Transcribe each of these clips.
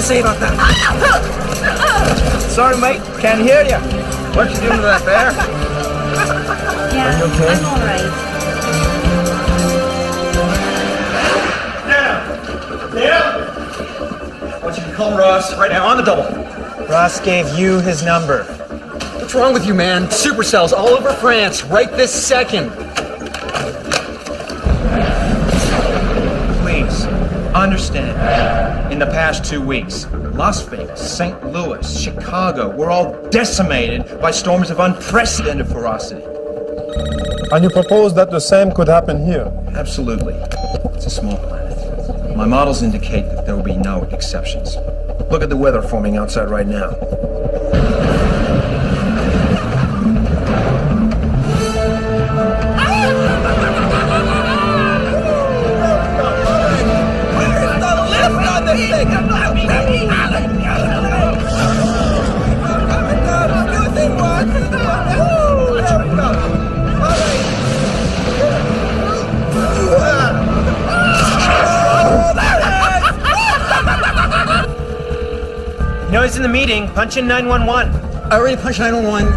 say about that? Sorry, mate. Can't hear you. What you doing to that bear? Yeah, Are you okay? I'm all right. Yeah. Want you to call Ross right now on the double. Ross gave you his number. What's wrong with you, man? Supercells all over France right this second. Please, understand. In the past 2 weeks, Las Vegas, St. Louis, Chicago were all decimated by storms of unprecedented ferocity. And you propose that the same could happen here? Absolutely. It's a small planet. My models indicate that there will be no exceptions. Look at the weather forming outside right now. Noise in the meeting. Punch in 911. I already punched 911.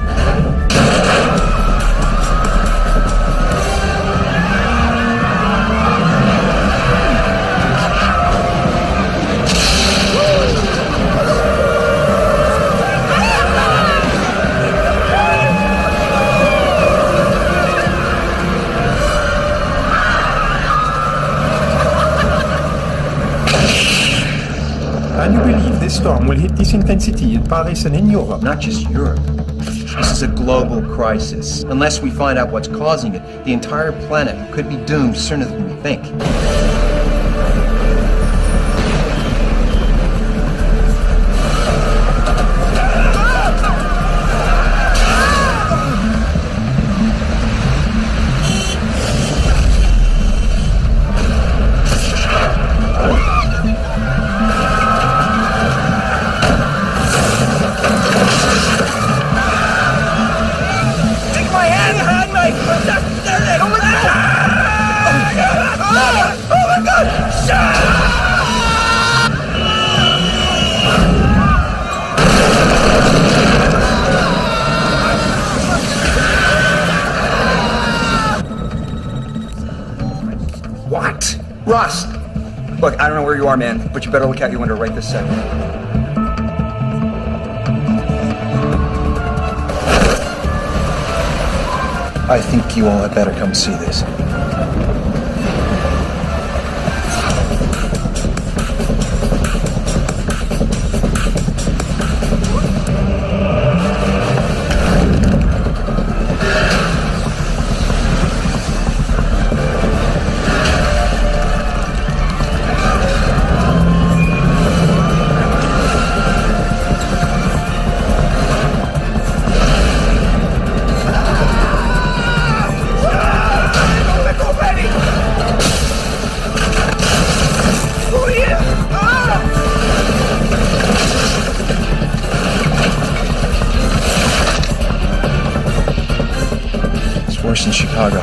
And you believe this storm will hit this intensity in Paris and in Europe? Not just Europe. This is a global crisis. Unless we find out what's causing it, the entire planet could be doomed sooner than we think. What? Ross! Look, I don't know where you are, man, but you better look out your window right this second. I think you all had better come see this. Worse in Chicago.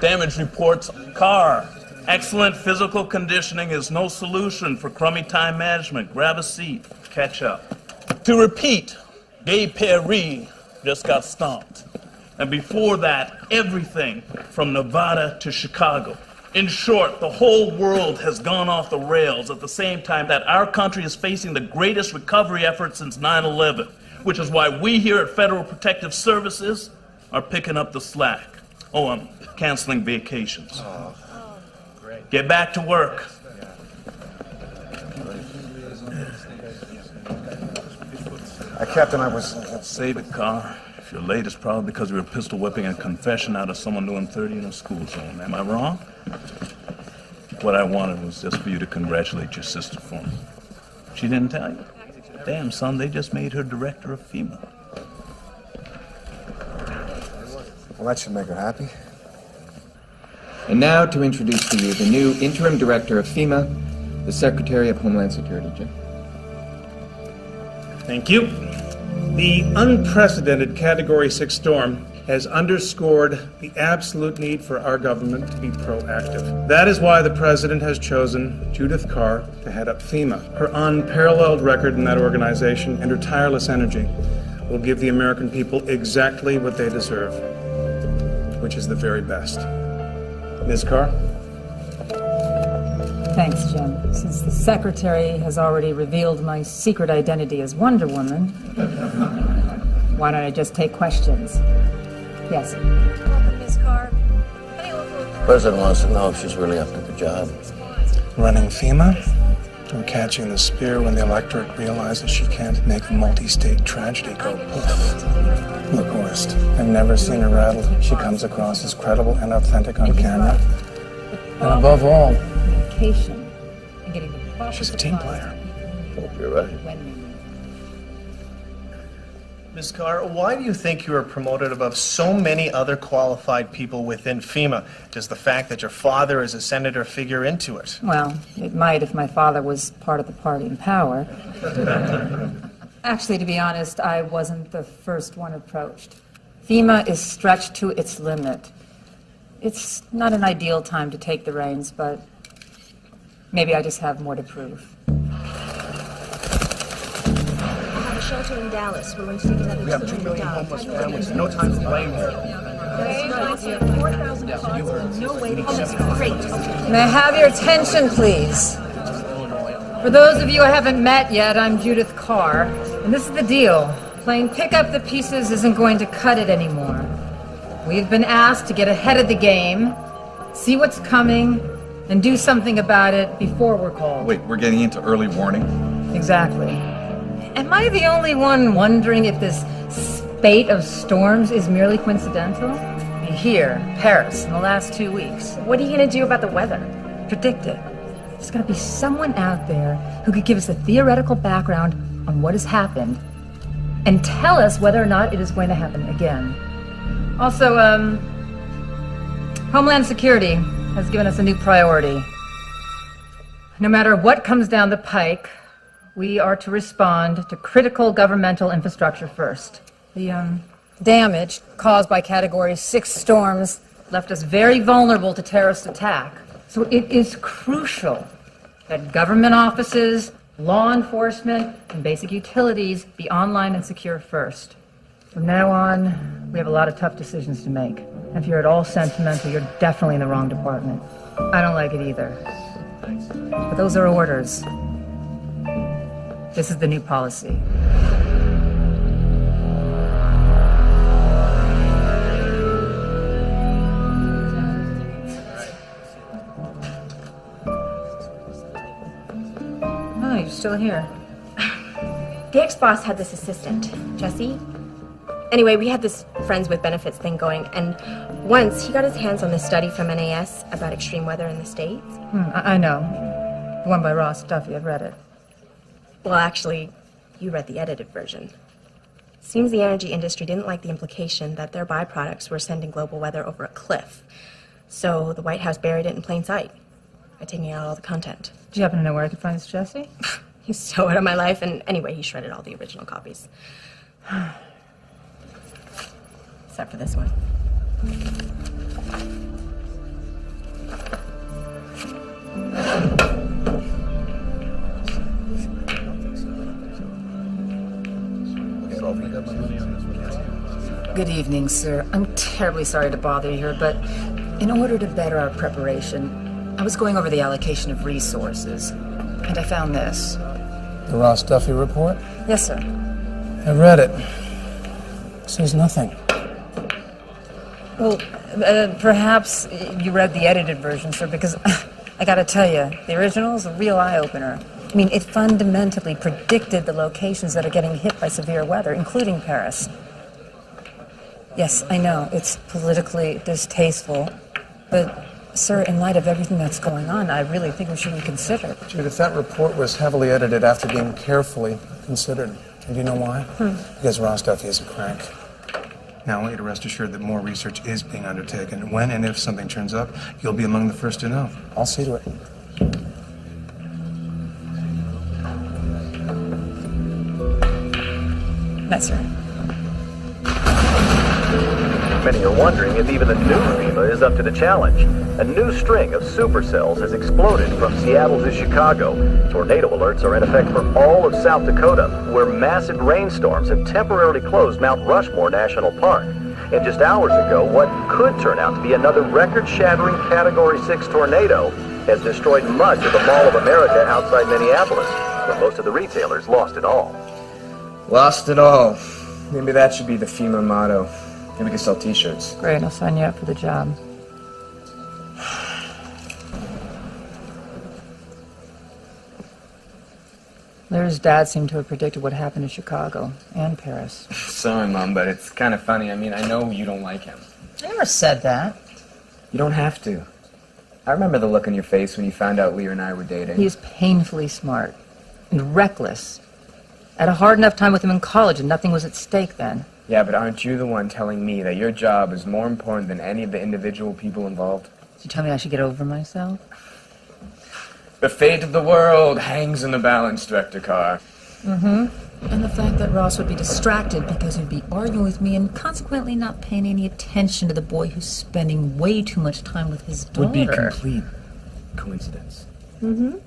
Damage reports car. Excellent physical conditioning is no solution for crummy time management. Grab a seat. Catch up. To repeat, Gay Perry just got stomped. And before that, everything from Nevada to Chicago. In short, the whole world has gone off the rails at the same time that our country is facing the greatest recovery effort since 9/11, which is why we here at Federal Protective Services are picking up the slack. Oh, I'm canceling vacations. Great. Get back to work. Captain, I was... Save it, Carr. If you're late, it's probably because we were pistol whipping a confession out of someone doing 30 in a school zone. Am I wrong? What I wanted was just for you to congratulate your sister for me. She didn't tell you? Damn, son, they just made her director of FEMA. Well, that should make her happy. And now to introduce to you the new interim director of FEMA, the Secretary of Homeland Security, Jim. Thank you. The unprecedented Category 6 storm has underscored the absolute need for our government to be proactive. That is why the President has chosen Judith Carr to head up FEMA. Her unparalleled record in that organization and her tireless energy will give the American people exactly what they deserve, which is the very best. Ms. Carr? Thanks, Jim. Since the Secretary has already revealed my secret identity as Wonder Woman, why don't I just take questions? Yes. Welcome, Ms. Carr. President wants to know if she's really up to the job. Running FEMA? Or catching the spear when the electorate realizes she can't make a multi-state tragedy go poof? Look, Horst, I've never seen her rattled. She comes across as credible and authentic on camera. And above all, Communication and getting the proper she's a team player. Hope you're right. Ms. Carr, why do you think you were promoted above so many other qualified people within FEMA? Does the fact that your father is a senator figure into it? Well, it might if my father was part of the party in power. Actually, to be honest, I wasn't the first one approached. FEMA is stretched to its limit. It's not an ideal time to take the reins, but maybe I just have more to prove. Shelter in Dallas. We're going to take another We have 2 million homeless families. No time to blame them. May I have your attention, please? For those of you I haven't met yet, I'm Judith Carr, and this is the deal. Playing pick up the pieces isn't going to cut it anymore. We've been asked to get ahead of the game, see what's coming, and do something about it before we're called. Wait, we're getting into early warning? Exactly. Am I the only one wondering if this spate of storms is merely coincidental? Here, Paris, in the last 2 weeks. What are you going to do about the weather? Predict it. There's going to be someone out there who could give us a theoretical background on what has happened and tell us whether or not it is going to happen again. Also, Homeland Security has given us a new priority. No matter what comes down the pike, we are to respond to critical governmental infrastructure first. The damage caused by Category 6 storms left us very vulnerable to terrorist attack. So it is crucial that government offices, law enforcement, and basic utilities be online and secure first. From now on, we have a lot of tough decisions to make. If you're at all sentimental, you're definitely in the wrong department. I don't like it either. But those are orders. This is the new policy. Oh, you're still here. The ex-boss had this assistant, Jesse. Anyway, we had this friends with benefits thing going, and once he got his hands on this study from NAS about extreme weather in the States. I know. The one by Ross Duffy, I've read it. Well, actually, you read the edited version. Seems the energy industry didn't like the implication that their byproducts were sending global weather over a cliff. So the White House buried it in plain sight by taking out all the content. Do you happen to know where I could find this Jesse? He's so out of my life, and anyway, he shredded all the original copies. Except for this one. Good evening, sir. I'm terribly sorry to bother you here, but in order to better our preparation, I was going over the allocation of resources, and I found this. The Ross Duffy report? Yes, sir. I read it. It says nothing. Well, perhaps you read the edited version, sir, because I gotta tell you, the original is a real eye-opener. I mean, it fundamentally predicted the locations that are getting hit by severe weather, including Paris. Yes, I know, it's politically distasteful, but, sir, in light of everything that's going on, I really think we should reconsider. Judith, that report was heavily edited after being carefully considered. And do you know why? Because Rostov is a crank. Now, I want you to rest assured that more research is being undertaken. When and if something turns up, you'll be among the first to know. I'll see to it. That's right. Many are wondering if even the new FEMA is up to the challenge. A new string of supercells has exploded from Seattle to Chicago. Tornado alerts are in effect for all of South Dakota, where massive rainstorms have temporarily closed Mount Rushmore National Park. And just hours ago, what could turn out to be another record-shattering Category 6 tornado has destroyed much of the Mall of America outside Minneapolis, where most of the retailers lost it all. Lost it all. Maybe that should be the FEMA motto. Maybe we can sell t-shirts. Great, I'll sign you up for the job. Larry's dad seemed to have predicted what happened in Chicago and Paris. Sorry, Mom, but it's kind of funny. I mean, I know you don't like him. I never said that. You don't have to. I remember the look on your face when you found out Leah and I were dating. He is painfully smart and reckless. I had a hard enough time with him in college and nothing was at stake then. Yeah, but aren't you the one telling me that your job is more important than any of the individual people involved? Did you tell me I should get over myself? The fate of the world hangs in the balance, Director Carr. Mm-hmm. And the fact that Ross would be distracted because he'd be arguing with me and consequently not paying any attention to the boy who's spending way too much time with his daughter. Would be complete coincidence. Mm-hmm.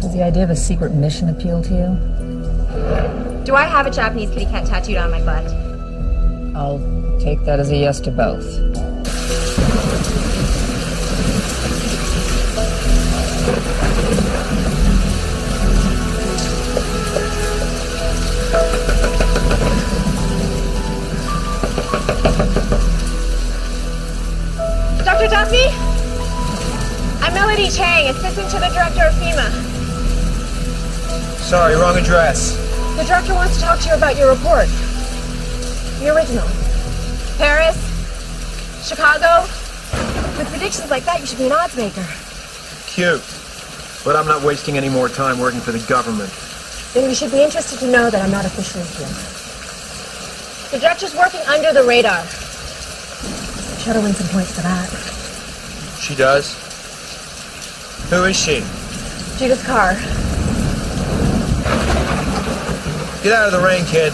Does the idea of a secret mission appeal to you? Do I have a Japanese kitty cat tattooed on my butt? I'll take that as a yes to both. Dr. Duffy? I'm Melody Chang, assistant to the director of FEMA. Sorry, wrong address. The director wants to talk to you about your report. The original. Paris, Chicago. With predictions like that, you should be an odds maker. Cute. But I'm not wasting any more time working for the government. Then you should be interested to know that I'm not officially here. The director's working under the radar. She ought to win some points for that. She does? Who is she? Judith Carr. Get out of the rain, kid.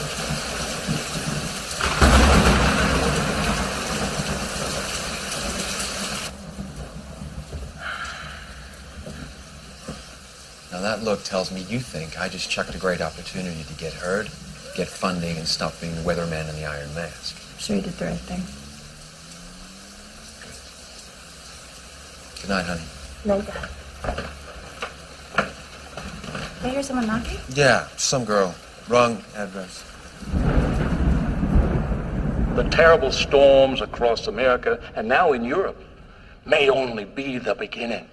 Now that look tells me you think I just chucked a great opportunity to get heard, get funding, and stop being the weatherman in the Iron Mask. I'm sure you did the right thing. Good night, honey. No, Dad. Did I hear someone knocking? Yeah, some girl. Wrong address. The terrible storms across America and now in Europe may only be the beginning.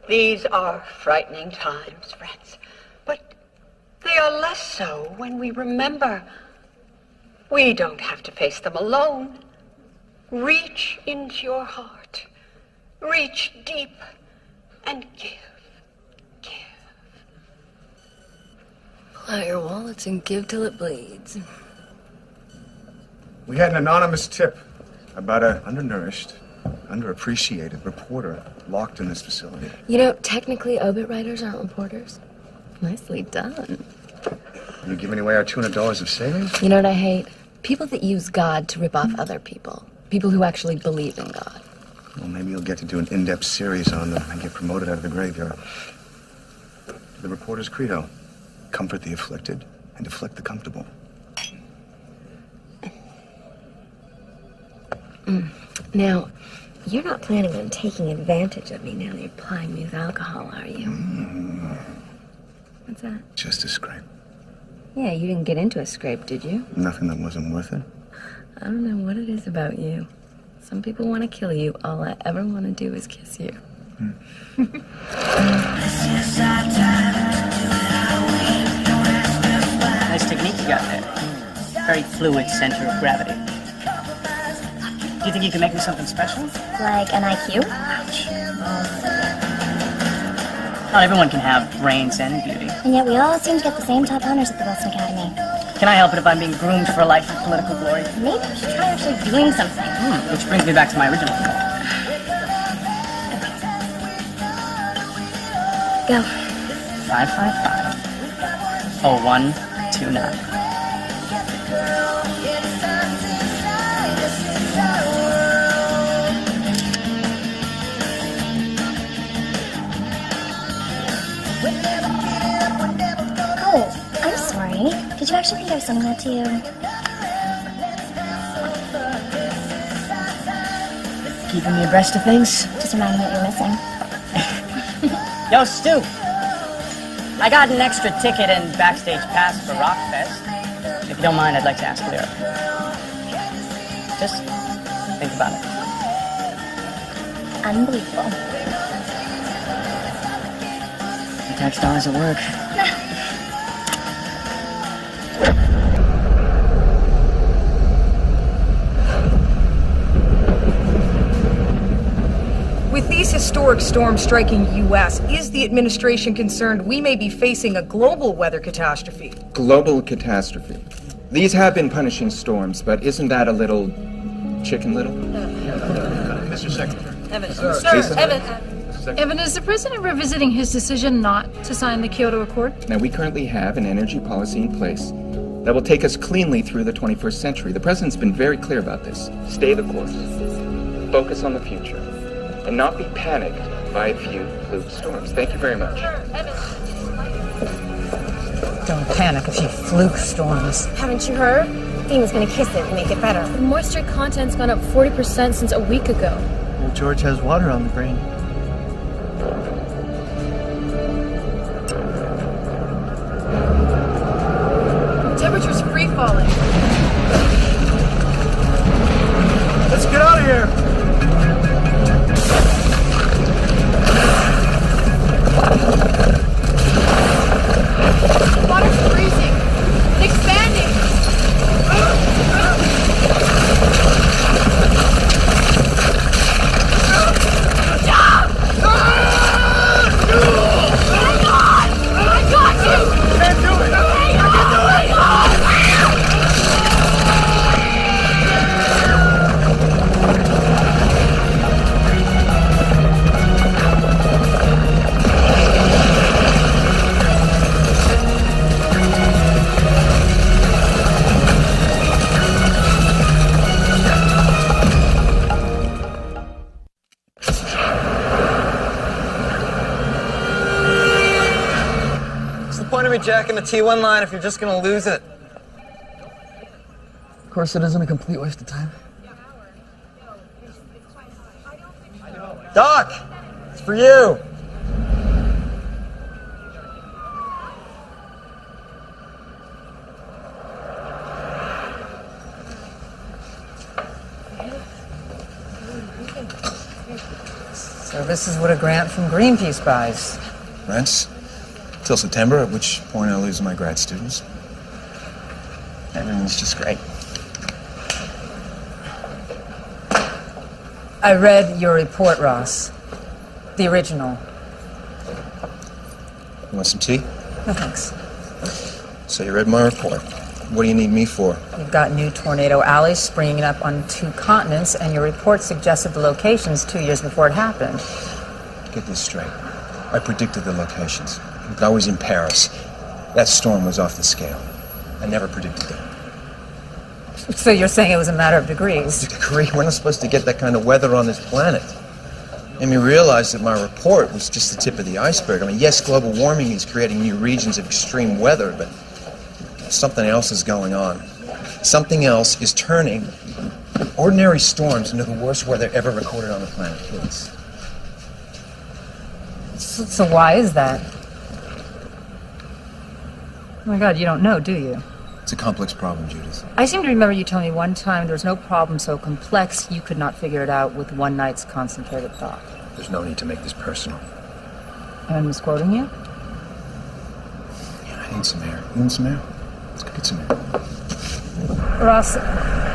These are frightening times, friends, but they are less so when we remember we don't have to face them alone. Reach into your heart. Reach deep and give. Pull out your wallets and give till it bleeds. We had an anonymous tip about an undernourished, underappreciated reporter locked in this facility. You know, technically, obit writers aren't reporters. Nicely done. Are you giving away our $200 of savings? You know what I hate? People that use God to rip off other people. People who actually believe in God. Well, maybe you'll get to do an in-depth series on them and get promoted out of the graveyard. The reporter's credo: comfort the afflicted and afflict the comfortable. Now, you're not planning on taking advantage of me now that you're plying me with alcohol, are you? What's that? Just a scrape. Yeah, you didn't get into a scrape, did you? Nothing that wasn't worth it. I don't know what it is about you. Some people want to kill you. All I ever want to do is kiss you. Nice technique you got there. Very fluid center of gravity. Do you think you can make me something special? Like an IQ? Not everyone can have brains and beauty. And yet we all seem to get the same top honors at the Wilson Academy. Can I help it if I'm being groomed for a life of political glory? Maybe we should try actually doing something. Which brings me back to my original goal. Go. 555-0129. Oh, I'm sorry. Did you actually think I was sending that to you? Keeping me abreast of things? Just remind me what you're missing. Yo, Stu! I got an extra ticket and backstage pass for Rockfest. If you don't mind, I'd like to ask Lyra. Just think about it. Unbelievable. The tax dollars at work. With these historic storms striking U.S., is the administration concerned we may be facing a global weather catastrophe? Global catastrophe. These have been punishing storms, but isn't that a little Chicken Little? Mr. Secretary. Evan. Lisa? Evan, is the president revisiting his decision not to sign the Kyoto Accord? Now, we currently have an energy policy in place that will take us cleanly through the 21st century. The president's been very clear about this. Stay the course. Focus on the future. And not be panicked by a few fluke storms. Thank you very much. Don't panic, a few fluke storms. Haven't you heard? FEMA's gonna kiss it and make it better. The moisture content's gone up 40% since a week ago. Well, George has water on the brain. Temperature's free falling. Let's get out of here! Water's freezing. And expanding. Stop! Hang on! I got you! Can't do it! Hang on! Hang on! Jacking the T1 line if you're just gonna lose it. Of course, it isn't a complete waste of time. Doc! It's for you! So this is what a grant from Greenpeace buys. Rents? Till September, at which point I lose my grad students. Everything's just great. I read your report, Ross. The original. You want some tea? No, thanks. So you read my report. What do you need me for? You've got new tornado alleys springing up on 2 continents, and your report suggested the locations 2 years before it happened. Get this straight. I predicted the locations. I was in Paris. That storm was off the scale. I never predicted it. So you're saying it was a matter of degrees? Degree? We're not supposed to get that kind of weather on this planet. And we realized that my report was just the tip of the iceberg. I mean, yes, global warming is creating new regions of extreme weather, but something else is going on. Something else is turning ordinary storms into the worst weather ever recorded on the planet, please. So why is that? Oh my God, you don't know, do you? It's a complex problem, Judith. I seem to remember you telling me one time there was no problem so complex you could not figure it out with one night's concentrated thought. There's no need to make this personal. I'm misquoting you? Yeah, I need some air. You want some air? Let's go get some air. Ross,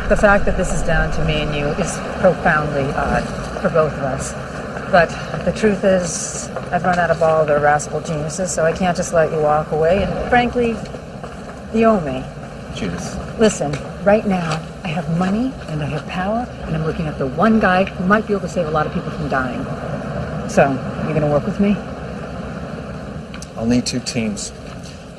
the fact that this is down to me and you is profoundly odd for both of us. But the truth is, I've run out of all the irascible geniuses, so I can't just let you walk away, and frankly, you owe me. Judith. Listen, right now, I have money, and I have power, and I'm looking at the one guy who might be able to save a lot of people from dying. So, you gonna work with me? I'll need 2 teams.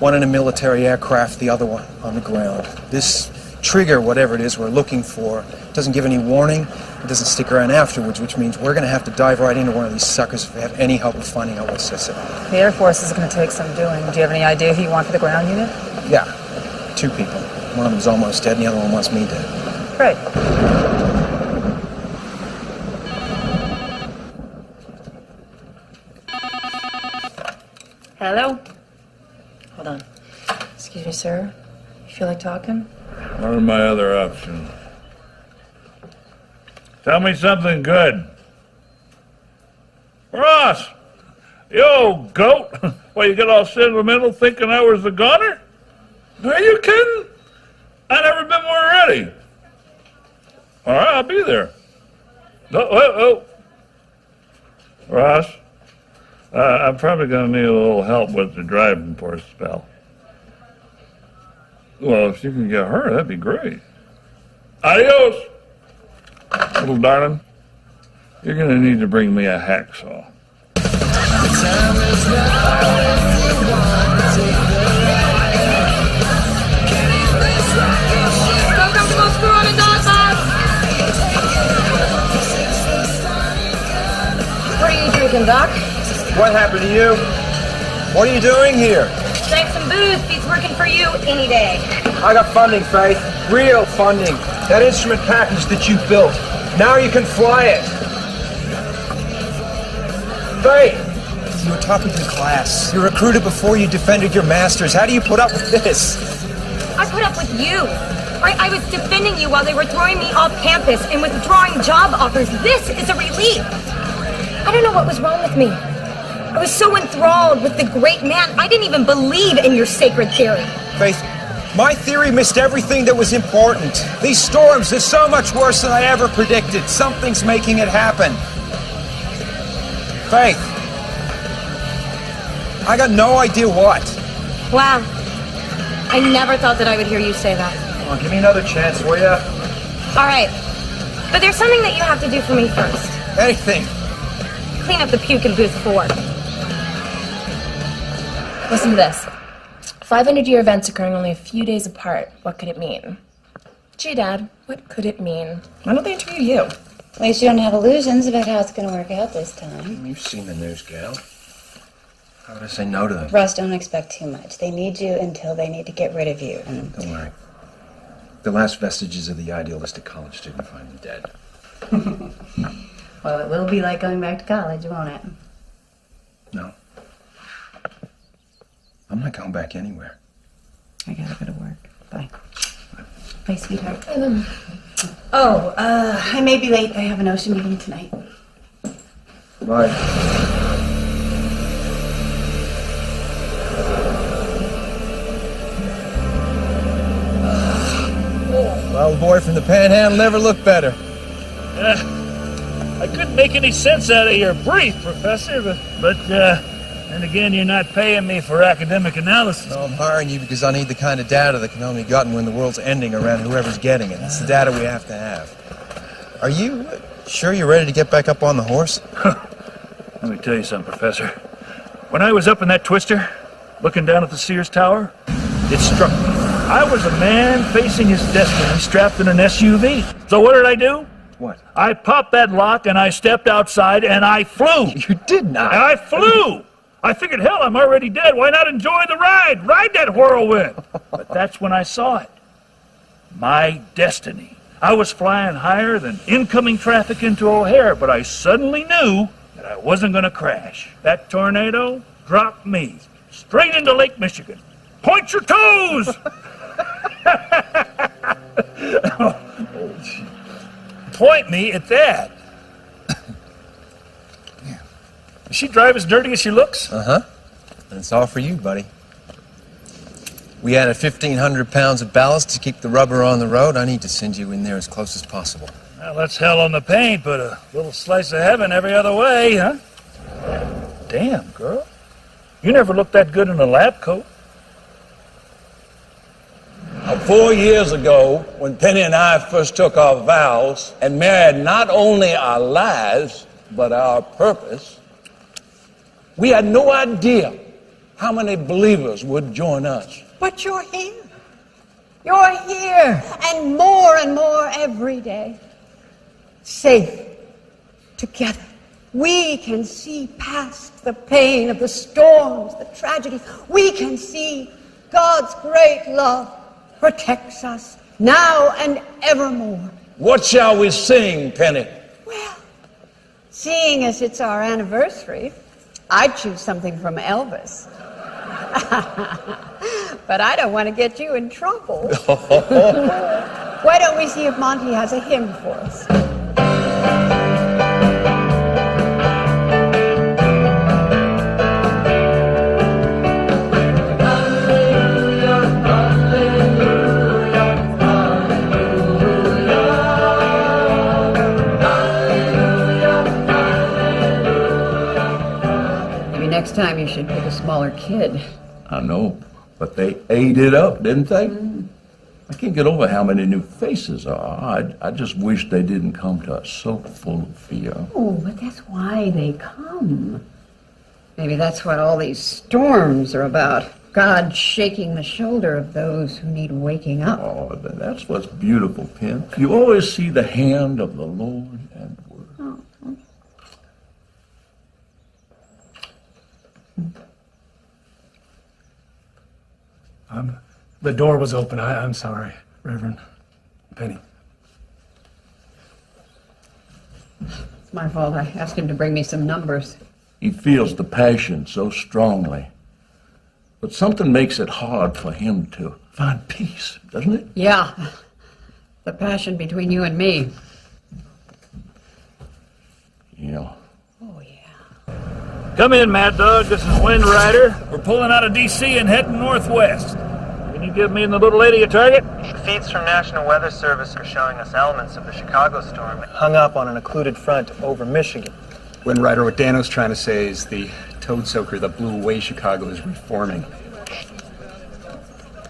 One in a military aircraft, the other one on the ground. This trigger, whatever it is we're looking for, doesn't give any warning. It doesn't stick around afterwards, which means we're going to have to dive right into one of these suckers if we have any hope of finding out what sets it off. The Air Force is going to take some doing. Do you have any idea who you want for the ground unit? Yeah, 2 people. One of them's almost dead, and the other one wants me dead. Great. Hello? Hold on. Excuse me, sir. You feel like talking? What are my other options? Tell me something good. Ross! Yo, goat! Why, you get all sentimental thinking I was the gunner? Are you kidding? I never been more ready. All right, I'll be there. Oh. Ross, I'm probably going to need a little help with the driving for a spell. Well, if you can get her, that'd be great. Adios! Little darling, you're going to need to bring me a hacksaw. What are you drinking, Doc? What happened to you? What are you doing here? Drank some booze. Beats working for you any day. I got funding, Faith. Real funding. That instrument package that you built. Now you can fly it. Faith! You were topping the class. You were recruited before you defended your masters. How do you put up with this? I put up with you. I was defending you while they were throwing me off campus and withdrawing job offers. This is a relief. I don't know what was wrong with me. I was so enthralled with the great man, I didn't even believe in your sacred theory. Faith, my theory missed everything that was important. These storms are so much worse than I ever predicted. Something's making it happen. Faith, I got no idea what. Wow. I never thought that I would hear you say that. Come on, give me another chance, will ya? All right. But there's something that you have to do for me first. Anything. Clean up the puke in booth 4. Listen to this. 500-year events occurring only a few days apart. What could it mean? Gee, Dad, what could it mean? Why don't they interview you? At least you don't have illusions about how it's going to work out this time. You've seen the news, gal. How would I say no to them? Russ, don't expect too much. They need you until they need to get rid of you. And Don't worry. The last vestiges of the idealistic college student find them dead. well, it will be like going back to college, won't it? No. I'm not going back anywhere. I gotta go to work. Bye. Bye, sweetheart. I may be late. I have an ocean meeting tonight. Bye. Well, the boy from the Panhandle never looked better. I couldn't make any sense out of your brief, Professor, but and again, you're not paying me for academic analysis. No, I'm hiring you because I need the kind of data that can only be gotten when the world's ending around whoever's getting it. It's the data we have to have. Are you sure you're ready to get back up on the horse? Let me tell you something, Professor. When I was up in that twister, looking down at the Sears Tower, it struck me. I was a man facing his destiny, strapped in an SUV. So what did I do? What? I popped that lock and I stepped outside and I flew. You did not. I flew. I figured, hell, I'm already dead. Why not enjoy the ride? Ride that whirlwind. But that's when I saw it. My destiny. I was flying higher than incoming traffic into O'Hare, but I suddenly knew that I wasn't going to crash. That tornado dropped me straight into Lake Michigan. Point your toes! Point me at that. Does she drive as dirty as she looks? Uh-huh. And it's all for you, buddy. We added 1,500 pounds of ballast to keep the rubber on the road. I need to send you in there as close as possible. Well, that's hell on the paint, but a little slice of heaven every other way, huh? Damn, girl. You never looked that good in a lab coat. 4 years ago, when Penny and I first took our vows and married not only our lives, but our purpose, we had no idea how many believers would join us. But you're here. You're here. And more every day. Safe. Together. We can see past the pain of the storms, the tragedies. We can see God's great love protects us now and evermore. What shall we sing, Penny? Seeing as it's our anniversary, I'd choose something from Elvis. But I don't want to get you in trouble. Why don't we see if Monty has a hymn for us? Maybe next time you should pick a smaller kid. I know, but they ate it up, didn't they? I can't get over how many new faces are. I just wish they didn't come to us so full of fear. Oh, but that's why they come. Maybe that's what all these storms are about. God shaking the shoulder of those who need waking up. Oh, that's what's beautiful, Pen. You always see the hand of the Lord at work. The door was open. I'm sorry, Reverend Penny. It's my fault. I asked him to bring me some numbers. He feels the passion so strongly. But something makes it hard for him to find peace, doesn't it? Yeah. The passion between you and me. Yeah. Come in, Mad Dog. This is Wind Rider. We're pulling out of D.C. and heading northwest. Can you give me and the little lady a target? Feeds from National Weather Service are showing us elements of the Chicago storm hung up on an occluded front over Michigan. Wind Rider, what Dano's trying to say is the toad soaker that blew away Chicago is reforming.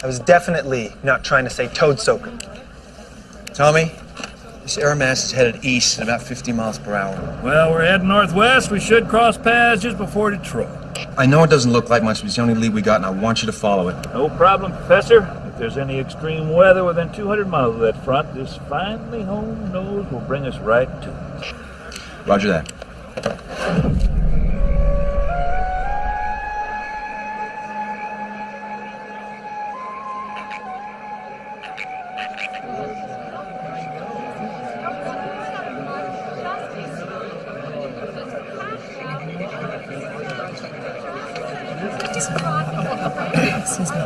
I was definitely not trying to say toad soaker. Tommy, this air mass is headed east at about 50 miles per hour. Well, we're heading northwest. We should cross paths just before Detroit. I know it doesn't look like much, but it's the only lead we got, and I want you to follow it. No problem, Professor. If there's any extreme weather within 200 miles of that front, this finally home nose will bring us right to it. Roger that. Excuse me.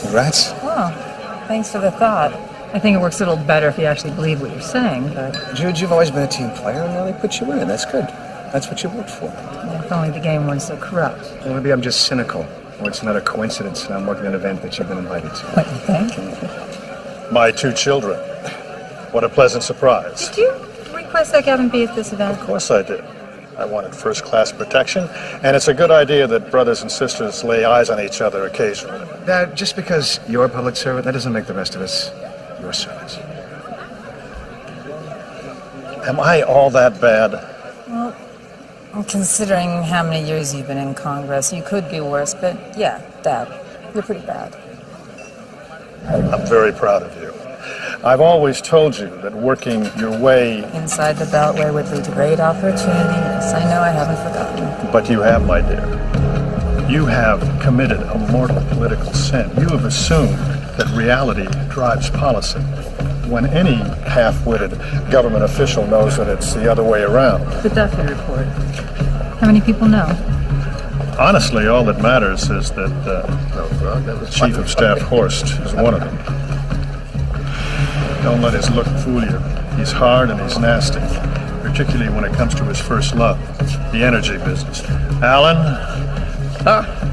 Congrats. Oh, thanks for the thought. I think it works a little better if you actually believe what you're saying, but... Jude, you've always been a team player, and now they put you in. That's good. That's what you worked for. If only the game weren't so corrupt. Well, maybe I'm just cynical, or it's another coincidence that I'm working an event that you've been invited to. What, you think? My two children. What a pleasant surprise. Did you request that Gavin be at this event? Of course I did. I wanted first-class protection, and it's a good idea that brothers and sisters lay eyes on each other occasionally. Dad, just because you're a public servant, that doesn't make the rest of us your servants. Am I all that bad? Well, considering how many years you've been in Congress, you could be worse, but yeah, Dad, you're pretty bad. I'm very proud of you. I've always told you that working your way... Inside the Beltway would lead to great opportunity. Yes, I know, I haven't forgotten. But you have, my dear. You have committed a mortal political sin. You have assumed that reality drives policy. when any half-witted government official knows that it's the other way around. The Duffy report. How many people know? Honestly, all that matters is that Chief of Staff Horst is one of them. Don't let his look fool you. He's hard and he's nasty, particularly when it comes to his first love, the energy business. Alan,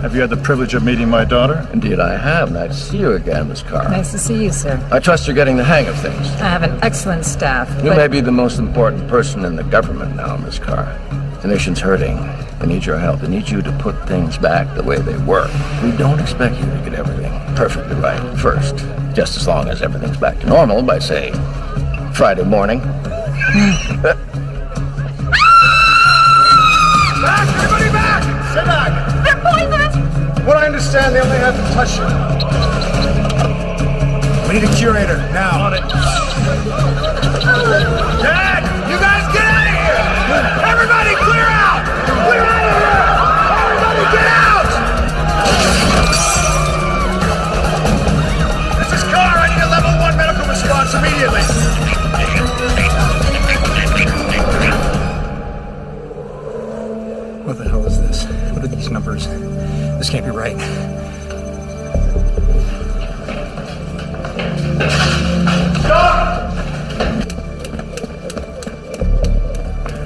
have you had the privilege of meeting my daughter? Indeed I have. Nice to see you again, Miss Carr. Nice to see you, sir. I trust you're getting the hang of things. I have an excellent staff. You may be the most important person in the government now, Miss Carr. The nation's hurting. They need your help. They need you to put things back the way they were. We don't expect you to get everything perfectly right first, just as long as everything's back to normal by, say, Friday morning. Back! Everybody back! Sit back! They're poisonous! What I understand, they only have to touch you. We need a curator, now. On it. Dad! You guys get out of here! Everybody clear out! Clear out of here! Everybody get out! This is Carr. I need a level 1 medical response immediately. What the hell is this? What are these numbers? This can't be right.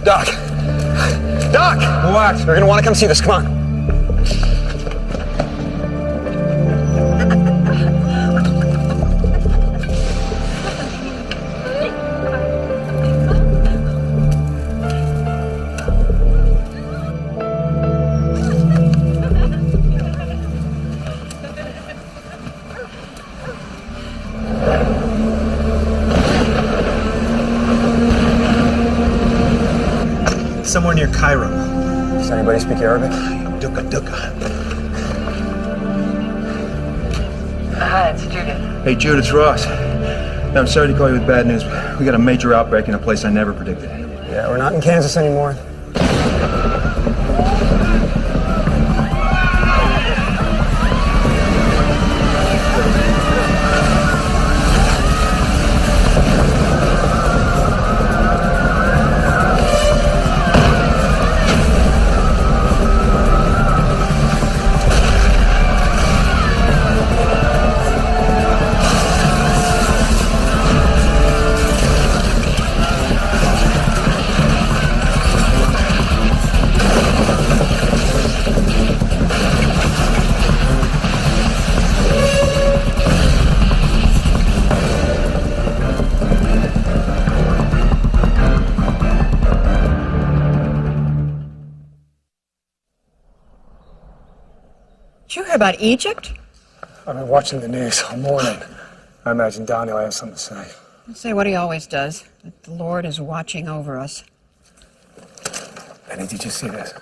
Doc! Doc! Relax. You're gonna want to come see this. Come on. Somewhere near Cairo. Does anybody speak Arabic? Duka duka. Hi, it's Judith. Hey, Jude, it's Ross. Now, I'm sorry to call you with bad news, but we got a major outbreak in a place I never predicted. Yeah, we're not in Kansas anymore. Did you hear about Egypt? I've been watching the news all morning. I imagine Donnie will have something to say. He'll say what he always does, that the Lord is watching over us. Benny, did you see this?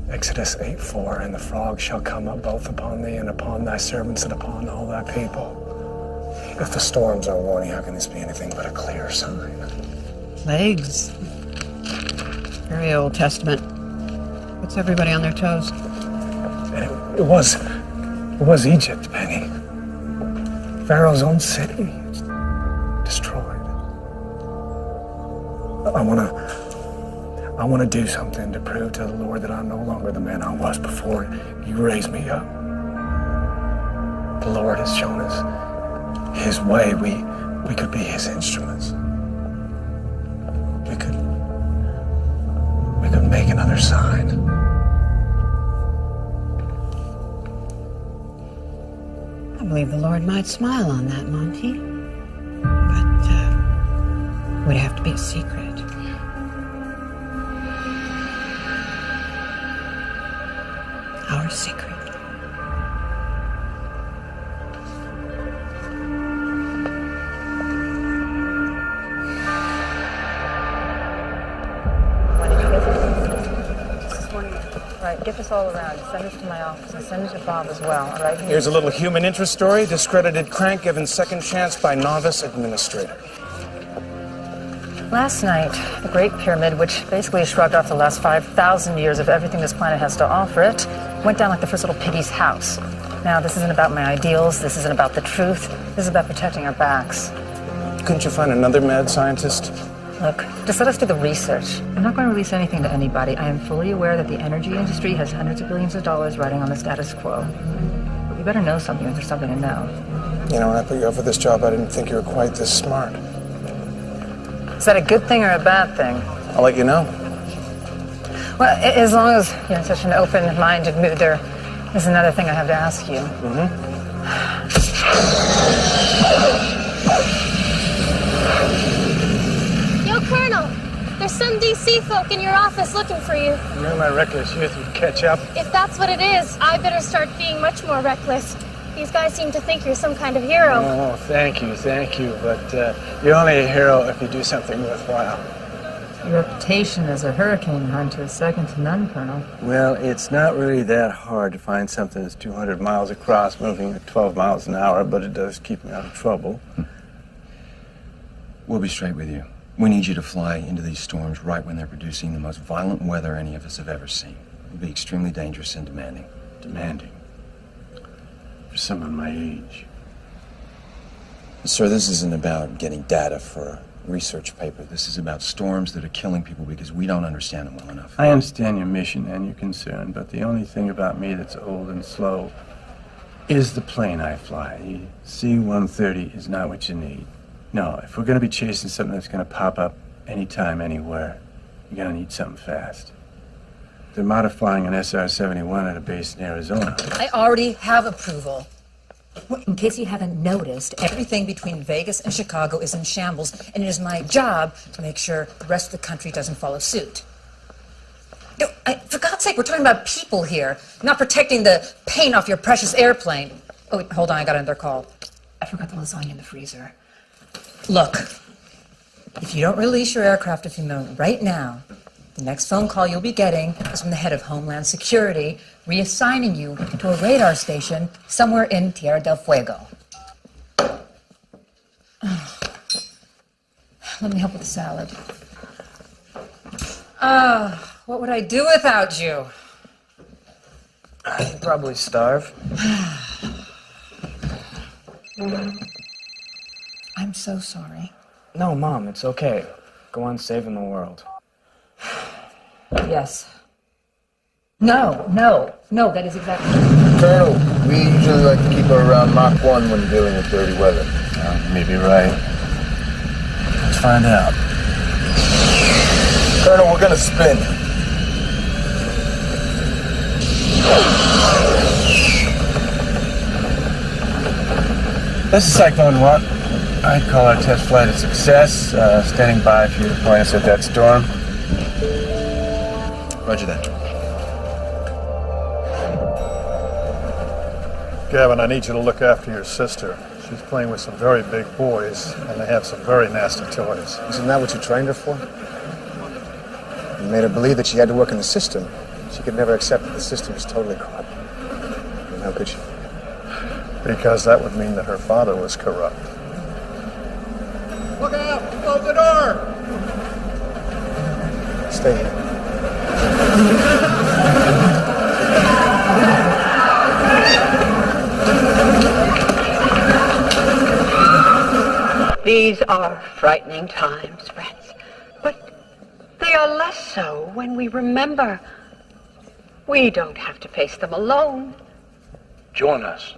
Exodus 8:4, and the frog shall come up both upon thee and upon thy servants and upon all thy people. If the storms are warning, how can this be anything but a clear sign? Plagues. Very Old Testament. Puts everybody on their toes. And it was Egypt, Penny. Pharaoh's own city. It's destroyed. I want to do something to prove to the Lord that I'm no longer the man I was before you raised me up. The Lord has shown us His way. We could be His instruments. We could make another sign. I believe the Lord might smile on that, Monty. But, it would have to be a secret. Our secret. When did you get this? This morning. All right, get this all around. Send this to my office and send it to Bob as well, all right? Here's a little human interest story. Discredited crank given second chance by novice administrator. Last night, the Great Pyramid, which basically shrugged off the last 5,000 years of everything this planet has to offer it, went down like the first little piggy's house. Now, this isn't about my ideals. This isn't about the truth. This is about protecting our backs. Couldn't you find another mad scientist? Look, just let us do the research. I'm not going to release anything to anybody. I am fully aware that the energy industry has hundreds of billions of dollars riding on the status quo. But we better know something if there's something to know. You know, when I put you up for this job, I didn't think you were quite this smart. Is that a good thing or a bad thing? I'll let you know. Well, as long as you're in such an open-minded mood, there is another thing I have to ask you. Yo, Colonel, there's some DC folk in your office looking for you. I knew my reckless youth would catch up. If that's what it is, I better start being much more reckless. These guys seem to think you're some kind of hero. Oh, thank you. But you're only a hero if you do something worthwhile. Your reputation as a hurricane hunter is second to none, Colonel. Well, it's not really that hard to find something that's 200 miles across, moving at 12 miles an hour, but it does keep me out of trouble. We'll be straight with you. We need you to fly into these storms right when they're producing the most violent weather any of us have ever seen. It'll be extremely dangerous and demanding. Demanding? For someone my age. Sir, this isn't about getting data for a research paper. This is about storms that are killing people because we don't understand them well enough. I understand your mission and your concern, but the only thing about me that's old and slow is the plane I fly. C-130 is not what you need. No, if we're going to be chasing something that's going to pop up anytime, anywhere, you're going to need something fast. They're modifying an SR-71 at a base in Arizona. I already have approval. In case you haven't noticed, everything between Vegas and Chicago is in shambles, and it is my job to make sure the rest of the country doesn't follow suit. For God's sake, we're talking about people here, not protecting the paint off your precious airplane. Oh, wait, hold on, I got another call. I forgot the lasagna in the freezer. Look, if you don't release your aircraft to FEMA right now, the next phone call you'll be getting is from the head of Homeland Security, reassigning you to a radar station somewhere in Tierra del Fuego. Let me help with the salad. What would I do without you? I'd probably starve. I'm so sorry. No, Mom, it's okay. Go on saving the world. Yes. No, that is exactly... Colonel, we usually like to keep her around Mach 1 when dealing with dirty weather. You may be right. Let's find out. Colonel, we're gonna spin. This is Cyclone 1. I'd call our test flight a success. Standing by for you to point us at that storm. Roger that. Gavin, I need you to look after your sister. She's playing with some very big boys, and they have some very nasty toys. Isn't that what you trained her for? You made her believe that she had to work in the system. She could never accept that the system is totally corrupt. And how could she? Because that would mean that her father was corrupt. Look out! Close the door! Stay here. These are frightening times, friends, but they are less so when we remember we don't have to face them alone. Join us.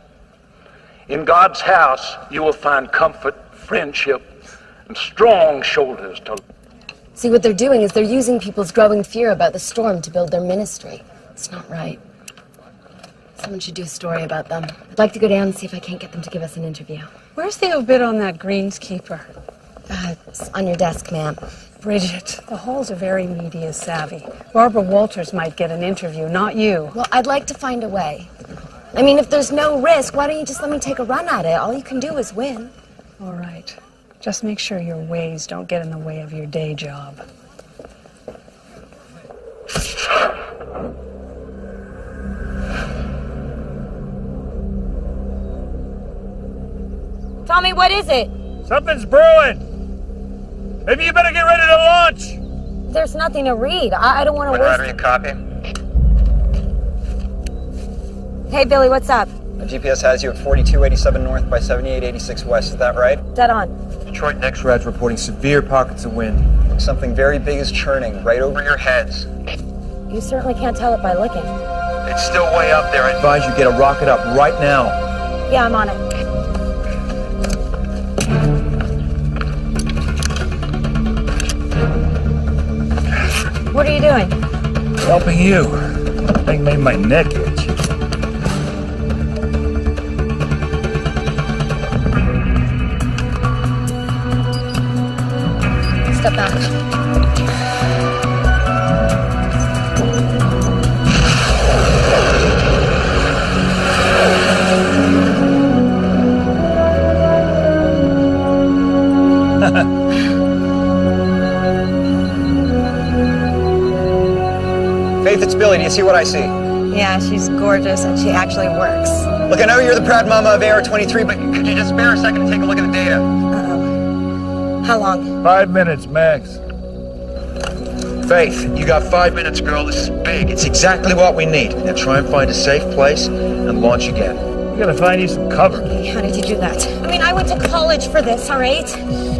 In God's house, you will find comfort, friendship, and strong shoulders to... See, what they're doing is they're using people's growing fear about the storm to build their ministry. It's not right. Someone should do a story about them. I'd like to go down and see if I can't get them to give us an interview. Where's the obit on that greenskeeper? It's on your desk, ma'am. Bridget, the Halls are very media savvy. Barbara Walters might get an interview, not you. Well, I'd like to find a way. I mean, if there's no risk, why don't you just let me take a run at it? All you can do is win. All right. Just make sure your ways don't get in the way of your day job. Tommy, what is it? Something's brewing. Maybe you better get ready to launch. There's nothing to read. I don't want to waste... Copy. Hey, Billy, what's up? My GPS has you at 4287 north by 7886 west. Is that right? Dead on. Detroit Next Rad's reporting severe pockets of wind. Something very big is churning right over your heads. You certainly can't tell it by looking. It's still way up there. I advise you get a rocket up right now. Yeah, I'm on it. What are you doing? Helping you. That thing made my neck itch. Step back. Faith, it's Billy. Do you see what I see? Yeah, she's gorgeous and she actually works. Look, I know you're the proud mama of AR-23, but could you just spare a second to take a look at the data? How long? 5 minutes, max. Faith, you got 5 minutes, girl. This is big. It's exactly what we need. Now try and find a safe place and launch again. You gotta find you some cover. How did you do that? I mean, I went to college for this, all right?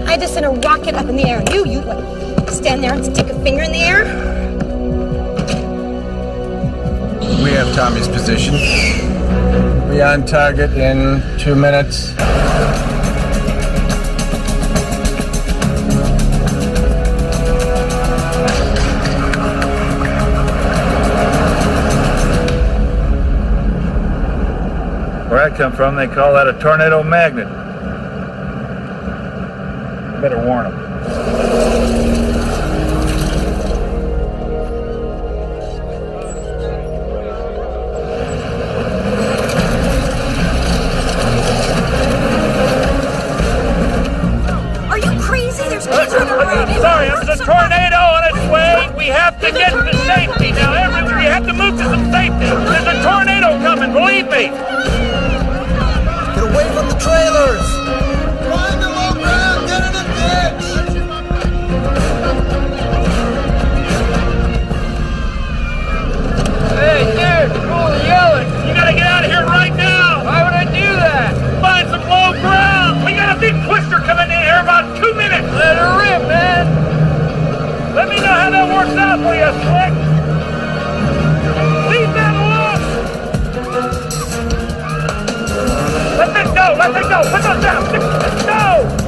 I had to send a rocket up in the air. And you like, stand there and stick a finger in the air? We have Tommy's position. Be on target in 2 minutes. Where I come from, they call that a tornado magnet. Better warn them. Are you crazy? There's kids running around. Sorry, there's a tornado on its way. We have to get to safety now. Everyone, we have to move to some safety. There's a tornado coming, believe me. Get away from the trailers! Find the low ground, get in the ditch! Hey, dude, cool yelling. You gotta get out of here right now. Why would I do that? Find some low ground. We got a big twister coming in here about 2 minutes. Let her rip, man. Let me know how that works out for you, Slick. Leave that alone. Let it go. Let it go. Put those down. Let's go.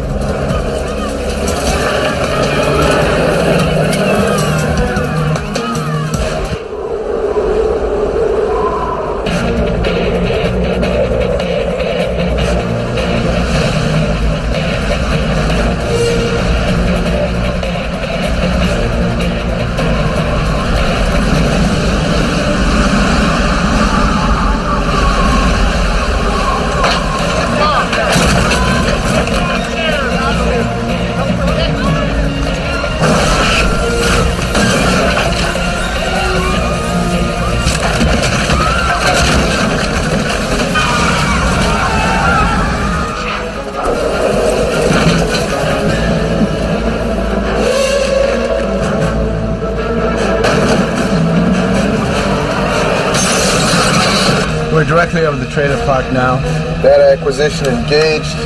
We're directly over the trailer park now. Data acquisition engaged.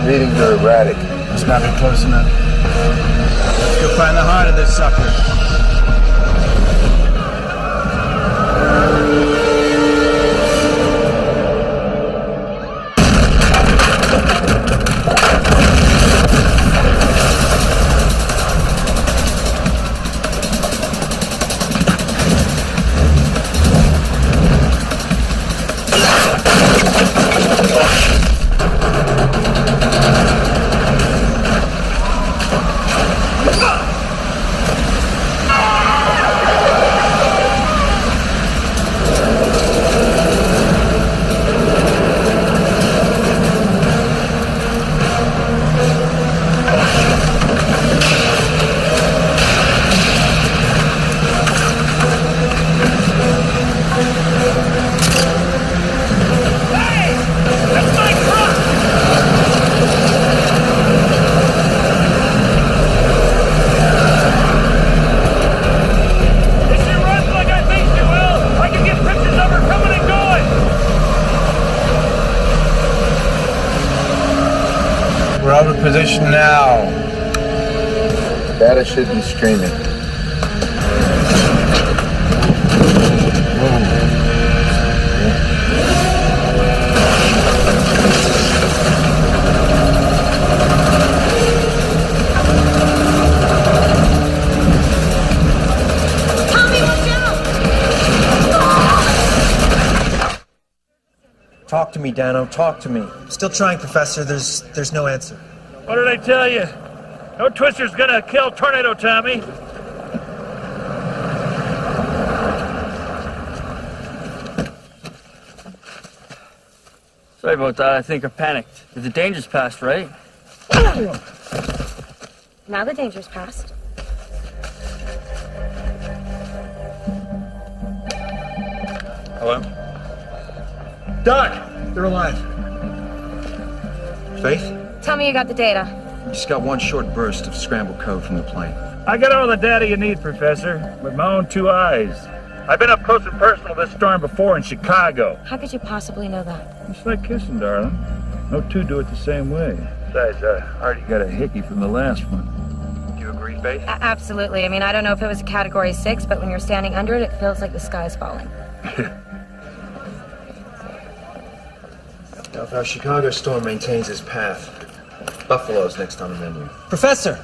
Readings are erratic. Must not be close enough. Let's go find the heart of this sucker. position now. Data should be streaming. Talk to me, Dano. Talk to me. Still trying, Professor. There's no answer. What did I tell you? No twister's gonna kill Tornado Tommy. Sorry about that. I think I panicked. The danger's past, right? Now the danger's past. Hello? Doc! They're alive. Faith? Tell me you got the data. Just got one short burst of scrambled code from the plane. I got all the data you need, Professor, with my own 2 eyes. I've been up close and personal with this storm before in Chicago. How could you possibly know that? It's like kissing, darling. No two do it the same way. Besides, I already got a hickey from the last one. Do you agree, Faith? Absolutely. I mean, I don't know if it was a Category 6, but when you're standing under it, it feels like the sky's falling. Now, if our Chicago storm maintains its path, Buffalo's next on the menu. Professor!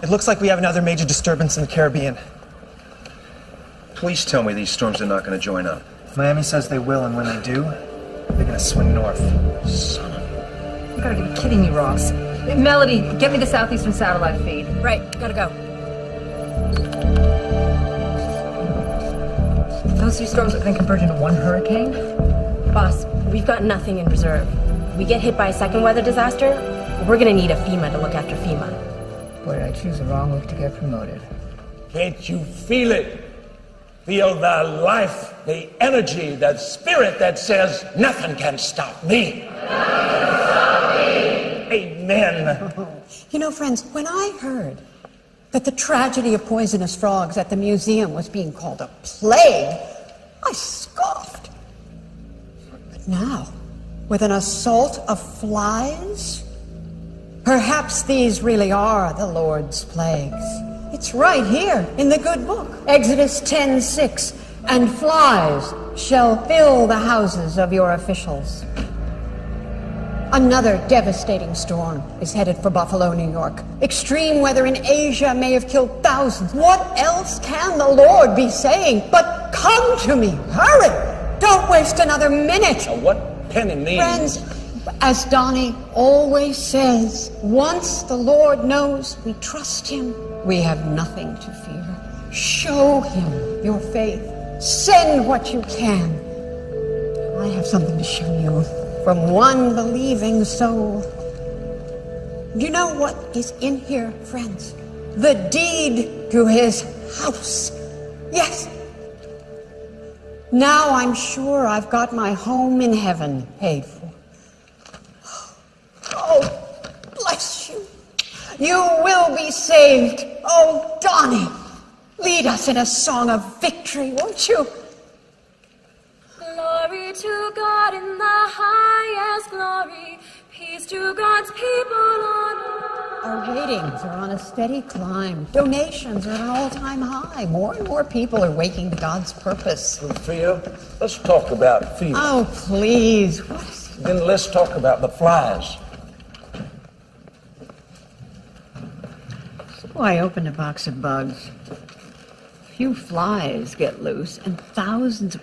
It looks like we have another major disturbance in the Caribbean. Please tell me these storms are not going to join up. Miami says they will, and when they do, they're going to swing north. Son of You gotta be kidding me, Ross. Melody, get me the southeastern satellite feed. Right, gotta go. Those 3 storms are gonna converge into one hurricane? Boss, we've got nothing in reserve. We get hit by a second weather disaster, we're gonna need a FEMA to look after FEMA. Boy, did I choose the wrong week to get promoted. Can't you feel it? Feel the life, the energy, that spirit that says, nothing can stop me. Amen. You know, friends, when I heard that the tragedy of poisonous frogs at the museum was being called a plague, I scoffed. But now, with an assault of flies, perhaps these really are the Lord's plagues. It's right here in the good book. Exodus 10:6, and flies shall fill the houses of your officials. Another devastating storm is headed for Buffalo, New York. Extreme weather in Asia may have killed thousands. What else can the Lord be saying but come to me? Hurry! Don't waste another minute. Now, what Penny means... Friends, as Donnie always says, once the Lord knows we trust him, we have nothing to fear. Show him your faith. Send what you can. I have something to show you from one believing soul. You know what is in here, friends? The deed to his house. Yes. Now I'm sure I've got my home in heaven paid for. Oh, bless you. You will be saved. Oh, Donnie, lead us in a song of victory, won't you? Glory to God in the highest glory. Peace to God's people on earth. Our ratings are on a steady climb. Donations are at an all-time high. More and more people are waking to God's purpose. Sophia, let's talk about fever. Oh, please. What is it? Then let's talk about the flies. So I opened a box of bugs. A few flies get loose, and thousands of...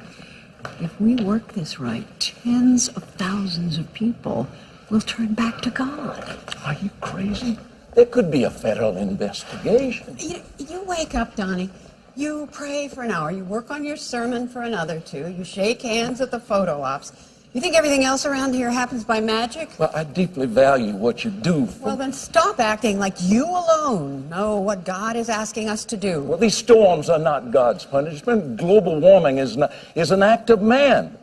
If we work this right, tens of thousands of people will turn back to God. Are you crazy? There could be a federal investigation. You wake up, Donnie. You pray for an hour. You work on your sermon for another 2. You shake hands at the photo ops. You think everything else around here happens by magic? Well, I deeply value what you do. Well, then stop acting like you alone know what God is asking us to do. Well, these storms are not God's punishment. Global warming is an act of man.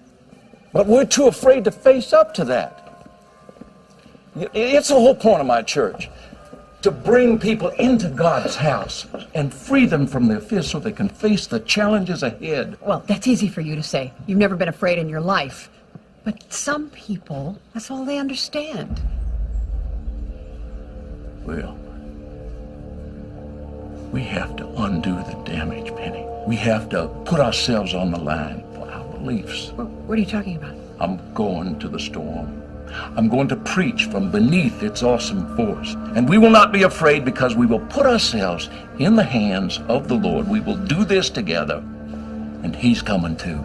But we're too afraid to face up to that. It's the whole point of my church, to bring people into God's house and free them from their fear so they can face the challenges ahead. Well, that's easy for you to say. You've never been afraid in your life. But some people, that's all they understand. Well, we have to undo the damage, Penny. We have to put ourselves on the line for our beliefs. What are you talking about? I'm going to the storm. I'm going to preach from beneath its awesome force. And we will not be afraid because we will put ourselves in the hands of the Lord. We will do this together. And He's coming too.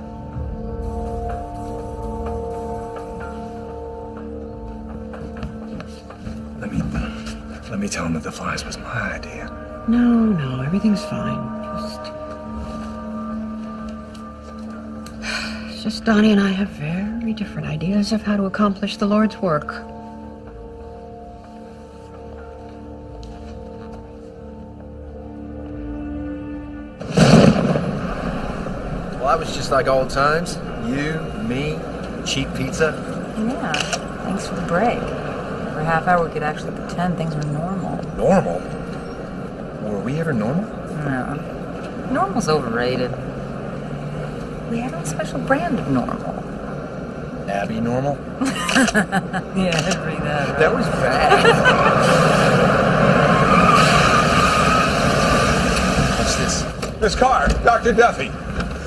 Let me tell him that the flies was my idea. No, everything's fine. It's just Donnie and I have very different ideas of how to accomplish the Lord's work. Well, that was just like old times. You, me, cheap pizza. Yeah, thanks for the break. For a half hour, we could actually pretend things were normal. Normal? Were we ever normal? No. Normal's overrated. We have a special brand of normal. Abby normal? Yeah, I'd bring that up. That was bad. What's this? Miss Carr, Dr. Duffy.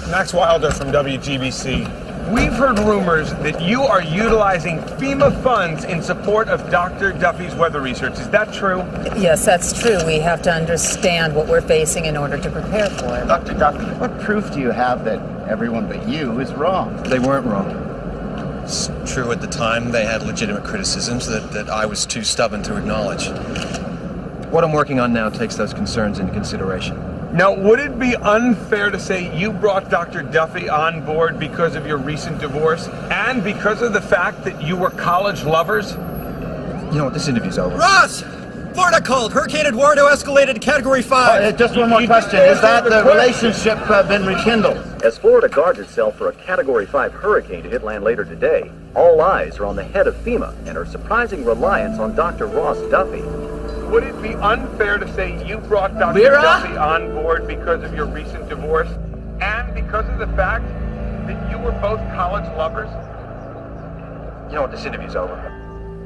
Max Wilder from WGBC. We've heard rumors that you are utilizing FEMA funds in support of Dr. Duffy's weather research. Is that true? Yes, that's true. We have to understand what we're facing in order to prepare for it. Dr. Duffy, what proof do you have that everyone but you is wrong? They weren't wrong. It's true at the time they had legitimate criticisms that I was too stubborn to acknowledge. What I'm working on now takes those concerns into consideration. Now, would it be unfair to say you brought Dr. Duffy on board because of your recent divorce and because of the fact that you were college lovers? You know what, this interview's over. Ross! Florida called. Hurricane Eduardo escalated to Category 5. Just one more question. Has that relationship been rekindled? As Florida guards itself for a Category 5 hurricane to hit land later today, all eyes are on the head of FEMA and her surprising reliance on Dr. Ross Duffy. Would it be unfair to say you brought Dr. Duffy on board because of your recent divorce and because of the fact that you were both college lovers? You know what, this interview's over.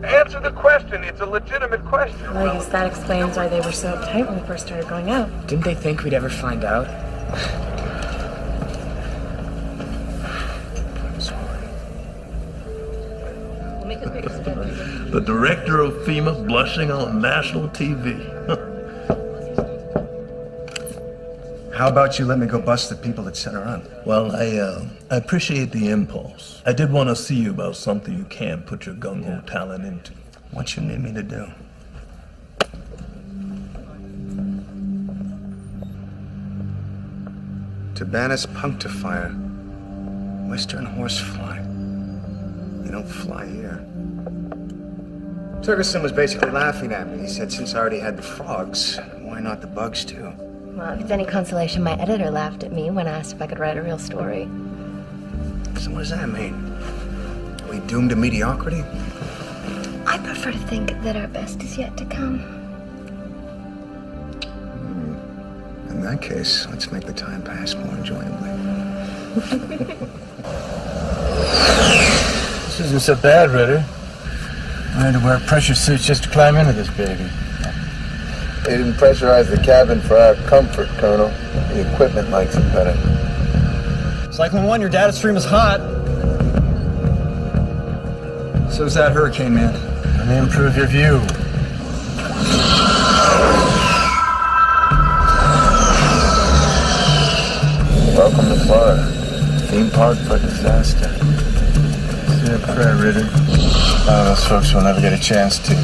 Answer the question. It's a legitimate question. Well, I guess that explains why they were so uptight when we first started going out. Didn't they think we'd ever find out? The director of FEMA blushing on national TV. How about you let me go bust the people that sent her on? Well, I appreciate the impulse. I did want to see you about something you can put your gung-ho talent into. What you need me to do? Tabanus punctifier. Western horsefly. They don't fly here. Turgeson was basically laughing at me. He said since I already had the frogs, why not the bugs too? Well, if it's any consolation, my editor laughed at me when I asked if I could write a real story. So what does that mean? Are we doomed to mediocrity? I prefer to think that our best is yet to come. In that case, let's make the time pass more enjoyably. This isn't so bad, Ritter. I had to wear pressure suits just to climb into this baby. They didn't pressurize the cabin for our comfort, Colonel. The equipment likes it better. Cyclone 1, your data stream is hot. So's that hurricane, man. Let me improve your view. Welcome to Florida. Theme park for disaster. Say a prayer, Ritter. Those folks will never get a chance to.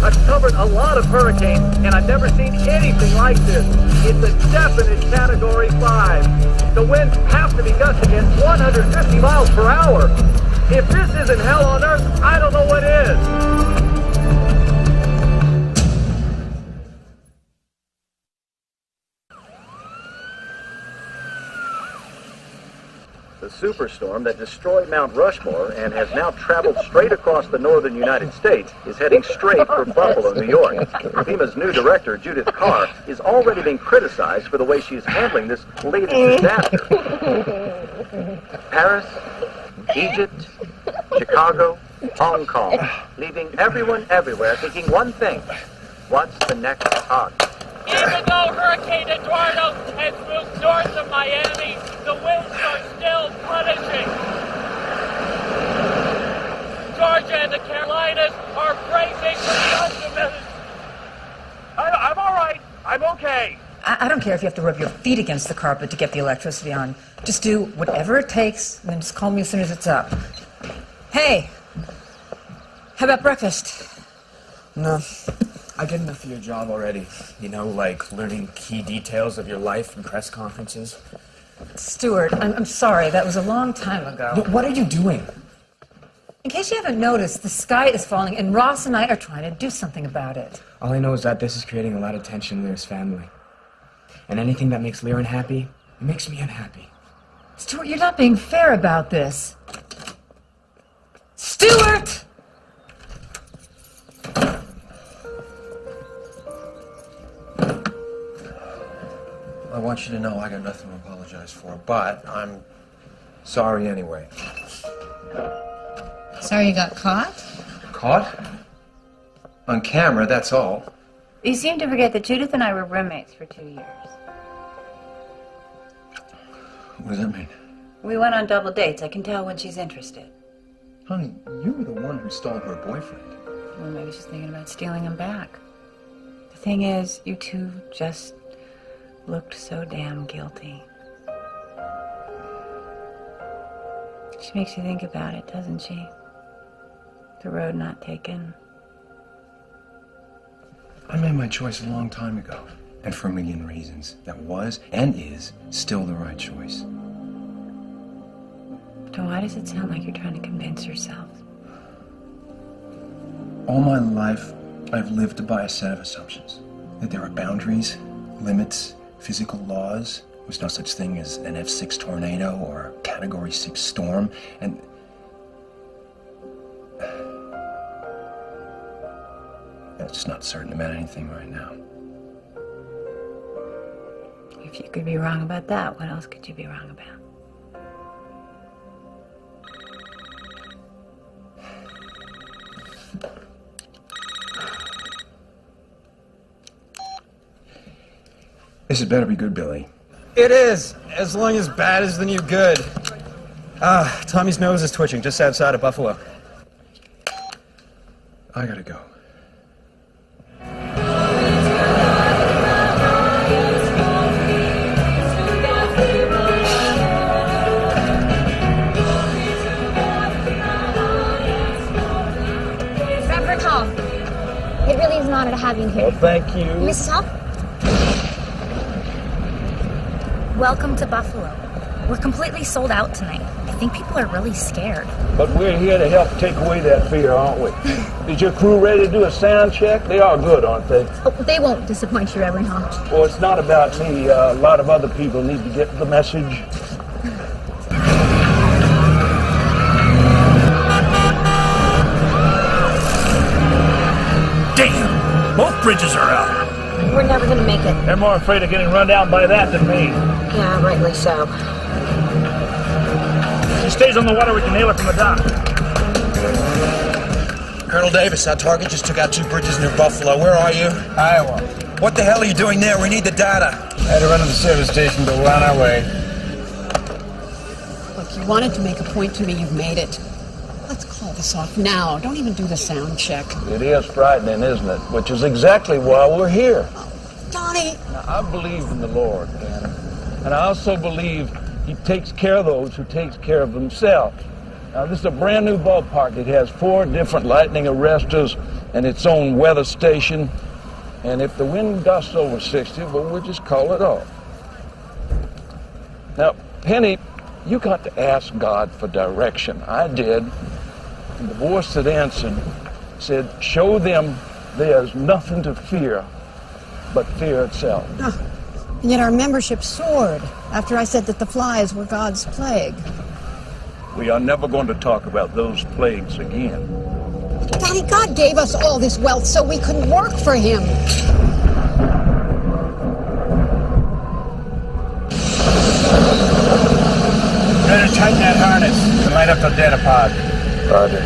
I've covered a lot of hurricanes, and I've never seen anything like this. It's a definite Category 5. The winds have to be gusting at 150 miles per hour. If this isn't hell on earth, I don't know what is. The superstorm that destroyed Mount Rushmore and has now traveled straight across the northern United States is heading straight for Buffalo, New York. FEMA's new director, Judith Carr, is already being criticized for the way she's handling this latest disaster. Paris, Egypt, Chicago, Hong Kong, leaving everyone everywhere thinking one thing: what's the next hug? Even though Hurricane Eduardo has moved north of Miami, the winds are still punishing. Georgia and the Carolinas are bracing for the ultimate. I'm all right. I'm okay. I don't care if you have to rub your feet against the carpet to get the electricity on. Just do whatever it takes, and then just call me as soon as it's up. Hey, how about breakfast? No. I get enough of your job already. You know, like learning key details of your life in press conferences. Stuart, I'm sorry. That was a long time ago. But what are you doing? In case you haven't noticed, the sky is falling, and Ross and I are trying to do something about it. All I know is that this is creating a lot of tension in Lear's family. And anything that makes Lear unhappy, it makes me unhappy. Stuart, you're not being fair about this. Stuart! I want you to know I got nothing to apologize for, but I'm sorry anyway. Sorry you got caught? Caught? On camera, that's all. You seem to forget that Judith and I were roommates for 2 years. What does that mean? We went on double dates. I can tell when she's interested. Honey, you were the one who stole her boyfriend. Well, maybe she's thinking about stealing him back. The thing is, you two just looked so damn guilty. She makes you think about it, doesn't she? The road not taken. I made my choice a long time ago, and for a million reasons. That was, and is, still the right choice. Then why does it sound like you're trying to convince yourself? All my life, I've lived by a set of assumptions. That there are boundaries, limits, physical laws. There's no such thing as an F6 tornado or a Category 6 storm, and I'm just not certain about anything right now. If you could be wrong about that, what else could you be wrong about? This had better be good, Billy. It is, as long as bad is the new good. Tommy's nose is twitching just outside of Buffalo. I gotta go. Reverend Hall, it really is an honor to have you here. Well, thank you. Mrs. Hall? Welcome to Buffalo. We're completely sold out tonight. I think people are really scared. But we're here to help take away that fear, aren't we? Is your crew ready to do a sound check? They are good, aren't they? Oh, they won't disappoint you, Reverend Hall. Well, it's not about me. A lot of other people need to get the message. Damn! Both bridges are out. We're never gonna make it. They're more afraid of getting run down by that than me. Yeah, rightly so. If she stays on the water, we can nail her from the dock. Colonel Davis, our target just took out 2 bridges near Buffalo. Where are you? Iowa. What the hell are you doing there? We need the data. I had to run to the service station, but we're on our way. Look, you wanted to make a point to me, you've made it. Let's call this off now. Don't even do the sound check. It is frightening, isn't it? Which is exactly why we're here. Donnie! Now, I believe in the Lord, Anna. And I also believe He takes care of those who takes care of themselves. Now, this is a brand new ballpark. It has 4 different lightning arresters and its own weather station. And if the wind gusts over 60, well, we'll just call it off. Now, Penny, you got to ask God for direction. I did. And the voice that answered said, show them there's nothing to fear but fear itself. And yet our membership soared after I said that the flies were God's plague. We are never going to talk about those plagues again. Donnie, God gave us all this wealth so we could work for him. Better tighten that harness and light up the data pod. Roger.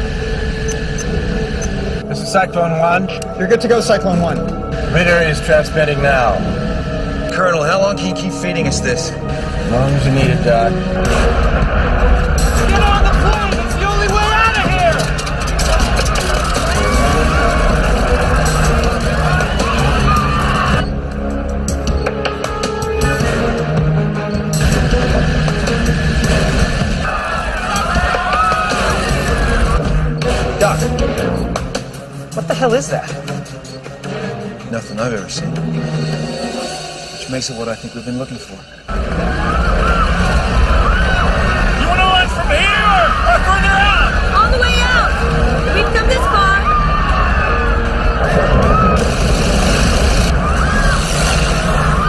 This is Cyclone 1. You're good to go, Cyclone 1. Reader is transmitting now. Colonel, how long can you keep feeding us this? As long as you need it, Doc. Get on the plane! It's the only way out of here! Doc, what the hell is that? Nothing I've ever seen. Which makes it what I think we've been looking for. You want to launch from here or further out? On the way out! We've come this far!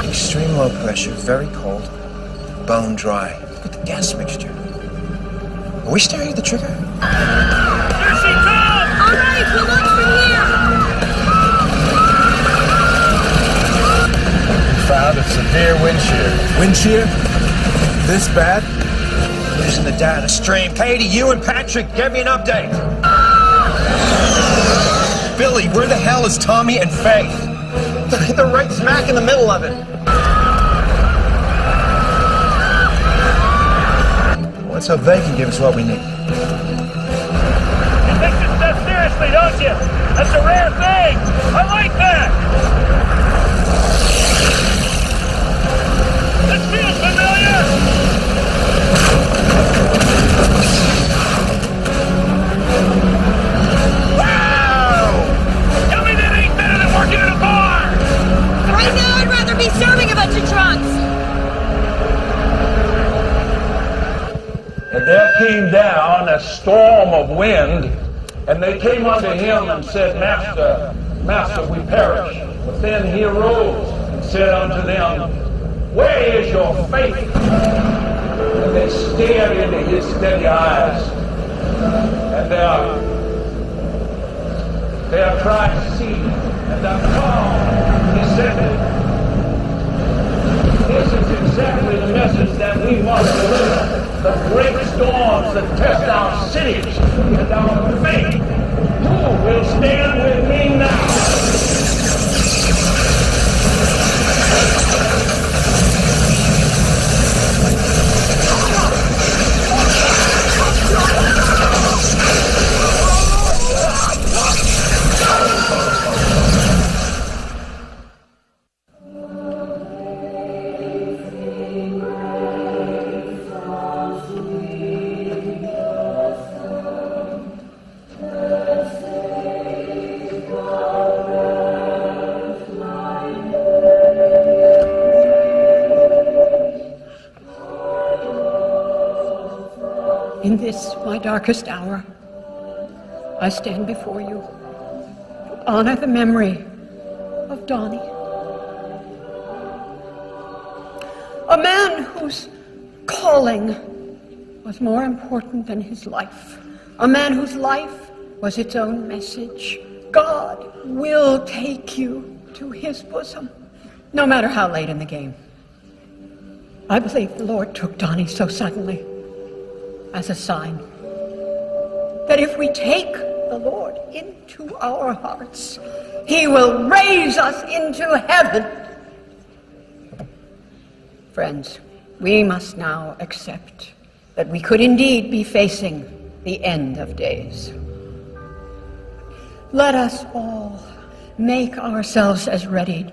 Extreme low pressure, very cold, bone dry. Look at the gas mixture. Are we staring at the trigger? Here she comes! All right, we'll launch from here! Found a severe wind shear. Wind shear? This bad? Losing the data stream. Katie, you and Patrick, give me an update. Billy, where the hell is Tommy and Faith? They're right smack in the middle of it. Let's hope they can give us what we need. You take this stuff seriously, don't you? That's a rare thing. I like that. This feels familiar. Wow! Tell me that ain't better than working in a bar. Right now, I'd rather be serving a bunch of drunks! And there came down a storm of wind, and they came unto him and said, Master, Master, we perish. But then he arose and said unto them, Where is your faith? And they stared into his steady eyes, and their cries ceased, and their calm descended. This is exactly the message that we must deliver. The great storms that test our cities and our faith. Who will stand with me now? In this, my darkest hour, I stand before you to honor the memory of Donnie. A man whose calling was more important than his life. A man whose life was its own message. God will take you to his bosom, no matter how late in the game. I believe the Lord took Donnie so suddenly as a sign that if we take the Lord into our hearts, he will raise us into heaven. Friends, we must now accept that we could indeed be facing the end of days. Let us all make ourselves as ready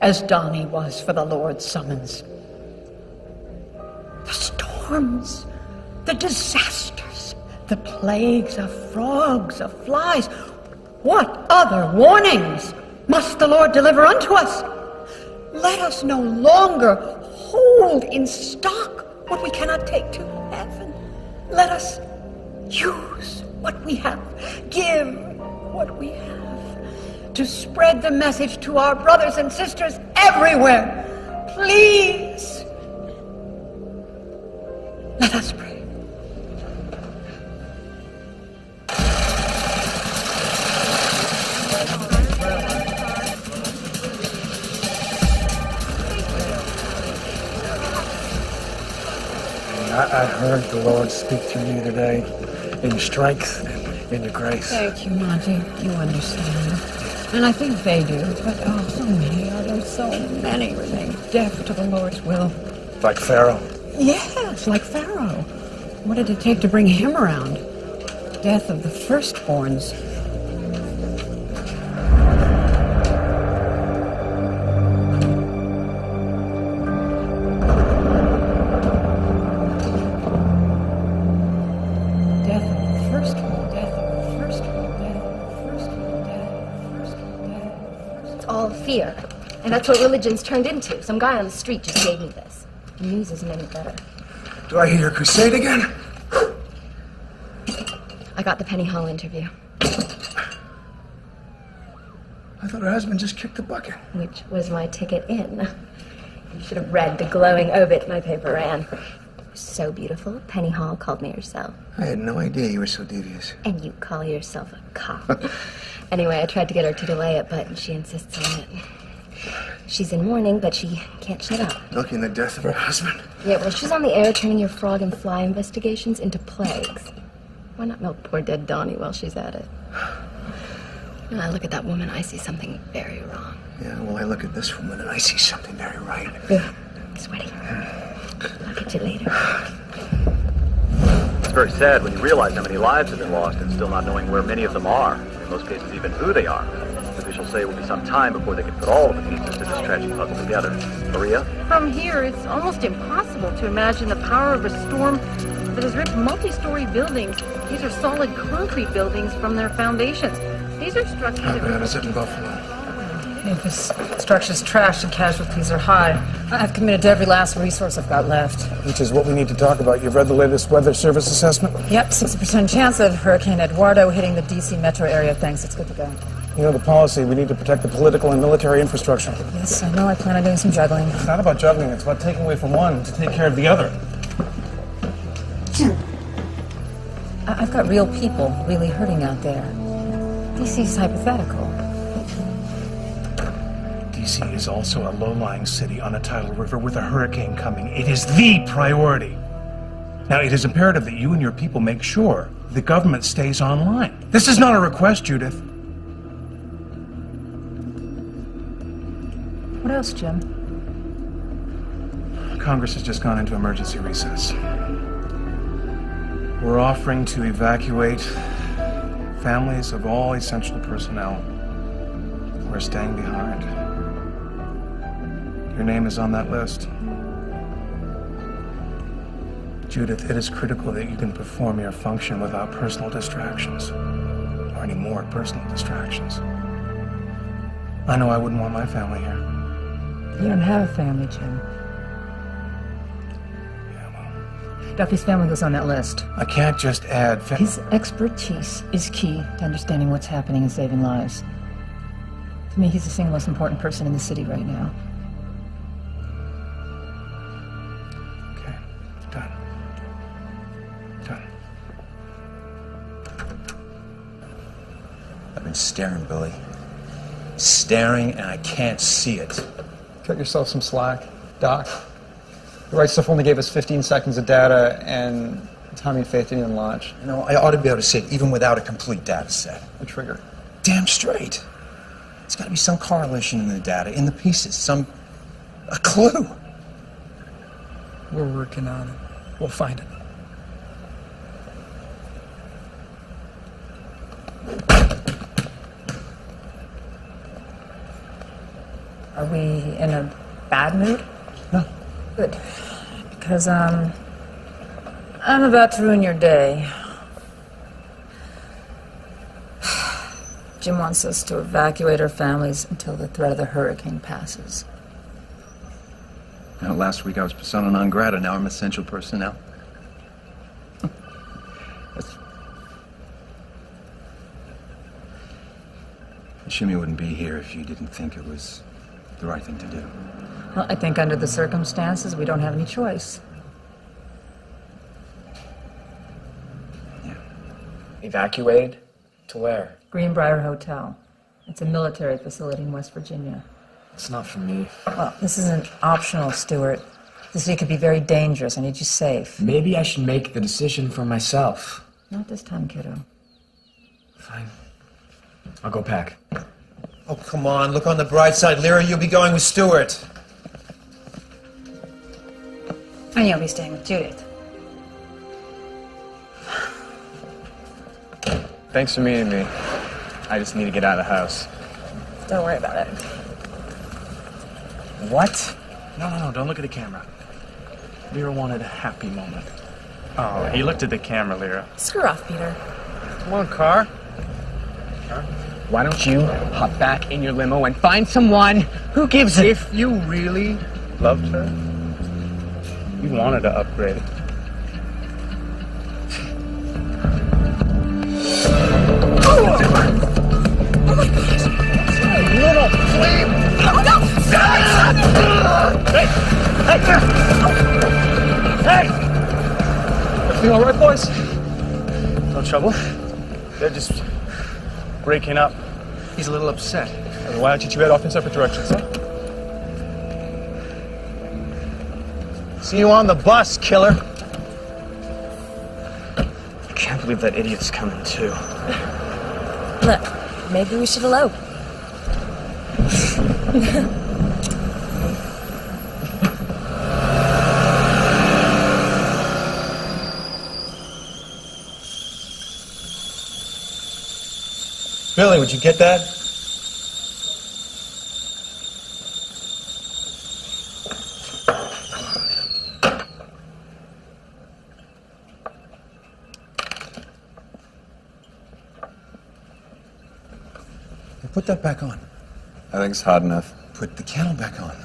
as Donnie was for the Lord's summons. The storms, the disasters, the plagues of frogs, of flies. What other warnings must the Lord deliver unto us? Let us no longer hold in stock what we cannot take to heaven. Let us use what we have, give what we have, to spread the message to our brothers and sisters everywhere. Please. Let us pray. I heard the Lord speak through you today in strength and in grace. Thank you, Monty. You understand. And I think they do. But oh, so many others, so many remain deaf to the Lord's will. Like Pharaoh. Yes, like Pharaoh. What did it take to bring him around? Death of the firstborns. Fear. And that's what religion's turned into. Some guy on the street just gave me this. The news isn't any better. Do I hear your crusade again? I got the Penny Hall interview. I thought her husband just kicked the bucket. Which was my ticket in. You should have read the glowing obit my paper ran. So beautiful, Penny Hall called me herself. I had no idea you were so devious. And you call yourself a cop. Anyway, I tried to get her to delay it, but she insists on it. She's in mourning, but she can't shut up. Milking the death of her husband. Yeah, well, she's on the air turning your frog and fly investigations into plagues. Why not milk poor dead Donnie while she's at it? When I look at that woman, I see something very wrong. Yeah, well, I look at this woman and I see something very right. Ugh, I'm sweating. I'll get you later. It's very sad when you realize how many lives have been lost and still not knowing where many of them are. In most cases, even who they are. Officials say it will be some time before they can put all of the pieces to this tragic puzzle together. Maria? From here, it's almost impossible to imagine the power of a storm that has ripped multi-story buildings. These are solid concrete buildings from their foundations. These are structures... How bad is it in Buffalo? Infrastructure's trashed and casualties are high. I've committed to every last resource I've got left. Which is what we need to talk about. You've read the latest Weather Service assessment? Yep, 60% chance of Hurricane Eduardo hitting the D.C. metro area. Thanks, it's good to go. You know the policy, we need to protect the political and military infrastructure. Yes, I know. I plan on doing some juggling. It's not about juggling, it's about taking away from one to take care of the other. I've got real people really hurting out there. D.C.'s hypothetical. D.C. is also a low-lying city on a tidal river with a hurricane coming. It is the priority. Now, it is imperative that you and your people make sure the government stays online. This is not a request, Judith. What else, Jim? Congress has just gone into emergency recess. We're offering to evacuate families of all essential personnel who are staying behind. Your name is on that list. Judith, it is critical that you can perform your function without personal distractions, or any more personal distractions. I know I wouldn't want my family here. You don't have a family, Jim. Duffy's family goes on that list. I can't just add... His expertise is key to understanding what's happening and saving lives. To me, he's the single most important person in the city right now. Okay, done. Done. I've been staring, Billy. Staring, and I can't see it. Cut yourself some slack, Doc. The right stuff only gave us 15 seconds of data, and Tommy and Faith didn't even launch. You know, I ought to be able to see it even without a complete data set. The trigger. Damn straight. There's got to be some correlation in the data, in the pieces, a clue. We're working on it. We'll find it. Are we in a bad mood? No. Good. Because, I'm about to ruin your day. Jim wants us to evacuate our families until the threat of the hurricane passes. You know, last week I was persona non grata, now I'm essential personnel. Shimmy wouldn't be here if you didn't think it was the right thing to do. Well, I think under the circumstances, we don't have any choice. Evacuated? To where? Greenbrier Hotel. It's a military facility in West Virginia. It's not for me. Well, this isn't optional, Stuart. The city could be very dangerous. I need you safe. Maybe I should make the decision for myself. Not this time, kiddo. Fine. I'll go pack. Oh, come on. Look on the bright side. Lyra, you'll be going with Stuart. And you'll be staying with Judith. Thanks for meeting me. I just need to get out of the house. Don't worry about it. What? No, don't look at the camera. Lyra wanted a happy moment. Oh, he looked at the camera, Lyra. Screw off, Peter. Come on, car. Why don't you hop back in your limo and find someone who gives a... If you really loved her, you wanted to upgrade. Little flame! Hey! Everything all right, boys? No trouble? They're just breaking up. He's a little upset. Why don't you two head off in separate directions, huh? See you on the bus, killer. I can't believe that idiot's coming, too. Look, maybe we should elope. Billy, would you get that? Put that back on. I think it's hot enough. Put the kettle back on.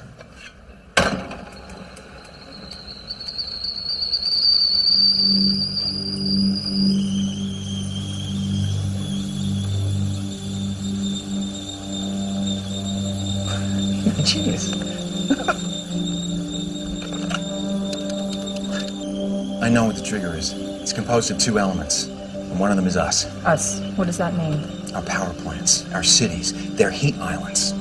Genius. I know what the trigger is. It's composed of two elements, and one of them is us. Us? What does that mean? Our power plants, our cities, they're heat islands.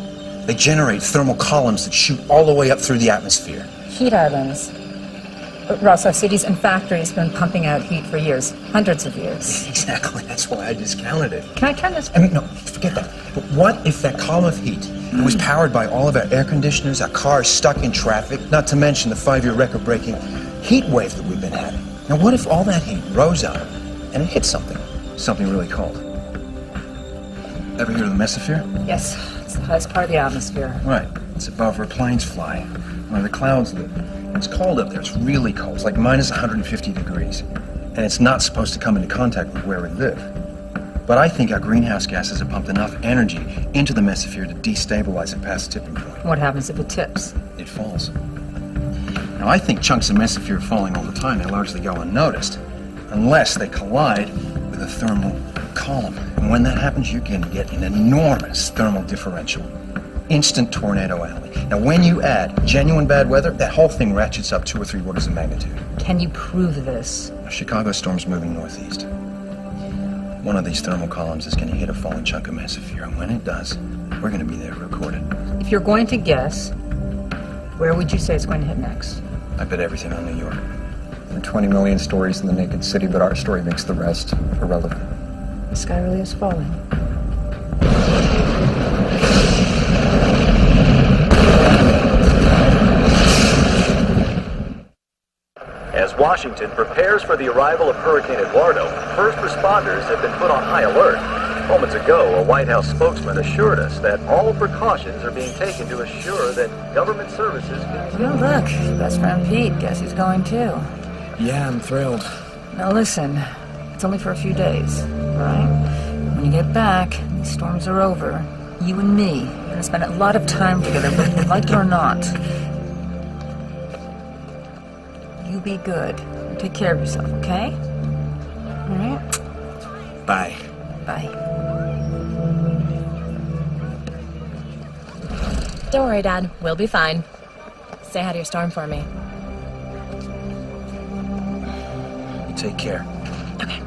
They generate thermal columns that shoot all the way up through the atmosphere. Heat islands. Ross, our cities and factories have been pumping out heat for years. Hundreds of years. Exactly. That's why I discounted it. Can I turn this? No, forget that. But what if that column of heat was powered by all of our air conditioners, our cars stuck in traffic, not to mention the 5-year record-breaking heat wave that we've been having? Now, what if all that heat rose up and it hit something really cold? Ever hear of the mesosphere? Yes, it's the highest part of the atmosphere. Right. It's above where planes fly, where the clouds live. It's cold up there. It's really cold. It's like minus 150 degrees. And it's not supposed to come into contact with where we live. But I think our greenhouse gases have pumped enough energy into the mesosphere to destabilize it past the tipping point. What happens if it tips? It falls. Now, I think chunks of mesosphere falling all the time. They largely go unnoticed, unless they collide with a thermal column. And when that happens, you're going to get an enormous thermal differential. Instant tornado alley. Now, when you add genuine bad weather, that whole thing ratchets up 2 or 3 orders of magnitude. Can you prove this? A Chicago storm's moving northeast. One of these thermal columns is going to hit a falling chunk of mesosphere, and when it does, we're going to be there to record it. If you're going to guess, where would you say it's going to hit next? I bet everything on New York. There are 20 million stories in the naked city, but our story makes the rest irrelevant. The sky really is falling. As Washington prepares for the arrival of Hurricane Eduardo, first responders have been put on high alert. Moments ago, a White House spokesman assured us that all precautions are being taken to assure that government services can... Oh, look, best friend Pete. Guess he's going too. Yeah, I'm thrilled. Now listen, it's only for a few days, right? When you get back, these storms are over. You and me are going to spend a lot of time together, whether you like it or not. You be good. Take care of yourself, okay? All right? Bye. Bye. Don't worry, Dad. We'll be fine. say hi to your storm for me. You take care. Okay.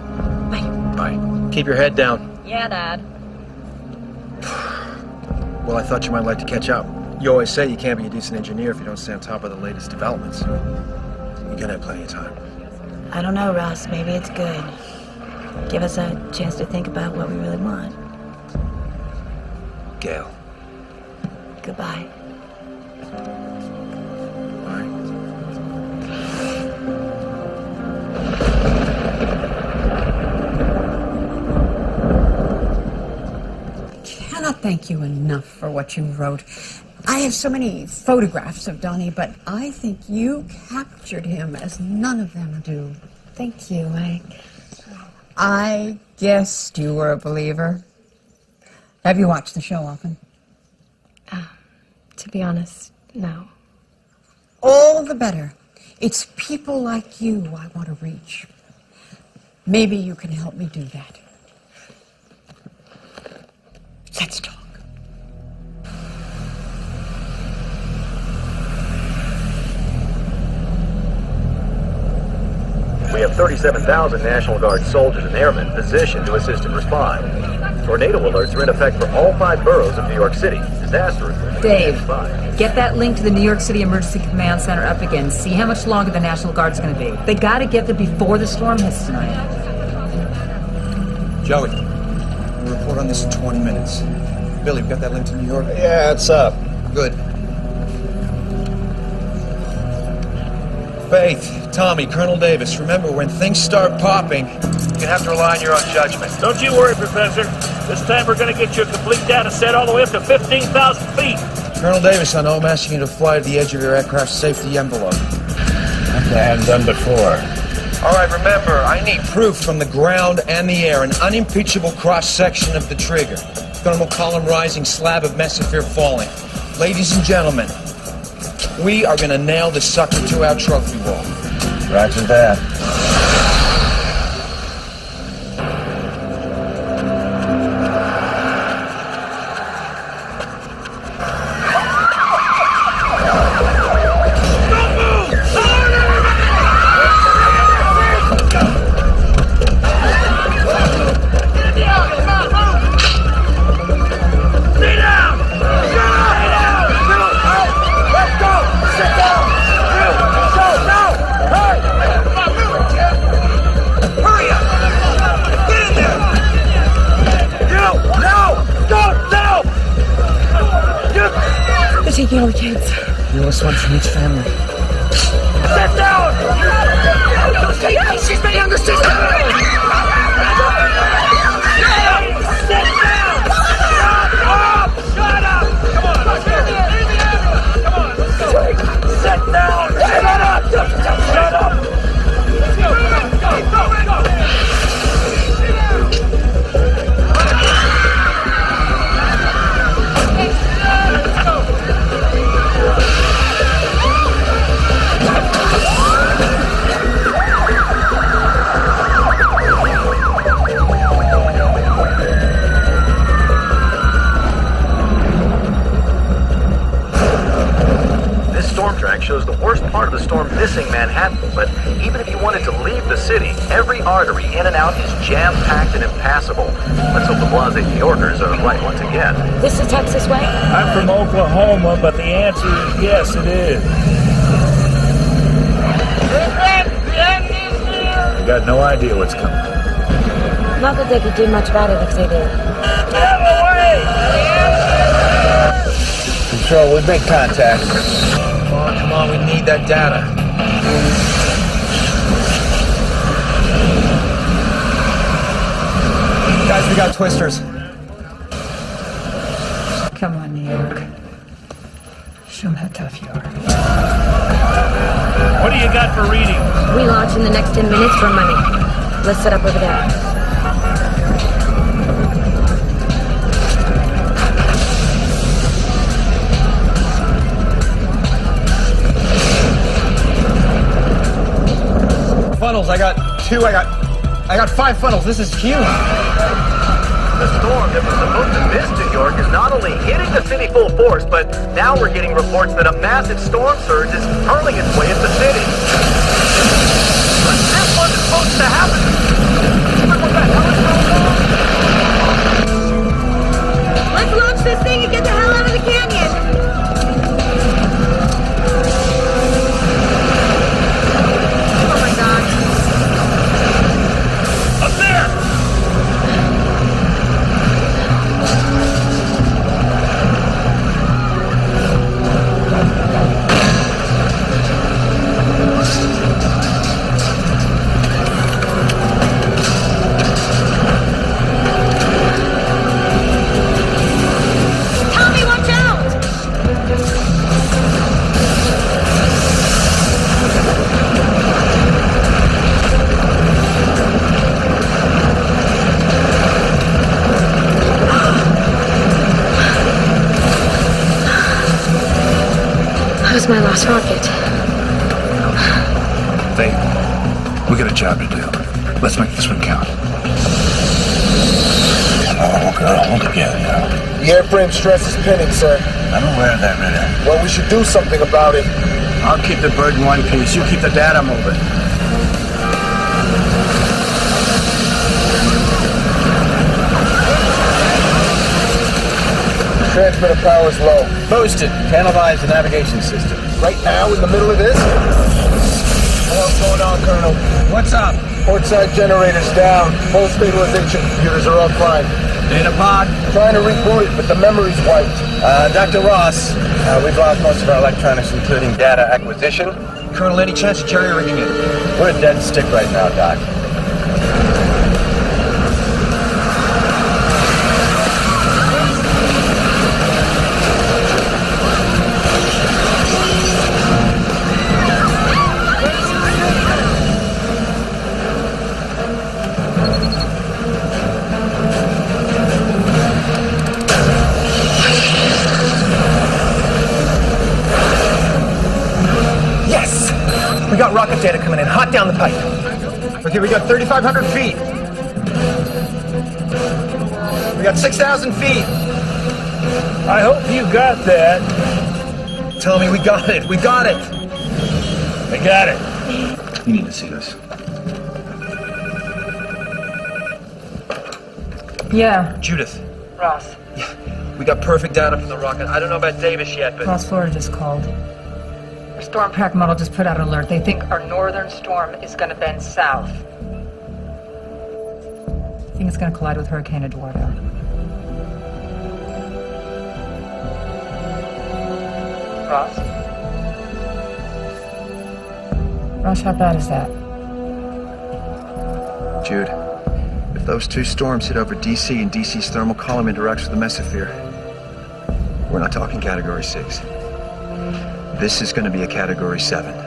Bye. Bye. Keep your head down. Yeah, Dad. Well, I thought you might like to catch up. You always say you can't be a decent engineer if you don't stay on top of the latest developments. You're gonna have plenty of time. I don't know, Ross. Maybe it's good. Give us a chance to think about what we really want. Gail. Goodbye. Cannot thank you enough for what you wrote. I have so many photographs of Donnie, but I think you captured him as none of them do. Thank you. I guessed you were a believer. Have you watched the show often? To be honest, no. All the better. It's people like you I want to reach. Maybe you can help me do that. Let's talk. We have 37,000 National Guard soldiers and airmen positioned to assist and respond. Tornado alerts are in effect for all 5 boroughs of New York City. Disaster alerts. Dave, get that link to the New York City Emergency Command Center up again. See how much longer the National Guard's going to be. They got to get there before the storm hits tonight. Joey, we'll report on this in 20 minutes. Billy, we got that link to New York? Yeah, it's up. Good. Faith, Tommy, Colonel Davis, remember, when things start popping, you have to rely on your own judgment. Don't you worry, Professor. This time we're going to get you a complete data set all the way up to 15,000 feet. Colonel Davis, I know I'm asking you to fly to the edge of your aircraft's safety envelope. Something I haven't done before. All right, remember, I need proof from the ground and the air, an unimpeachable cross-section of the trigger. Thermal column rising, slab of mesosphere falling. Ladies and gentlemen, we are going to nail this sucker to our trophy wall. Roger that. Taking all the kids. You want one from each family. Sit down! She's my younger sister! Sit down! Shut up! Come on! Sit down! Shut up! Shut up! Let's go! Shows the worst part of the storm missing Manhattan, but even if you wanted to leave the city, every artery in and out is jam-packed and impassable. Let's hope the blasé New Yorkers are right once again. This is Texas way? I'm from Oklahoma, but the answer is yes, it is. I got no idea what's coming. Not that they could do much about it if they did. Get away! Control, we make contact. Come on, we need that data. Guys, we got twisters. Come on, New York. Show them how tough you are. What do you got for reading? We launch in the next 10 minutes for money. Let's set up over there. Funnels, I got 2, I got 5 funnels. This is huge. The storm that was supposed to miss New York is not only hitting the city full force, but now we're getting reports that a massive storm surge is hurling its way at the city. But this wasn't supposed to happen. What the hell is going on? Let's launch this thing and get the hell out of the canyon. Oh my god. Up there! Tommy, watch out! That was my last rocket. Faith, we got a job to do. Let's make this one count. Come on, girl, hold together now. The airframe stress is pinning, sir. I'm aware of that, Ritter. Well, we should do something about it. I'll keep the bird in one piece. You keep the data moving. Transmitter power is low. Boost it. Analyze the navigation system. Right now, in the middle of this? What's going on, Colonel? What's up? Portside generator's down. Full stabilization computers are offline. Data pod? Trying to reboot it, but the memory's wiped. Dr. Ross, we've lost most of our electronics, including data acquisition. Colonel, any chance of jerry-rigging it? We're a dead stick right now, Doc. Yes! We got rocket data coming in, hot down the pipe. Okay, we got 3,500 feet. We got 6,000 feet. I hope you got that. Tell me we got it. We got it. I got it. You need to see this. Yeah, Judith, Ross. we got perfect data from the rocket. I don't know about Davis yet, but... Ross, Florida just called. Our storm pack model just put out an alert. They think our northern storm is going to bend south. I think it's going to collide with Hurricane Eduardo. Ross? Ross, how bad is that? Jude, if those two storms hit over DC and DC's thermal column interacts with the mesosphere, we're not talking Category 6. This is going to be a Category 7.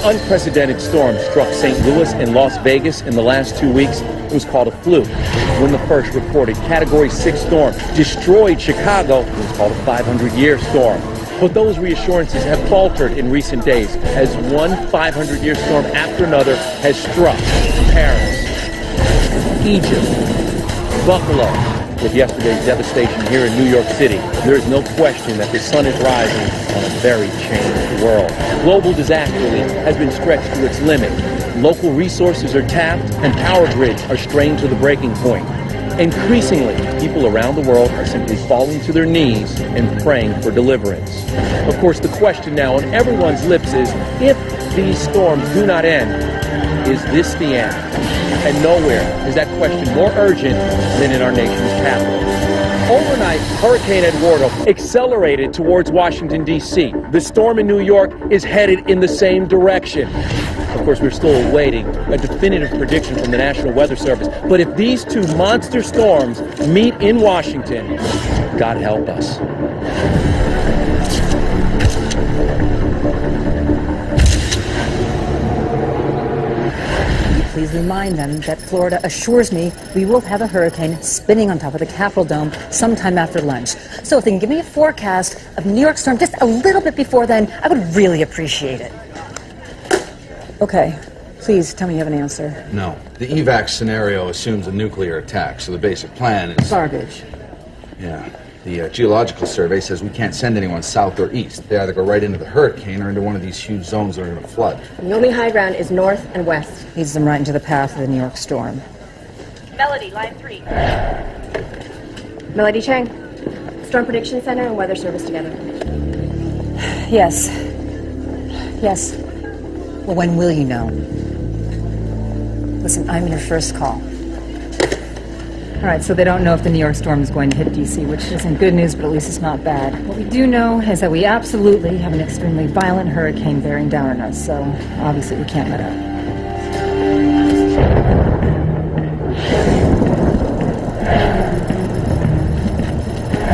unprecedented storm struck St. Louis and Las Vegas in the last 2 weeks. It was called a fluke. When the first recorded Category 6 storm destroyed Chicago, it was called a 500-year storm. But those reassurances have faltered in recent days as one 500-year storm after another has struck Paris, Egypt, Buffalo. With yesterday's devastation here in New York City, there is no question that the sun is rising on a very changed world. Global disaster relief has been stretched to its limit. Local resources are tapped and power grids are strained to the breaking point. Increasingly, people around the world are simply falling to their knees and praying for deliverance. Of course, the question now on everyone's lips is, if these storms do not end, is this the end? And nowhere is that question more urgent than in our nation's capital. Overnight, Hurricane Eduardo accelerated towards Washington, D.C. The storm in New York is headed in the same direction. Of course, we're still awaiting a definitive prediction from the National Weather Service. But if these two monster storms meet in Washington, God help us. Please remind them that Florida assures me we will have a hurricane spinning on top of the Capitol Dome sometime after lunch. So if they can give me a forecast of New York storm just a little bit before then, I would really appreciate it. Okay, please tell me you have an answer. No. The evac scenario assumes a nuclear attack, so the basic plan is... Garbage. Yeah. The geological survey says we can't send anyone south or east. They either go right into the hurricane or into one of these huge zones that are going to flood. The only high ground is north and west. Leads them right into the path of the New York storm. Melody, line 3. Melody Chang, Storm Prediction Center and Weather Service together. Yes. Yes. Well, when will you know? Listen, I'm your first call. All right, so they don't know if the New York storm is going to hit D.C., which isn't good news, but at least it's not bad. What we do know is that we absolutely have an extremely violent hurricane bearing down on us, so obviously we can't let up.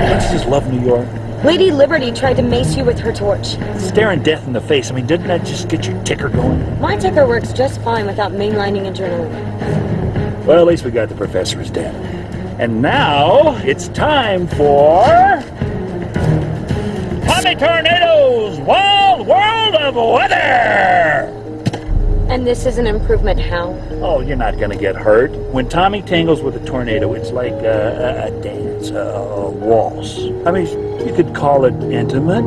Don't you just love New York? Lady Liberty tried to mace you with her torch. Staring death in the face. I mean, didn't that just get your ticker going? My ticker works just fine without mainlining adrenaline. Well, at least we got the professor's dead. And now it's time for... Tommy Tornado's Wild World of Weather! And this is an improvement how? Oh, you're not going to get hurt. When Tommy tangles with a tornado, it's like a dance, a waltz. I mean, you could call it intimate.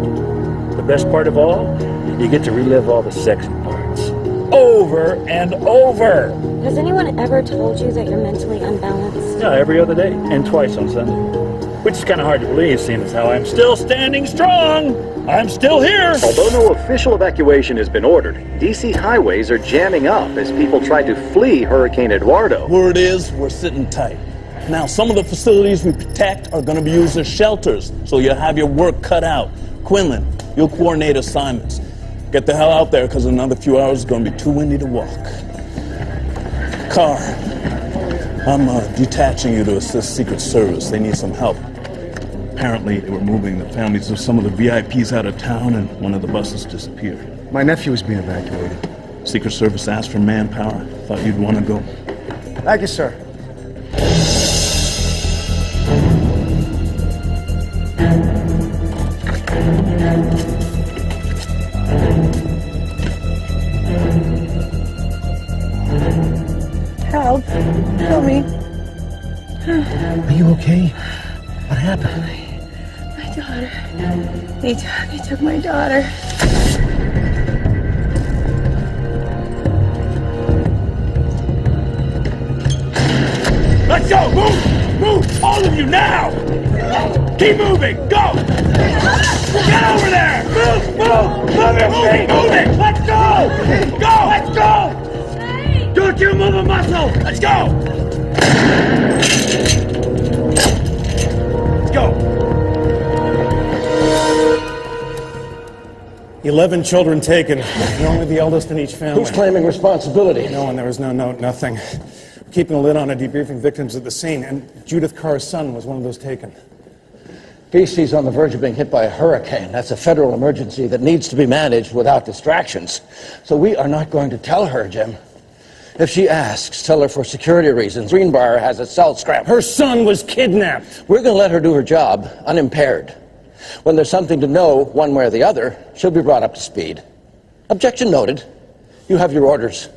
The best part of all, you get to relive all the sexy parts. Over and over! Has anyone ever told you that you're mentally unbalanced? Yeah, every other day, and twice on Sunday. Which is kind of hard to believe, seeing as how I'm still standing strong! I'm still here! Although no official evacuation has been ordered, D.C. highways are jamming up as people try to flee Hurricane Eduardo. Word is, we're sitting tight. Now, some of the facilities we protect are going to be used as shelters, so you'll have your work cut out. Quinlan, you'll coordinate assignments. Get the hell out there, because in another few hours it's going to be too windy to walk. Carr, I'm detaching you to assist Secret Service. They need some help. Apparently, they were moving the families of some of the VIPs out of town, and one of the buses disappeared. My nephew is being evacuated. Secret Service asked for manpower. Thought you'd want to go. Thank you, sir. Help. Help me. Are you okay? What happened? My daughter. They took my daughter. Let's go! Move! Move! All of you now! Keep moving! Go! Get over there! Move! Move! Move your feet! Move it! Let's go! Go! Let's go! Don't you move a muscle! Let's go! Let's go! 11 children taken. You're only the eldest in each family. Who's claiming responsibility? No one. There was no note, nothing. We're keeping a lid on it, debriefing victims at the scene, and Judith Carr's son was one of those taken. DC's on the verge of being hit by a hurricane. That's a federal emergency that needs to be managed without distractions. So we are not going to tell her, Jim. If she asks, tell her for security reasons. Greenbrier has a cell scrap. Her son was kidnapped. We're going to let her do her job, unimpaired. When there's something to know, one way or the other, she'll be brought up to speed. Objection noted. You have your orders.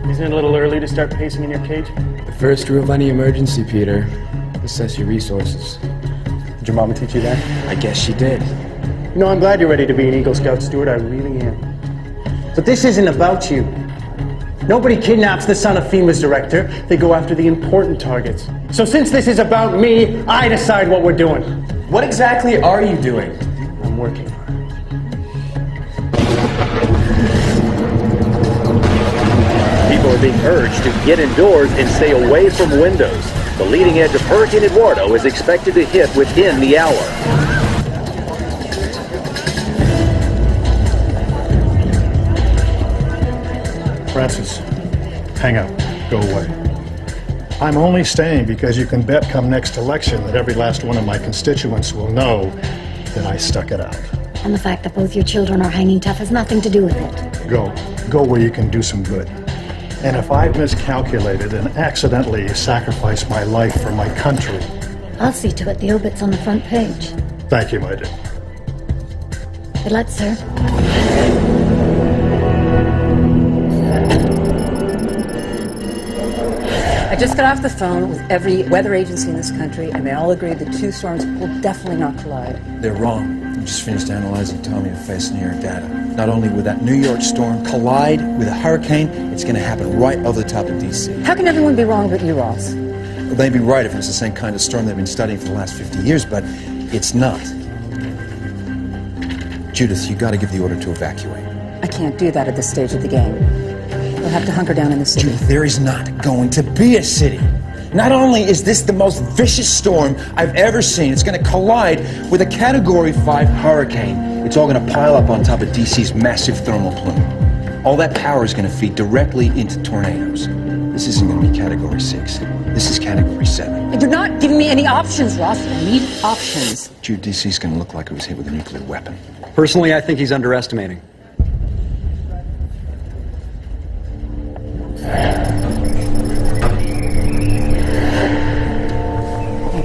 Isn't it a little early to start pacing in your cage? The first rule of any emergency, Peter. Assess your resources. Did your mama teach you that? I guess she did. You know, I'm glad you're ready to be an Eagle Scout, Stuart. I really am. But this isn't about you. Nobody kidnaps the son of FEMA's director. They go after the important targets. So since this is about me, I decide what we're doing. What exactly are you doing? I'm working. People are being urged to get indoors and stay away from windows. The leading edge of Hurricane Eduardo is expected to hit within the hour. Francis, hang up. Go away. I'm only staying because you can bet come next election that every last one of my constituents will know that I stuck it out. And the fact that both your children are hanging tough has nothing to do with it. Go. Go where you can do some good. And if I've miscalculated and accidentally sacrificed my life for my country... I'll see to it the obit's on the front page. Thank you, my dear. Good luck, sir. I just got off the phone with every weather agency in this country, and they all agree the two storms will definitely not collide. They're wrong. We just finished analyzing Tommy and Face Near data. Not only will that New York storm collide with a hurricane, it's going to happen right over the top of D.C. How can everyone be wrong but you, Ross? Well, they'd be right if it was the same kind of storm they've been studying for the last 50 years, but it's not. Judith, you got to give the order to evacuate. I can't do that at this stage of the game. We'll have to hunker down in the city. Judith, there is not going to be a city. Not only is this the most vicious storm I've ever seen, it's going to collide with a Category 5 hurricane. It's all going to pile up on top of DC's massive thermal plume. All that power is going to feed directly into tornadoes. This isn't going to be Category 6. This is Category 7. And you're not giving me any options, Ross. I need options. Jude, DC's going to look like it was hit with a nuclear weapon. Personally, I think he's underestimating.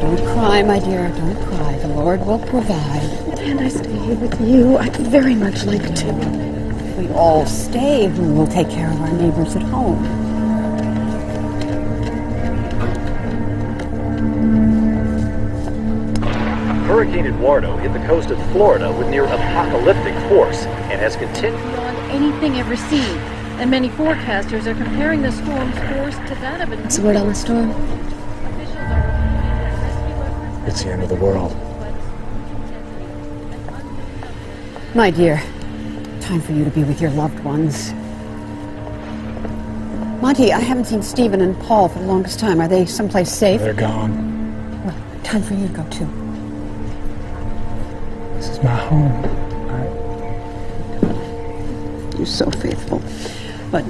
Don't cry, my dear. Don't cry. The Lord will provide. Can't I stay here with you? I'd very much like to. If we all stay, we will take care of our neighbors at home. Hurricane Eduardo hit the coast of Florida with near apocalyptic force and has continued beyond anything ever seen. And many forecasters are comparing the storm's force to that of a... What's the word on the storm? It's the end of the world. My dear, time for you to be with your loved ones. Monty, I haven't seen Stephen and Paul for the longest time. Are they someplace safe? They're gone. Well, time for you to go too. This is my home. You're so faithful. But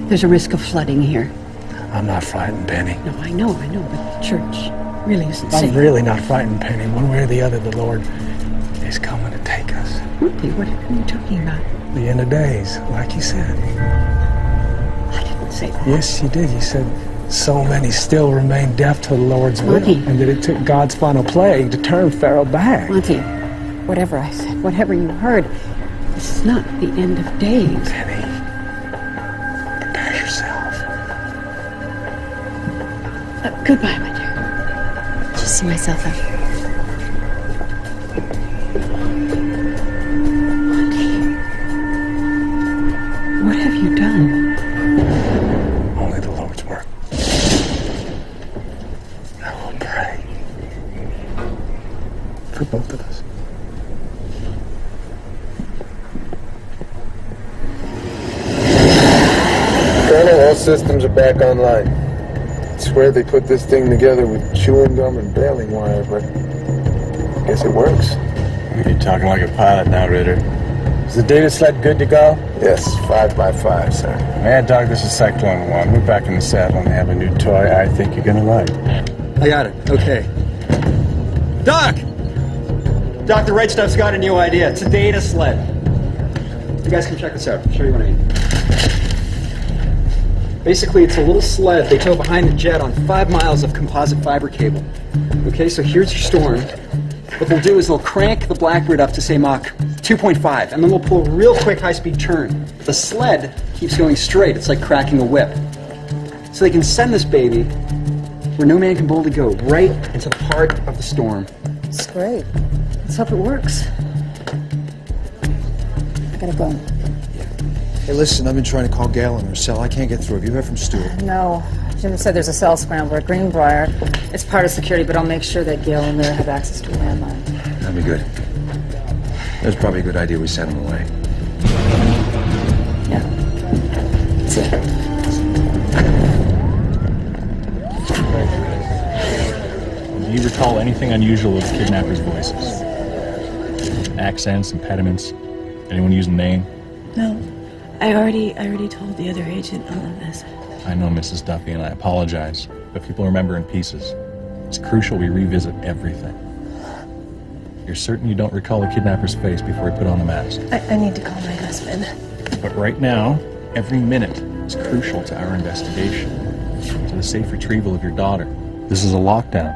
there's a risk of flooding here. I'm not frightened, Penny. No, I know, but the church really isn't safe. I'm really not frightened, Penny. One way or the other, the Lord is coming to take us. Monty, what are you talking about? The end of days, like you said. I didn't say that. Yes, you did. You said so many still remain deaf to the Lord's will, and that it took God's final plague to turn Pharaoh back. Monty, whatever I said, whatever you heard, this is not the end of days. Penny, prepare yourself. Goodbye, my dear. Just see myself out. Monty, what have you done? Only the Lord's work. I will pray for both of us. Colonel systems are back online. I swear they put this thing together with chewing gum and baling wire, but I guess it works. You're talking like a pilot now, Ritter. Is the data sled good to go? Yes, 5x5, sir. Yeah, Doc, this is Cyclone 1. We're back in the saddle and have a new toy I think you're gonna like. I got it. Okay. Doc! Doc, the right stuff's got a new idea. It's a data sled. You guys can check this out. I'll show you what I mean. Basically, it's a little sled they tow behind the jet on 5 miles of composite fiber cable. Okay, so here's your storm. What they'll do is they'll crank the Blackbird up to, say, Mach 2.5, and then they'll pull a real quick high-speed turn. The sled keeps going straight. It's like cracking a whip. So they can send this baby where no man can boldly go, right into the heart of the storm. It's great. Let's hope it works. I gotta go. Hey, listen, I've been trying to call Gail in her cell. I can't get through. Have you heard from Stuart? No. Jim said there's a cell scrambler at Greenbrier. It's part of security, but I'll make sure that Gail and Mary have access to a landline. That'd be good. That's probably a good idea we send him away. Yeah. That's it. Do you recall anything unusual with the kidnappers' voices? Accents, impediments? Anyone use a name? No. I already told the other agent all of this. I know, Mrs. Duffy, and I apologize, but people remember in pieces. It's crucial we revisit everything. You're certain you don't recall the kidnapper's face before he put on the mask? I need to call my husband. But right now, every minute is crucial to our investigation, to the safe retrieval of your daughter. This is a lockdown.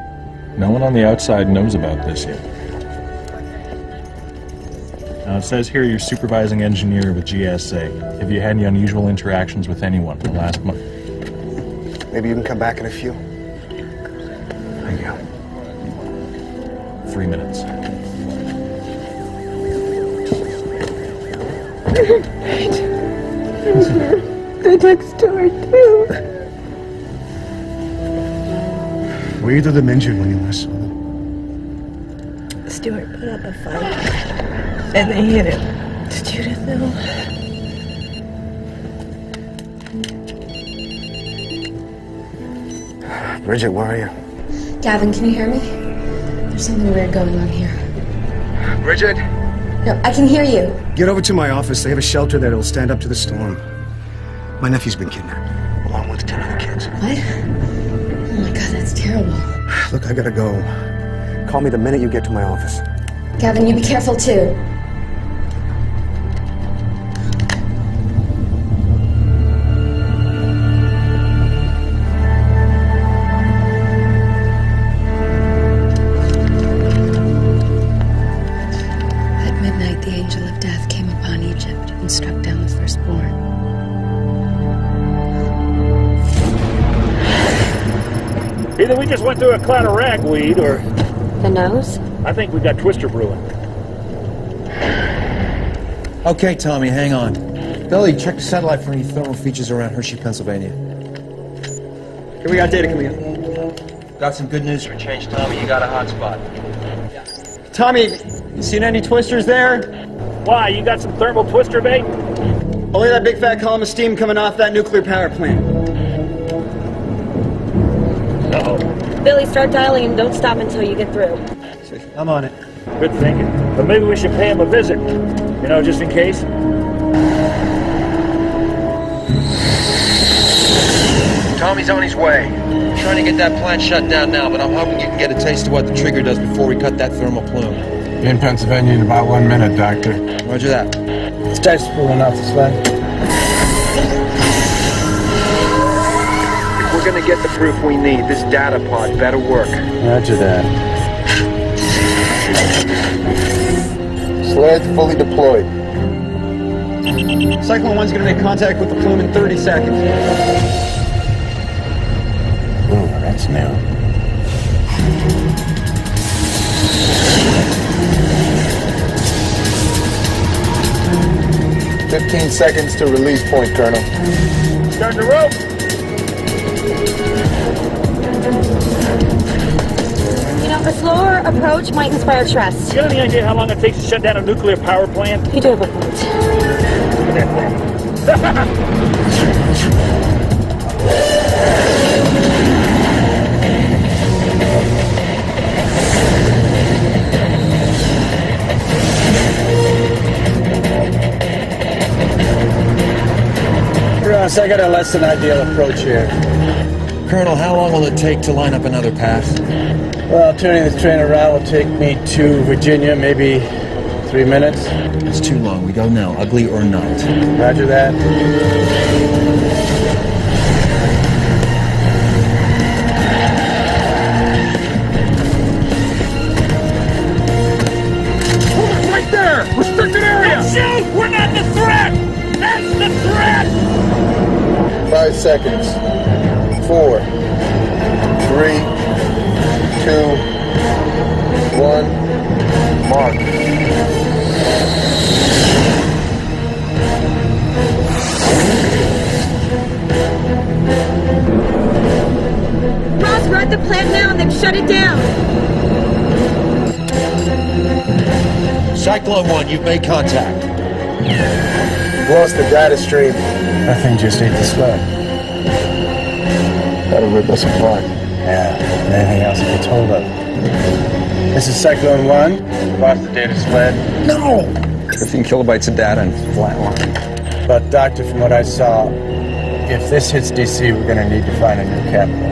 No one on the outside knows about this yet. Now, it says here you're supervising engineer with GSA. Have you had any unusual interactions with anyone in the last month? Maybe you can come back in a few. Thank you. 3 minutes. Right. They took Stuart, too. Were either of them injured when you last saw them? Stuart put up a fight, and they hit him. Did Judith know? Bridget, where are you? Gavin, can you hear me? There's something weird going on here. Bridget? No, I can hear you. Get over to my office. They have a shelter there that'll stand up to the storm. My nephew's been kidnapped, along with 10 other kids. What? Oh my God, that's terrible. Look, I gotta go. Call me the minute you get to my office. Gavin, you be careful too. At midnight, the angel of death came upon Egypt and struck down the firstborn. Either we just went through a cloud of ragweed, or... The nose? I think we got Twister brewing. Okay, Tommy, hang on. Billy, check the satellite for any thermal features around Hershey, Pennsylvania. Here we got data coming in. Got some good news for change, Tommy. You got a hot spot. Tommy, you seen any twisters there? Why, you got some thermal twister bait? Only that big fat column of steam coming off that nuclear power plant. Uh-oh. Billy, start dialing and don't stop until you get through. I'm on it. Good thinking. But maybe we should pay him a visit. You know, just in case. Tommy's on his way. I'm trying to get that plant shut down now, but I'm hoping you can get a taste of what the trigger does before we cut that thermal plume. In Pennsylvania in about 1 minute, Doctor. Roger that. Starts pulling off the sled. If we're gonna get the proof we need, this data pod better work. Roger that. Sled fully deployed. Cyclone 1's gonna make contact with the plume in 30 seconds. Ooh, that's new. "15 seconds to release point, Colonel." Starting to rope. You know, a slower approach might inspire trust. You got any idea how long it takes to shut down a nuclear power plant? You do have a point. Ross, I got a less than ideal approach here. Colonel, how long will it take to line up another path? Well, turning this train around will take me to Virginia, maybe 3 minutes. It's too long. We go now, ugly or not. Roger that. Right there! Restricted area! Don't shoot! We're not the threat! That's the threat! 5 seconds. 4, 3, 2, 1. Mark. Ross, we're at the plant now and they've shut it down. Cyclone 1, you've made contact. We've lost the data stream. That thing just ate the sled. That'll rip us apart. Yeah, anything else it gets hold of. This is Cyclone 1. Lost the data sled. No! 15 kilobytes of data and flatline. But, Doctor, from what I saw, if this hits DC, we're going to need to find a new capital.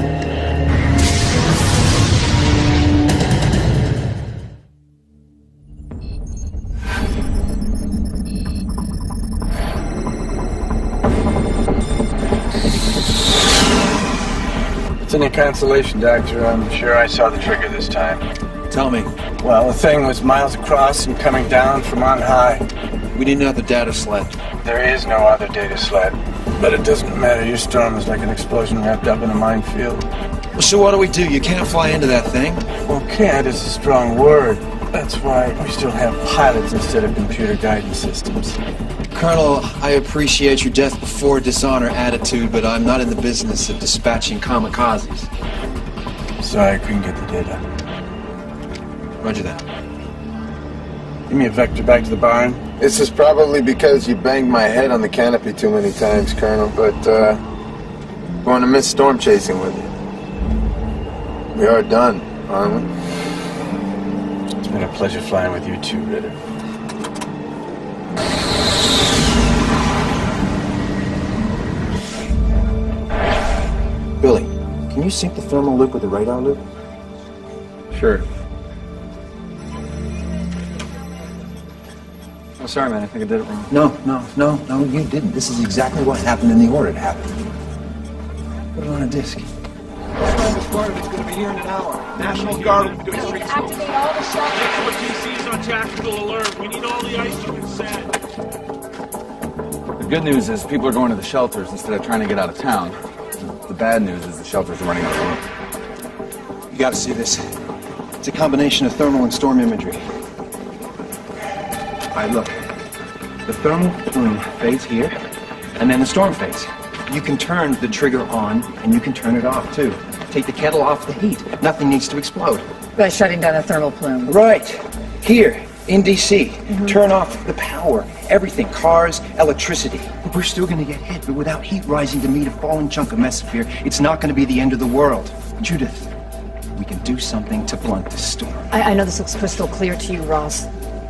It's any consolation, Doctor. I'm sure I saw the trigger this time. Tell me. Well, the thing was miles across and coming down from on high. We need another data sled. There is no other data sled. But it doesn't matter. Your storm is like an explosion wrapped up in a minefield. Well, so what do we do? You can't fly into that thing. Well, can't is a strong word. That's why we still have pilots instead of computer guidance systems. Colonel, I appreciate your death before dishonor attitude, but I'm not in the business of dispatching kamikazes. Sorry I couldn't get the data. Roger that. Give me a vector back to the barn. This is probably because you banged my head on the canopy too many times, Colonel, but, going to miss storm chasing with you. We are done, aren't we? It's been a pleasure flying with you too, Ritter. Billy, can you sync the thermal loop with the radar loop? Sure. Oh, sorry, man. I think I did it wrong. No, you didn't. This is exactly what happened in the order it happened. Put it on a disc. It's going to be here in an hour. National Guard will do street smoke. Activate all the shelters. DC's on tactical alert. We need all the ice you can send. The good news is people are going to the shelters instead of trying to get out of town. The bad news is the shelters are running out of room. You gotta see this. It's a combination of thermal and storm imagery. Alright, look. The thermal plume fades here, and then the storm fades. You can turn the trigger on, and you can turn it off, too. Take the kettle off the heat. Nothing needs to explode. By shutting down the thermal plume. Right. Here, in D.C. Turn off the power. Everything. Cars, electricity. We're still going to get hit, but without heat rising to meet a falling chunk of mesosphere, it's not going to be the end of the world. Judith, we can do something to blunt this storm. I know this looks crystal clear to you, Ross.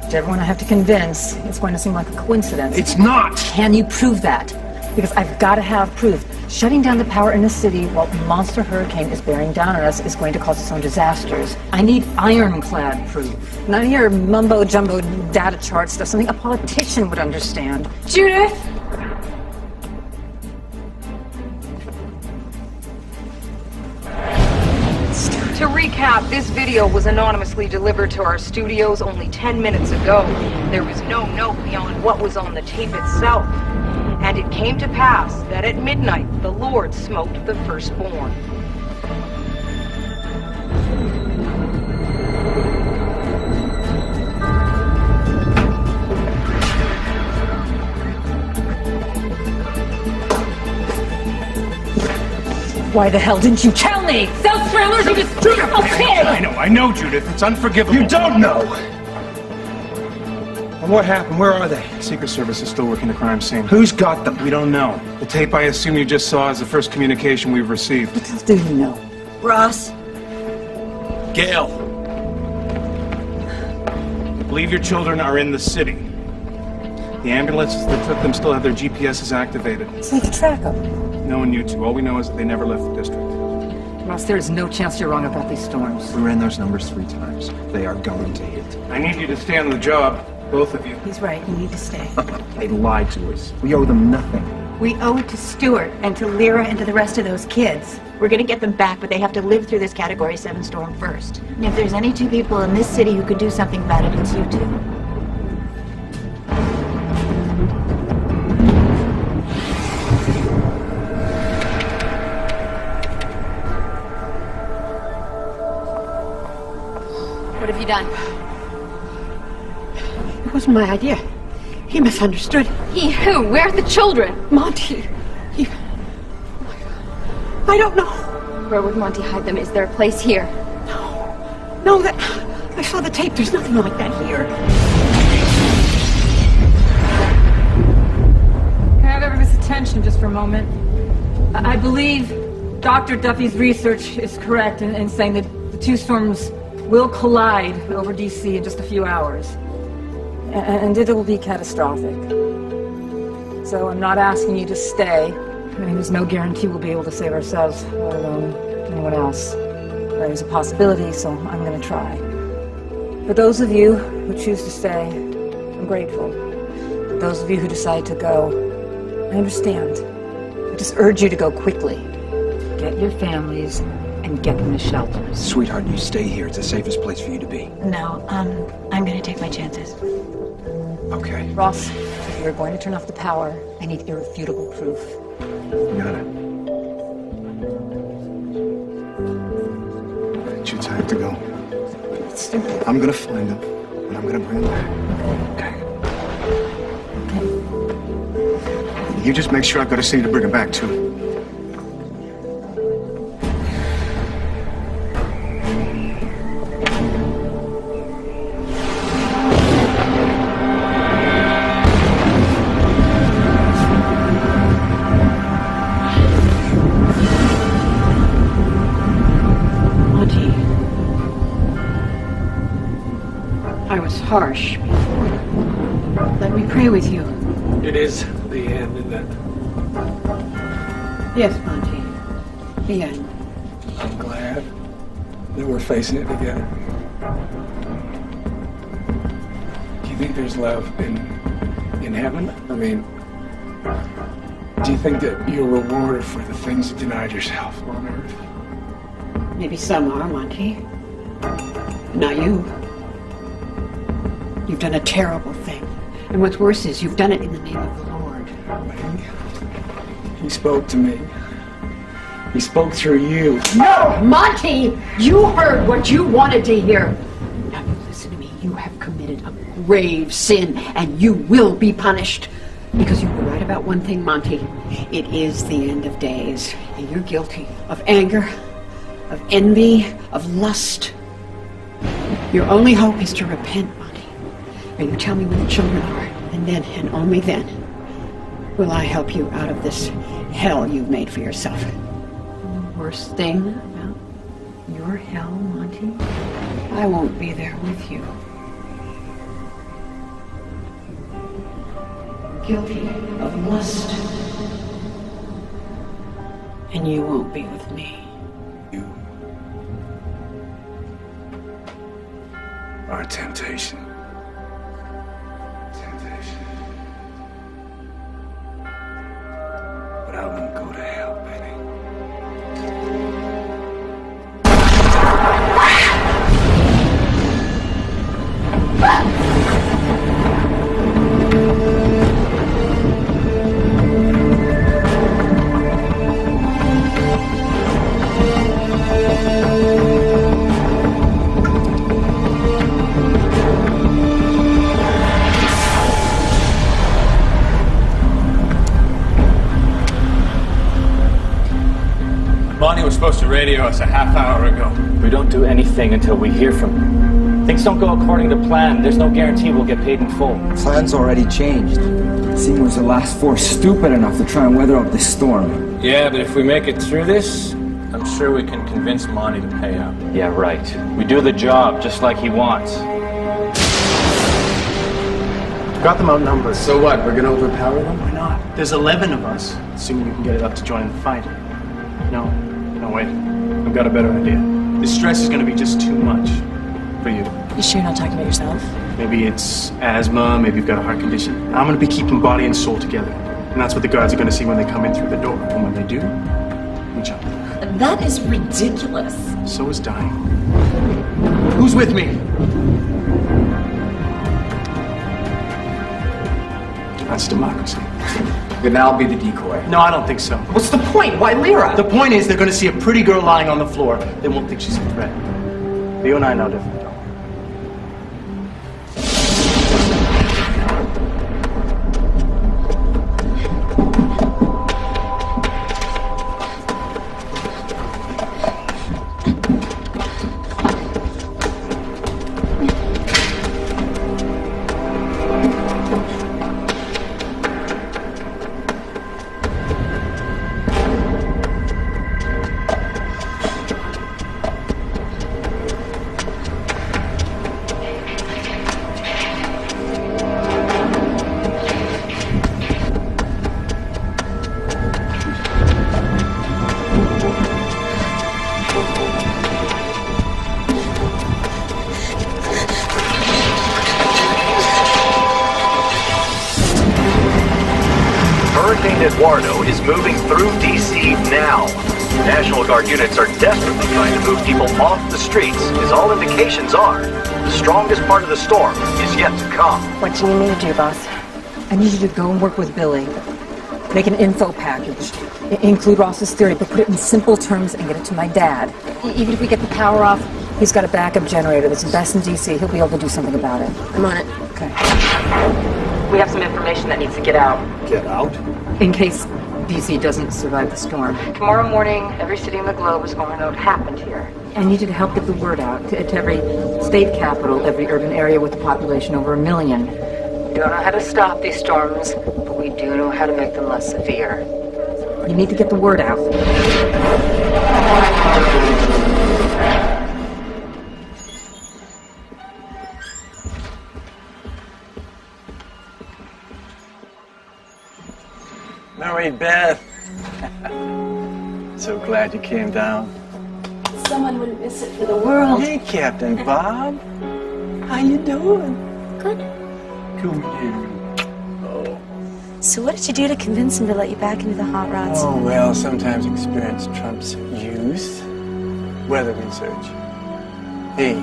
To everyone I have to convince, it's going to seem like a coincidence. It's not! Can you prove that? Because I've got to have proof. Shutting down the power in a city while a monster hurricane is bearing down on us is going to cause its own disasters. I need ironclad proof. None of your mumbo-jumbo data chart stuff, something a politician would understand. Judith! To recap, this video was anonymously delivered to our studios only 10 minutes ago. There was no note beyond what was on the tape itself. And it came to pass that at midnight, the Lord smote the firstborn. Why the hell didn't you tell me? Those thrillers are just... Okay! I know, Judith. It's unforgivable. You don't know! And what happened? Where are they? Secret Service is still working the crime scene. Who's got them? We don't know. The tape I assume you just saw is the first communication we've received. What else do you know? Ross? Gail. I believe your children are in the city. The ambulances that took them still have their GPSs activated. So we can track them. No one knew to. All we know is that they never left the district. Ross, there is no chance you're wrong about these storms. We ran those numbers 3 times. They are going to hit. I need you to stay on the job, both of you. He's right. You need to stay. They lied to us. We owe them nothing. We owe it to Stuart and to Lyra and to the rest of those kids. We're gonna get them back, but they have to live through this Category 7 storm first. And if there's any 2 people in this city who could do something about it, it's you 2. What have you done? It wasn't my idea. He misunderstood. He who? Where are the children? Monty. I don't know. Where would Monty hide them? Is there a place here? No, that... I saw the tape. There's nothing like that here. Can I have everyone's attention just for a moment? I believe Dr. Duffy's research is correct in saying that the 2 storms will collide over DC in just a few hours. And it will be catastrophic. So I'm not asking you to stay. I mean, there's no guarantee we'll be able to save ourselves, let alone anyone else. There's a possibility, so I'm going to try. For those of you who choose to stay, I'm grateful. For those of you who decide to go, I understand. I just urge you to go quickly. Get your families and get them to shelters. Sweetheart, you stay here. It's the safest place for you to be. No, I'm gonna take my chances. Okay. Ross, if you're going to turn off the power, I need irrefutable proof. Got it. It's your time to go. It's simple. I'm gonna find them, and I'm gonna bring them back. Okay? You just make sure I've got to see you to bring him back, too. Harsh before. Let me pray with you. It is the end, isn't it? Yes, Monty. The end. I'm glad that we're facing it together. Do you think there's love in heaven? I mean, do you think that you're rewarded for the things you denied yourself on earth? Maybe some are, Monty. Not you. You've done a terrible thing. And what's worse is you've done it in the name of the Lord. He spoke to me. He spoke through you. No, Monty! You heard what you wanted to hear. Now you listen to me. You have committed a grave sin, and you will be punished. Because you were right about one thing, Monty. It is the end of days, and you're guilty of anger, of envy, of lust. Your only hope is to repent, Monty. And you tell me where the children are, and then, and only then, will I help you out of this hell you've made for yourself. The worst thing about your hell, Monty, I won't be there with you. Guilty of lust. And you won't be with me. You are temptation. But I won't go to hell, Benny. Bonnie was supposed to radio us a half hour ago. We don't do anything until we hear from him. Things don't go according to plan. There's no guarantee we'll get paid in full. Plan's already changed. Seymour was the last force stupid enough to try and weather up this storm. Yeah, but if we make it through this, I'm sure we can convince Monty to pay up. Yeah, right. We do the job just like he wants. Got them outnumbered. So what? We're gonna overpower them? Why not? There's 11 of us, assuming you can get it up to join in the fight. No, wait. I've got a better idea. This stress is gonna be just too much for you. You sure you're not talking about yourself? Maybe it's asthma, maybe you've got a heart condition. I'm gonna be keeping body and soul together. And that's what the guards are gonna see when they come in through the door. And when they do, we jump. That is ridiculous. So is dying. Who's with me? That's democracy. Then I'll be the decoy. No, I don't think so. What's the point? Why Lyra? The point is they're gonna see a pretty girl lying on the floor. They won't think she's a threat. You and I know different. Hurricane Eduardo is moving through D.C. now. National Guard units are desperately trying to move people off the streets, as all indications are the strongest part of the storm is yet to come. What do you need me to do, boss? I need you to go and work with Billy. Make an info package. Include Ross's theory, but put it in simple terms and get it to my dad. Even if we get the power off, he's got a backup generator that's the best in D.C. He'll be able to do something about it. I'm on it. Okay. We have some information that needs to get out. Get out? In case D.C. doesn't survive the storm. Tomorrow morning, every city in the globe is going to know what happened here. I need you to help get the word out to every state capital, every urban area with a population over 1 million. We don't know how to stop these storms, but we do know how to make them less severe. You need to get the word out. Mary Beth. So glad you came down. Someone wouldn't miss it for the world. Hey, Captain Bob. How you doing? Good. Come here. So what did you do to convince him to let you back into the hot rods? Oh, well, sometimes experience trumps youth. Weather research. Hey,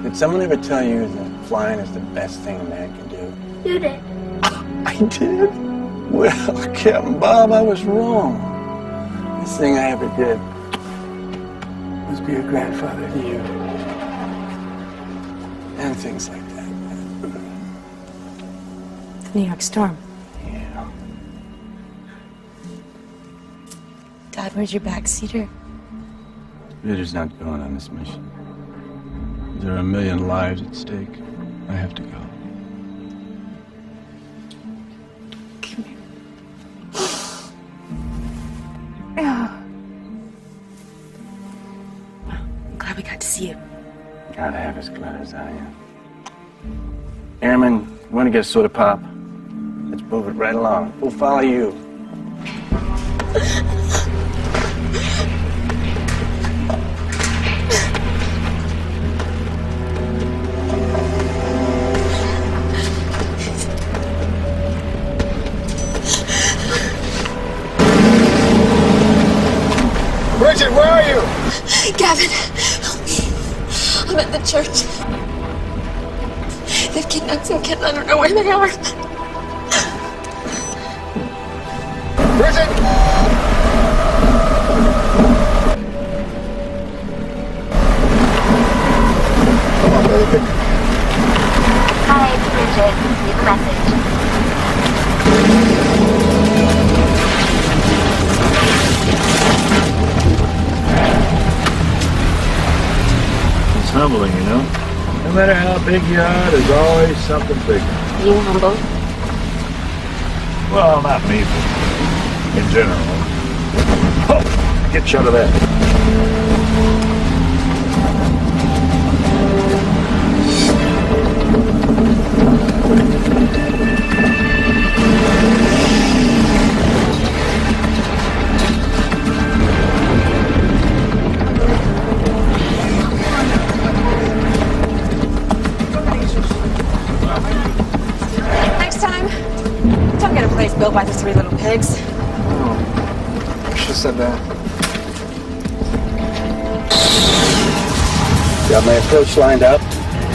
did someone ever tell you that flying is the best thing a man can do? You did. I did? Well, Captain Bob, I was wrong. Best thing I ever did was be a grandfather to you. And things like that. The New York storm. Yeah. Dad, where's your backseater? Ritter's not going on this mission. There are 1 million lives at stake. I have to go. I'm glad we got to see you. Gotta have as glad as I am. Airman, you want to get a soda pop? Let's move it right along. We'll follow you. Bridget, where are you? Gavin, help me. I'm at the church. They've kidnapped some kids. I don't know where they are. Bridget! Come on, baby. Hi, it's Bridget. Leave a message. It's humbling, you know. No matter how big you are, there's always something bigger. You humble? Well, not me, but in general. Oh, get shot of that. killed by the 3 little pigs. Oh, she said that. Got my approach lined up.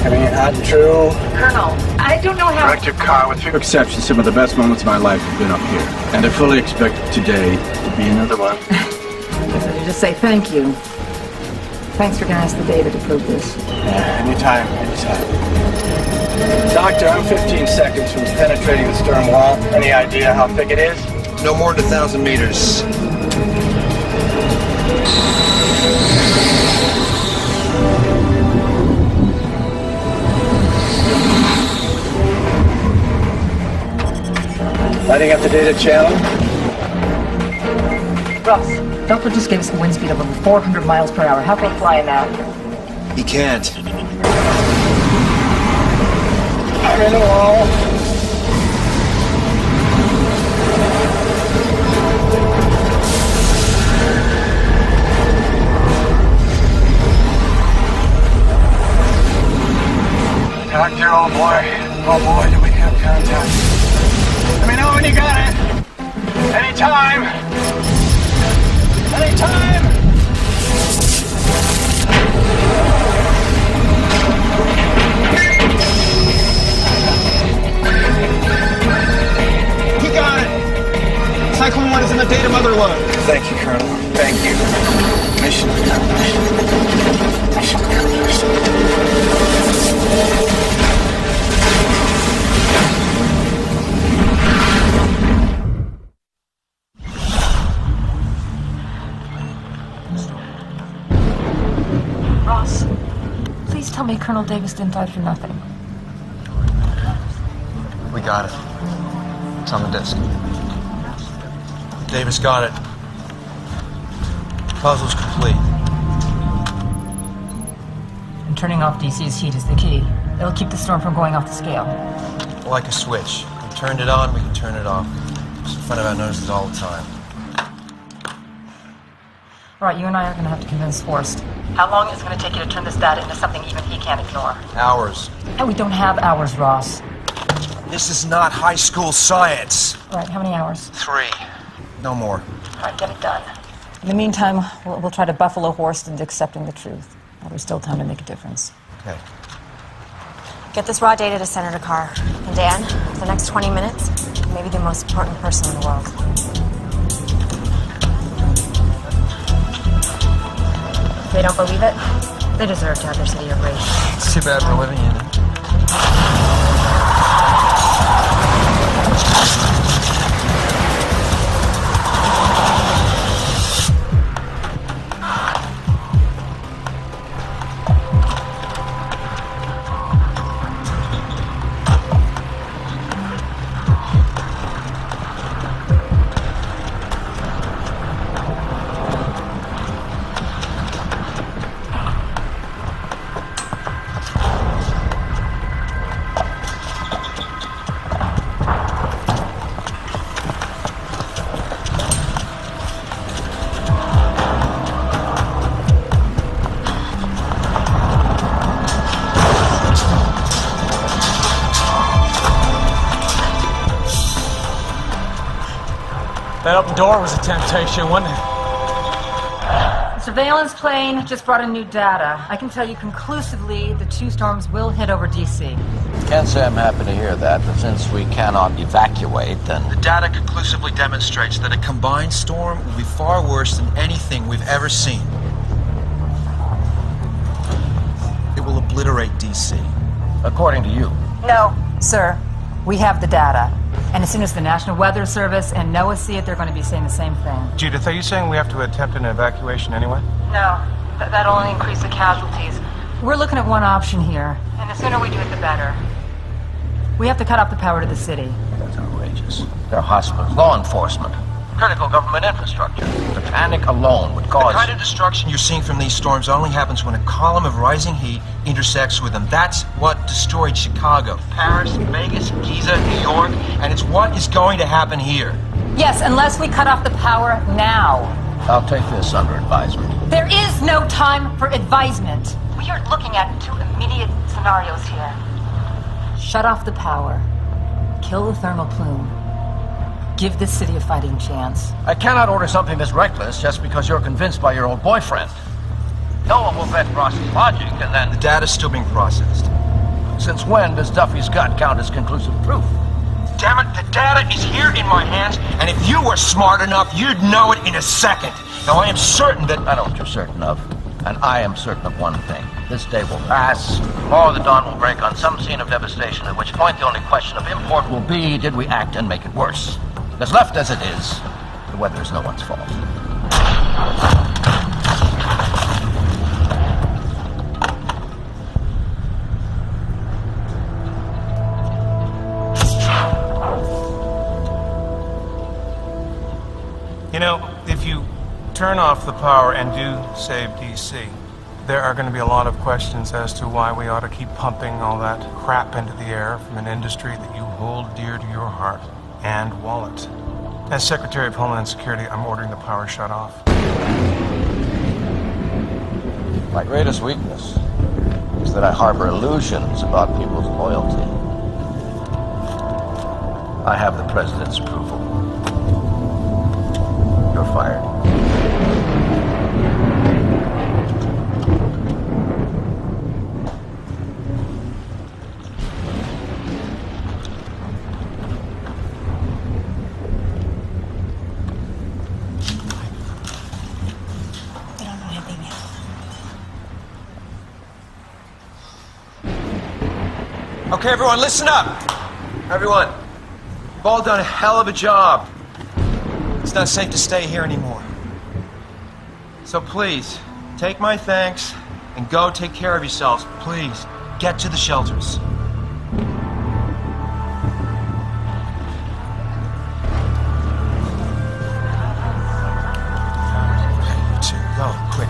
Having it hot and true. Colonel, I don't know how... Direct your car with Few exceptions, some of the best moments of my life have been up here. And I fully expect today to be another one. I just say thank you. Thanks for giving us the data to prove this. Yeah, anytime. Doctor, I'm 15 seconds from penetrating the stern wall. Any idea how thick it is? No more than 1,000 meters. Lighting up the data channel. Ross, Doppler just gave us a wind speed of over 400 miles per hour. How can we fly in that? He can't. I'm in the wall. Doctor, oh boy, do we have contact. Let me know when you got it. Anytime. He got it! Cyclone 1 is in the data mother load. Thank you, Colonel. Thank you. Mission accomplished. Mission accomplished. Ross, please tell me Colonel Davis didn't die for nothing. We got it. It's on the disk. Davis got it. Puzzle's complete. And turning off DC's heat is the key. It'll keep the storm from going off the scale. Like a switch. We turned it on, we can turn it off. It's in front of our noses all the time. All right, you and I are going to have to convince Forrest. How long is it going to take you to turn this data into something even he can't ignore? Hours. And we don't have hours, Ross. This is not high school science. All right, how many hours? 3. No more. All right, get it done. In the meantime, we'll try to buffalo Horst into accepting the truth. While there's still time to make a difference. Okay. Get this raw data to Senator Carr. And Dan, for the next 20 minutes, maybe the most important person in the world. If they don't believe it, they deserve to have their city erased. It's too bad we're living in it. That open door was a temptation, wasn't it? The surveillance plane just brought in new data. I can tell you conclusively the 2 storms will hit over D.C. Can't say I'm happy to hear that, but since we cannot evacuate, then... The data conclusively demonstrates that a combined storm will be far worse than anything we've ever seen. It will obliterate D.C. According to you. No, sir. We have the data. And as soon as the National Weather Service and NOAA see it, they're going to be saying the same thing. Judith, are you saying we have to attempt an evacuation anyway? No, that'll only increase the casualties. We're looking at one option here, and the sooner we do it, the better. We have to cut off the power to the city. That's outrageous. There are hospitals, law enforcement, critical government infrastructure. The panic alone would cause... The kind of destruction you're seeing from these storms only happens when a column of rising heat intersects with them. That's what destroyed Chicago, Paris, Vegas, Giza, New York, and it's what is going to happen here. Yes, unless we cut off the power now. I'll take this under advisement. There is no time for advisement. We are looking at 2 immediate scenarios here. Shut off the power. Kill the thermal plume. Give this city a fighting chance. I cannot order something this reckless just because you're convinced by your old boyfriend. No one will vet Ross's logic, and then... The data's still being processed. Since when does Duffy's gut count as conclusive proof? Damn it, the data is here in my hands, and if you were smart enough, you'd know it in a second. Now, I am certain that... I know what you're certain of, and I am certain of one thing. This day will pass, tomorrow the dawn will break on some scene of devastation, at which point the only question of import will be, did we act and make it worse? As left as it is, the weather is no one's fault. You know, if you turn off the power and do save DC, there are going to be a lot of questions as to why we ought to keep pumping all that crap into the air from an industry that you hold dear to your heart and wallet. As Secretary of Homeland Security, I'm ordering the power shut off. My greatest weakness is that I harbor illusions about people's loyalty. I have the President's approval. You're fired. Okay, everyone, listen up! Everyone, you've all done a hell of a job. It's not safe to stay here anymore. So please, take my thanks and go take care of yourselves. Please, get to the shelters. You two, go, quick.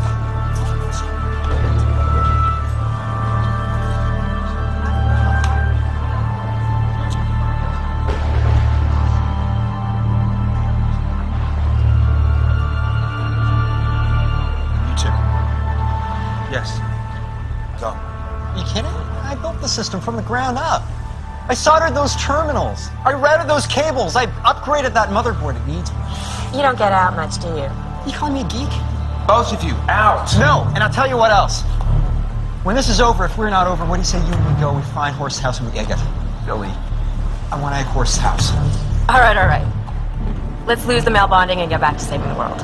Yes. Go. Are you kidding? I built the system from the ground up. I soldered those terminals. I routed those cables. I upgraded that motherboard. It needs me. You don't get out much, do you? You calling me a geek? Both of you, out! No, and I'll tell you what else. When this is over, if we're not over, what do you say you and me go, we find Horst House and we egg it? Billy, I want to egg Horst House. All right. Let's lose the mail bonding and get back to saving the world.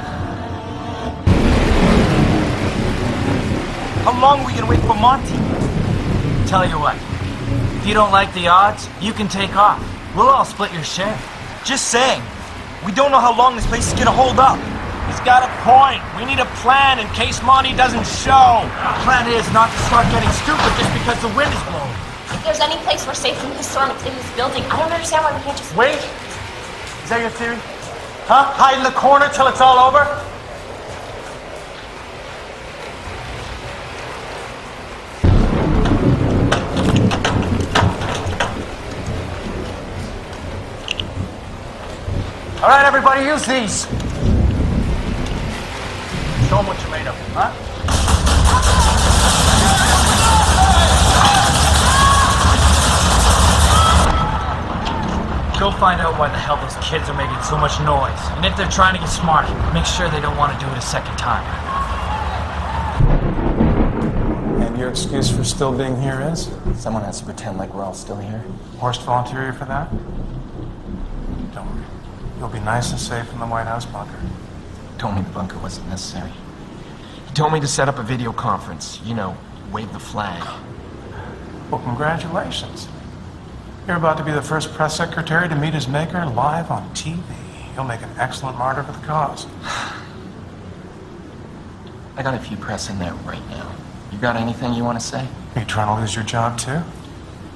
How long are we gonna wait for Monty? Tell you what, if you don't like the odds, you can take off. We'll all split your share. Just saying. We don't know how long this place is gonna hold up. He's got a point. We need a plan in case Monty doesn't show. The plan is not to start getting stupid just because the wind is blowing. If there's any place we're safe from this storm, it's in this building. I don't understand why we can't just... Wait? Is that your theory? Huh? Hide in the corner till it's all over? All right, everybody, use these. Show them what you're made of, huh? Go find out why the hell those kids are making so much noise. And if they're trying to get smart, make sure they don't want to do it a second time. And your excuse for still being here is? Someone has to pretend like we're all still here. Horst volunteer you for that? Don't worry. You'll be nice and safe in the White House bunker. Told me the bunker wasn't necessary. He told me to set up a video conference. You know, wave the flag. Well, congratulations. You're about to be the first press secretary to meet his maker live on TV. You'll make an excellent martyr for the cause. I got a few press in there right now. You got anything you want to say? Are you trying to lose your job, too?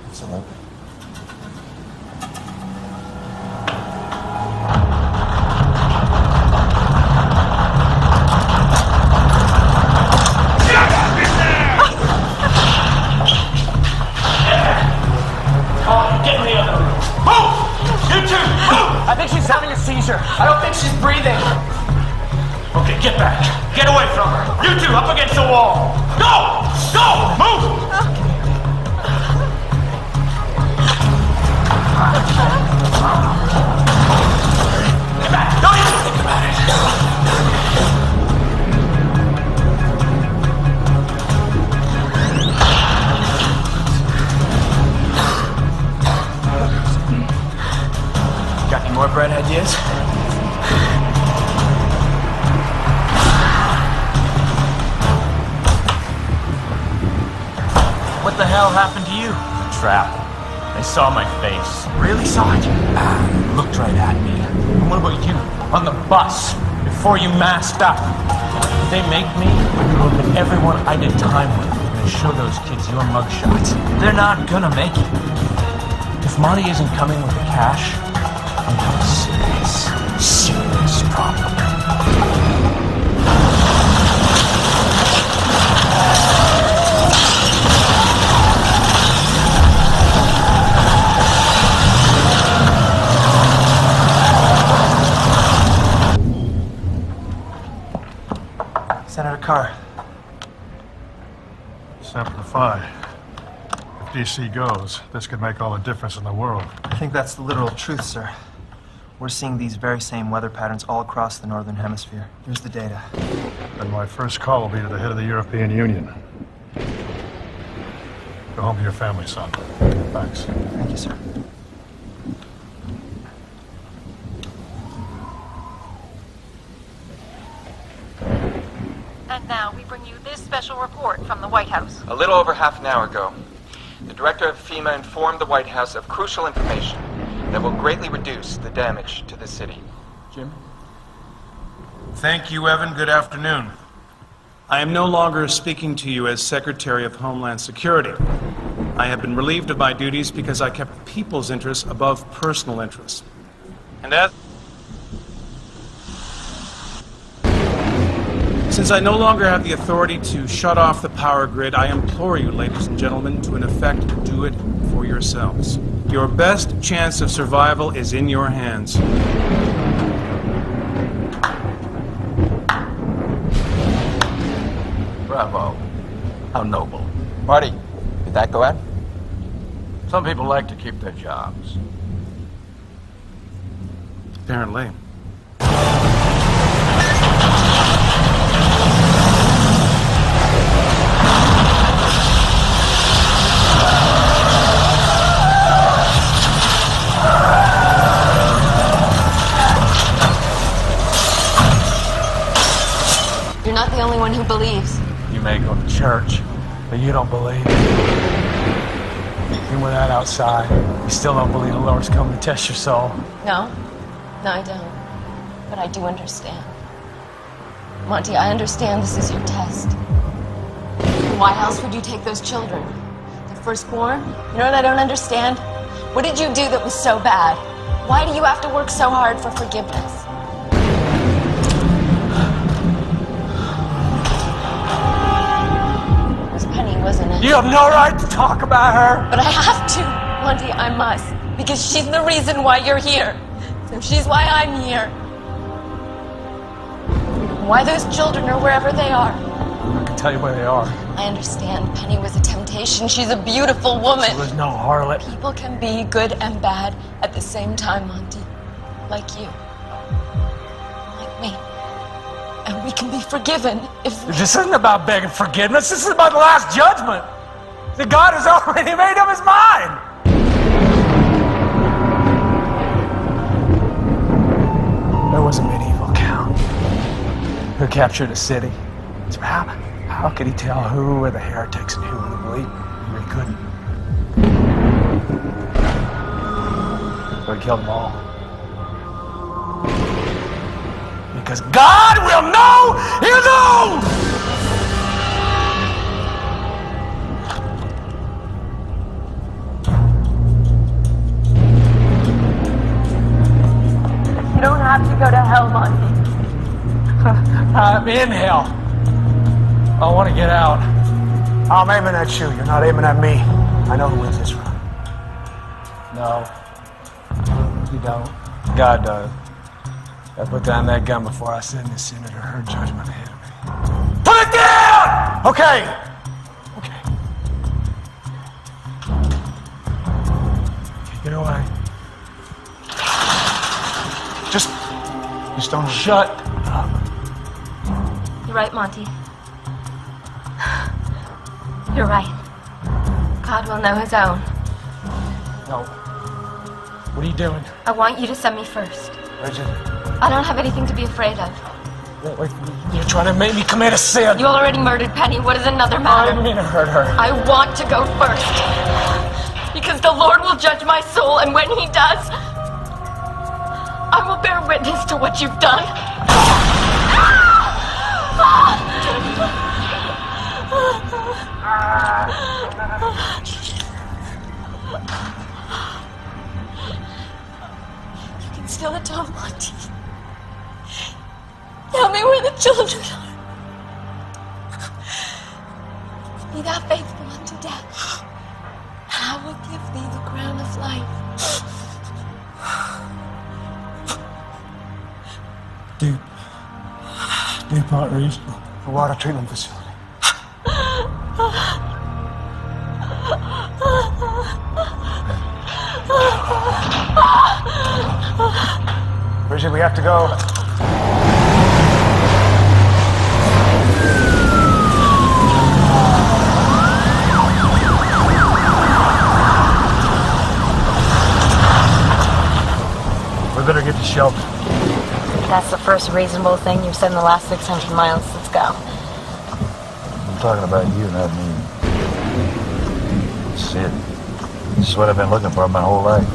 Absolutely. I don't think she's breathing. Okay, get back. Get away from her. You two, up against the wall. Go! Go! Move! Got any more bread ideas? What the hell happened to you? Trap. They saw my face. Really saw it? Looked right at me. And what about you? On the bus, before you masked up. They make me look at everyone I did time with and show those kids your mugshots. They're not gonna make it. If Monty isn't coming with the cash, I'm have a serious problem. Senator Carr. Semper Fi. If DC goes, this could make all the difference in the world. I think that's the literal truth, sir. We're seeing these very same weather patterns all across the Northern Hemisphere. Here's the data. And my first call will be to the head of the European Union. Go home to your family, son. Thanks. Thank you, sir. And now we bring you this special report from the White House. A little over half an hour ago, the director of FEMA informed the White House of crucial information that will greatly reduce the damage to the city. Jim? Thank you, Evan. Good afternoon. I am no longer speaking to you as Secretary of Homeland Security. I have been relieved of my duties because I kept people's interests above personal interests. And since I no longer have the authority to shut off the power grid, I implore you, ladies and gentlemen, to in effect do it for yourselves. Your best chance of survival is in your hands. Bravo. How noble. Marty, did that go out? Some people like to keep their jobs. Apparently. You're not the only one who believes. You may go to church, but you don't believe. Even with that outside, you still don't believe the Lord's coming to test your soul. No, I don't. But I do understand. Monty, I understand this is your test. Why else would you take those children? The firstborn? You know what I don't understand? What did you do that was so bad? Why do you have to work so hard for forgiveness? It was Penny, wasn't it? You have no right to talk about her! But I have to, Monty, I must. Because she's the reason why you're here. So she's why I'm here. Why those children are wherever they are. I can tell you where they are. I understand Penny was a temptation. She's a beautiful woman. She was no harlot. People can be good and bad at the same time, Monty. Like you. Like me. And we can be forgiven if we... This isn't about begging forgiveness. This is about the last judgment. The God has already made up his mind. There was a medieval count who captured a city. So how could he tell who were the heretics and who were the believers? He couldn't. So he killed them all. Because God will know his own! You don't have to go to hell, Monty. I'm in hell. I want to get out. I'm aiming at you. You're not aiming at me. I know who wins this round. No. You don't. God does. I put down that gun before I send this senator her judgment ahead of me. Put it down! Okay. Take it away. Just don't... Shut You're right, Monty. You're right. God will know his own. No. What are you doing? I want you to send me first. Bridget, I don't have anything to be afraid of. you're trying to make me commit a sin. You already murdered Penny. What is another matter? I didn't mean to hurt her. I want to go first. Because the Lord will judge my soul, and when he does, I will bear witness to what you've done. You can still atone, Monty. Tell me where the children are. Be thou faithful unto death, and I will give thee the crown of life. Deep arteries, a water treatment facility. Bridget, we have to go. We better get to shelter. That's the first reasonable thing you've said in the last 600 miles. Let's go. I'm talking about you, not me. This is it. This is what I've been looking for my whole life.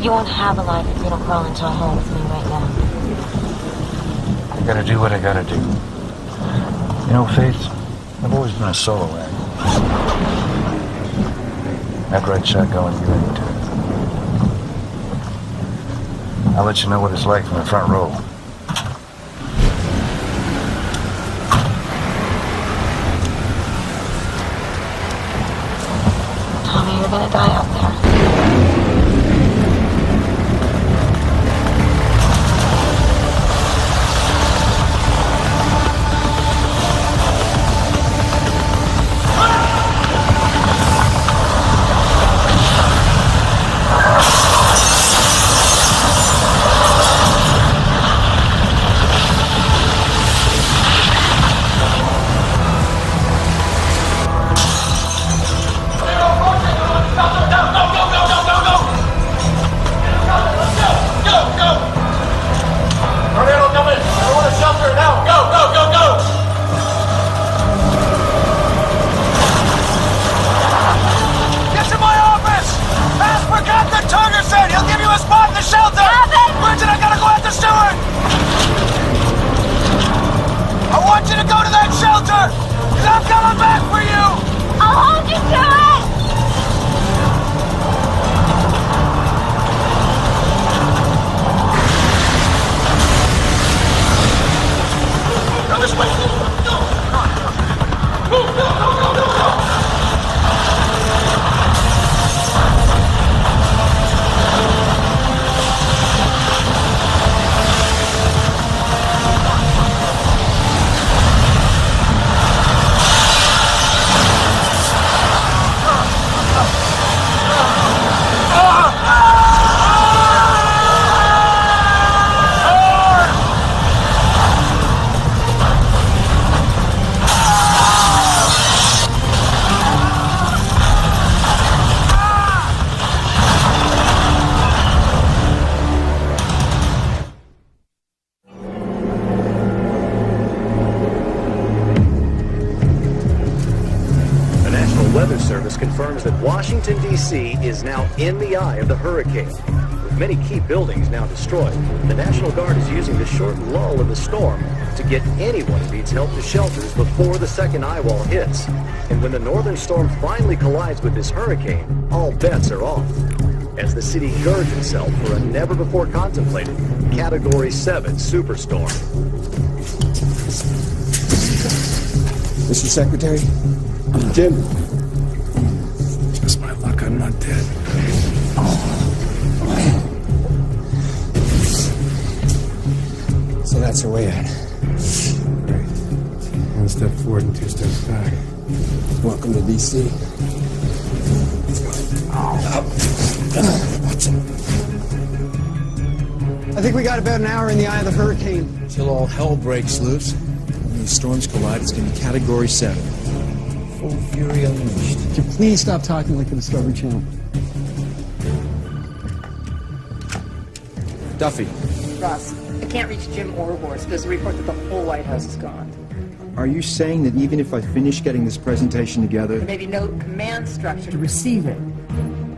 You won't have a life if you don't crawl into a hole with me right now. I gotta do what I gotta do. You know, Faith, I've always been a solo act. After I shot going, you ready to. I'll let you know what it's like from the front row. Tommy, you're gonna die out there. Confirms that Washington, D.C. is now in the eye of the hurricane. With many key buildings now destroyed, the National Guard is using the short lull in the storm to get anyone who needs help to shelters before the second eye wall hits. And when the northern storm finally collides with this hurricane, all bets are off, as the city girds itself for a never-before-contemplated Category 7 superstorm. Mr. Secretary? Jim? Just my luck, I'm not dead. So that's your way out. Great. One step forward and 2 steps back. Welcome to D.C. Let's go. Watch it. I think we got about an hour in the eye of the hurricane. Till all hell breaks loose. the storms collide, it's going to be Category 7. Full fury unleashed. Could you please stop talking like the Discovery Channel? Duffy, Ross, I can't reach Jim or Horst. There's a report that the whole White House is gone. are you saying that even if I finish getting this presentation together, There may be no command structure to receive it.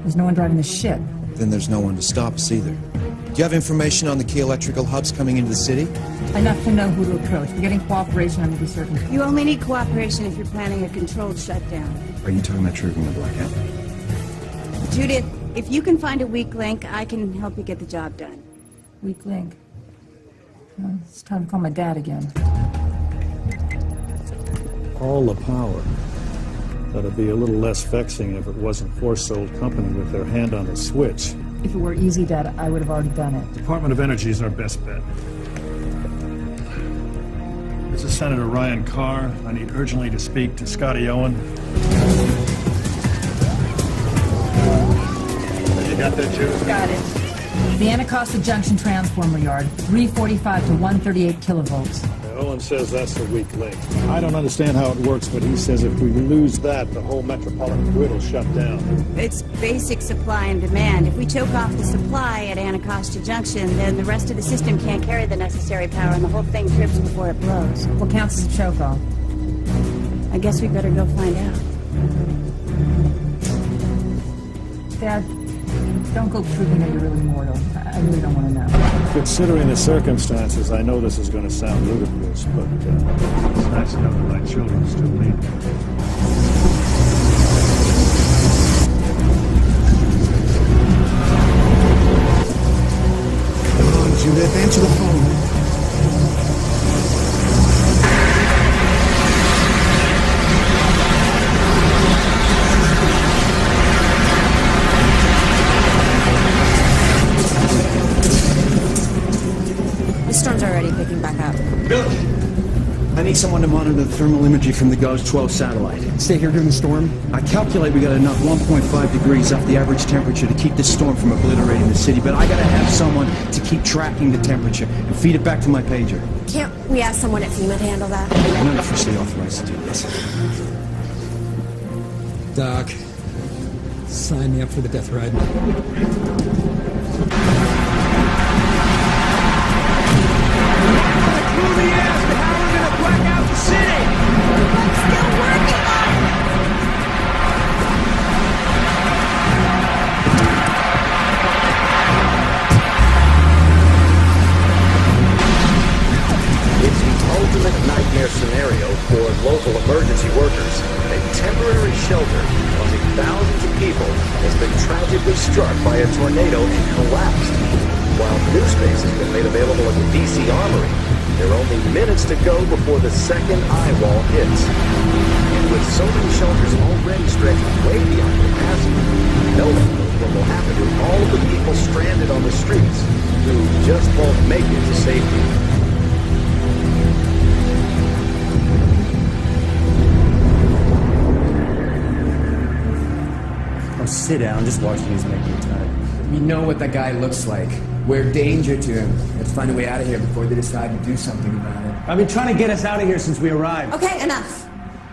There's no one driving the ship. then there's no one to stop us either? Do you have information on the key electrical hubs coming into the city? Enough to know who to approach. We're getting cooperation, I'm going to be certain. You only need cooperation if you're planning a controlled shutdown. Are you talking about triggering the blackout? Judith, if you can find a weak link, I can help you get the job done. Weak link. Well, it's time to call my dad again. All the power. That'd be a little less vexing if it wasn't Force-sold company with their hand on the switch. If it were easy, Dad, I would have already done it. Department of Energy is our best bet. This is Senator Ryan Carr. I need urgently to speak to Scotty Owen. You got that, Jude? Got it. The Anacostia Junction transformer yard, 345 to 138 kilovolts. Owen says that's the weak link. I don't understand how it works, but he says if we lose that, the whole metropolitan grid will shut down. It's basic supply and demand. If we choke off the supply at Anacostia Junction, then the rest of the system can't carry the necessary power and the whole thing trips before it blows. What counts as a choke off? I guess we better go find out. Dad, don't go proving that you're really mortal. I really don't want to know. Considering the circumstances, I know this is going to sound ludicrous, but it's nice to know that my children still need me. Come on, Judith, answer the phone. The storm's already picking back up. Billy! I need someone to monitor the thermal imagery from the GOES 12 satellite. Stay here during the storm? I calculate we got enough 1.5 degrees off the average temperature to keep this storm from obliterating the city, but I gotta have someone to keep tracking the temperature and feed it back to my pager. Can't we ask someone at FEMA to handle that? I'm not officially authorized to do this. Doc, sign me up for the death ride. It's the ultimate nightmare scenario for local emergency workers. A temporary shelter causing thousands of people has been tragically struck by a tornado and collapsed. While new space has been made available at the D.C. Armory, there are only minutes to go before the second eye wall hits. And with so many shelters already stretching way beyond capacity, no one knows what will happen to all of the people stranded on the streets who just won't make it to safety. Oh, sit down. Just watch these make me tired. We know what that guy looks like. We're danger to him. Let's find a way out of here before they decide to do something about it. I've been trying to get us out of here since we arrived. Okay, enough.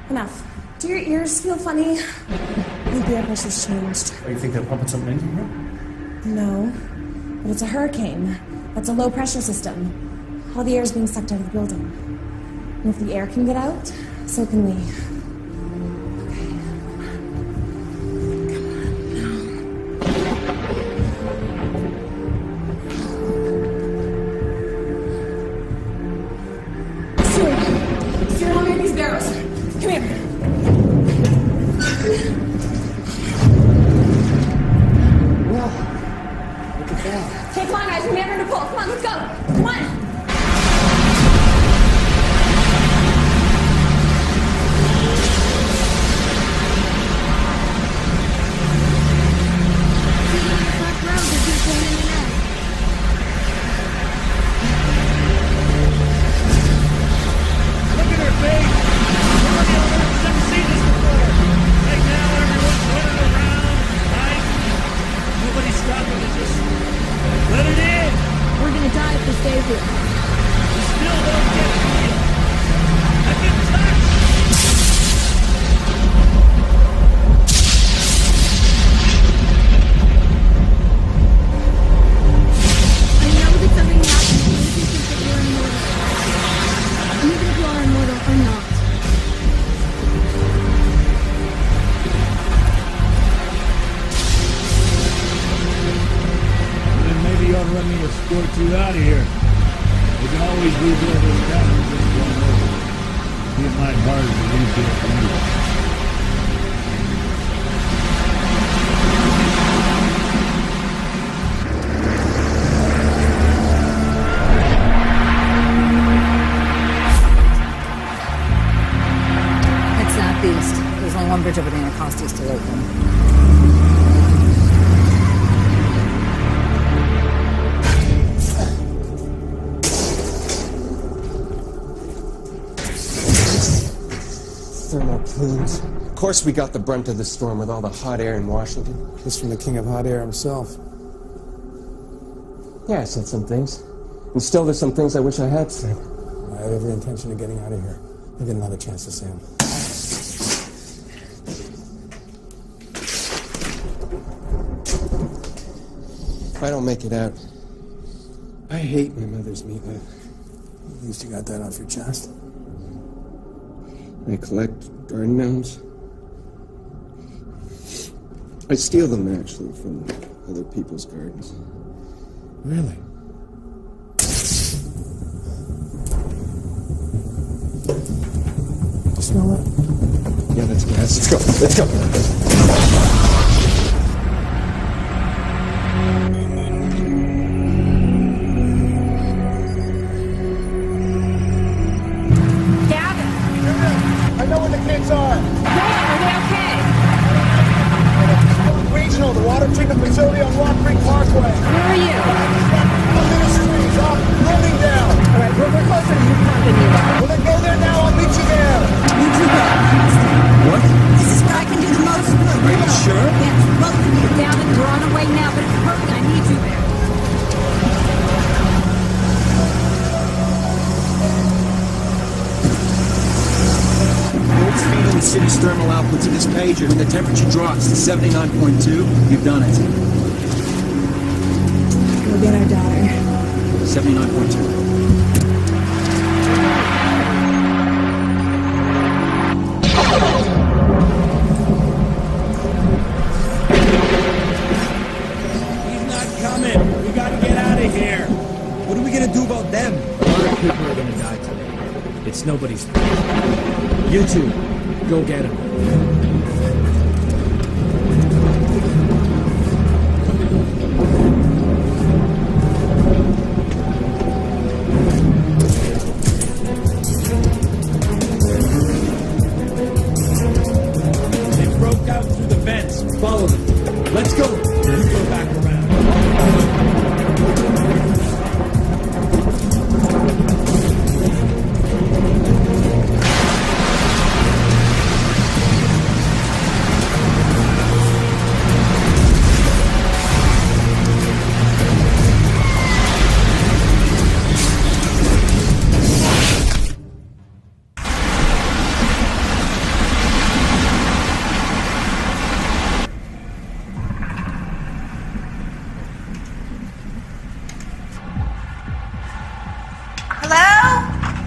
Enough. Do your ears feel funny? I think the air pressure's changed. Oh, you think they're pumping something into here? No. But it's a hurricane. That's a low pressure system. All the air is being sucked out of the building. And if the air can get out, so can we. Stuart, how many of these barrels? Come here. Look at that. Okay, come on, guys. Remember to pull. Come on, let's go. Come on. escort you out of here. We can always rebuild this town and just run over. It might harder to rebuild anyway. Head southeast. There's only one bridge over the Anacostia still open. Thermal plumes. Of course we got the brunt of the storm with all the hot air in Washington. This from the king of hot air himself. Yeah, I said some things. And still there's some things I wish I had said. I have every intention of getting out of here. I'll get another chance to say them. If I don't make it out, I hate my mother's meatloaf. At least you got that off your chest. I collect garden gnomes. I steal them, actually, from other people's gardens. Really? You smell that? Yeah, that's gas. Let's go. Let's go. I know where the kids are. Are they okay? Regional, the water treatment facility on Rock Creek Parkway. Where are you? Ministries up, running down. All right, we're closer to Yukon than you are. Well, then go there now. I'll meet you there. You two go. What? This is where I can do the most good. Are you sure? Yes, both of you. Down and we're on our way now, but it's hurry. I need you there. It's feeding the city's thermal output to this pager. When the temperature drops to 79.2, you've done it. Go get our daughter. 79.2. He's not coming. We gotta get out of here. What are we gonna do about them? A lot of people are gonna die today. It's nobody's fault. You two, go get him. They broke out through the vents. Follow them. Let's go. You go back around. Hello?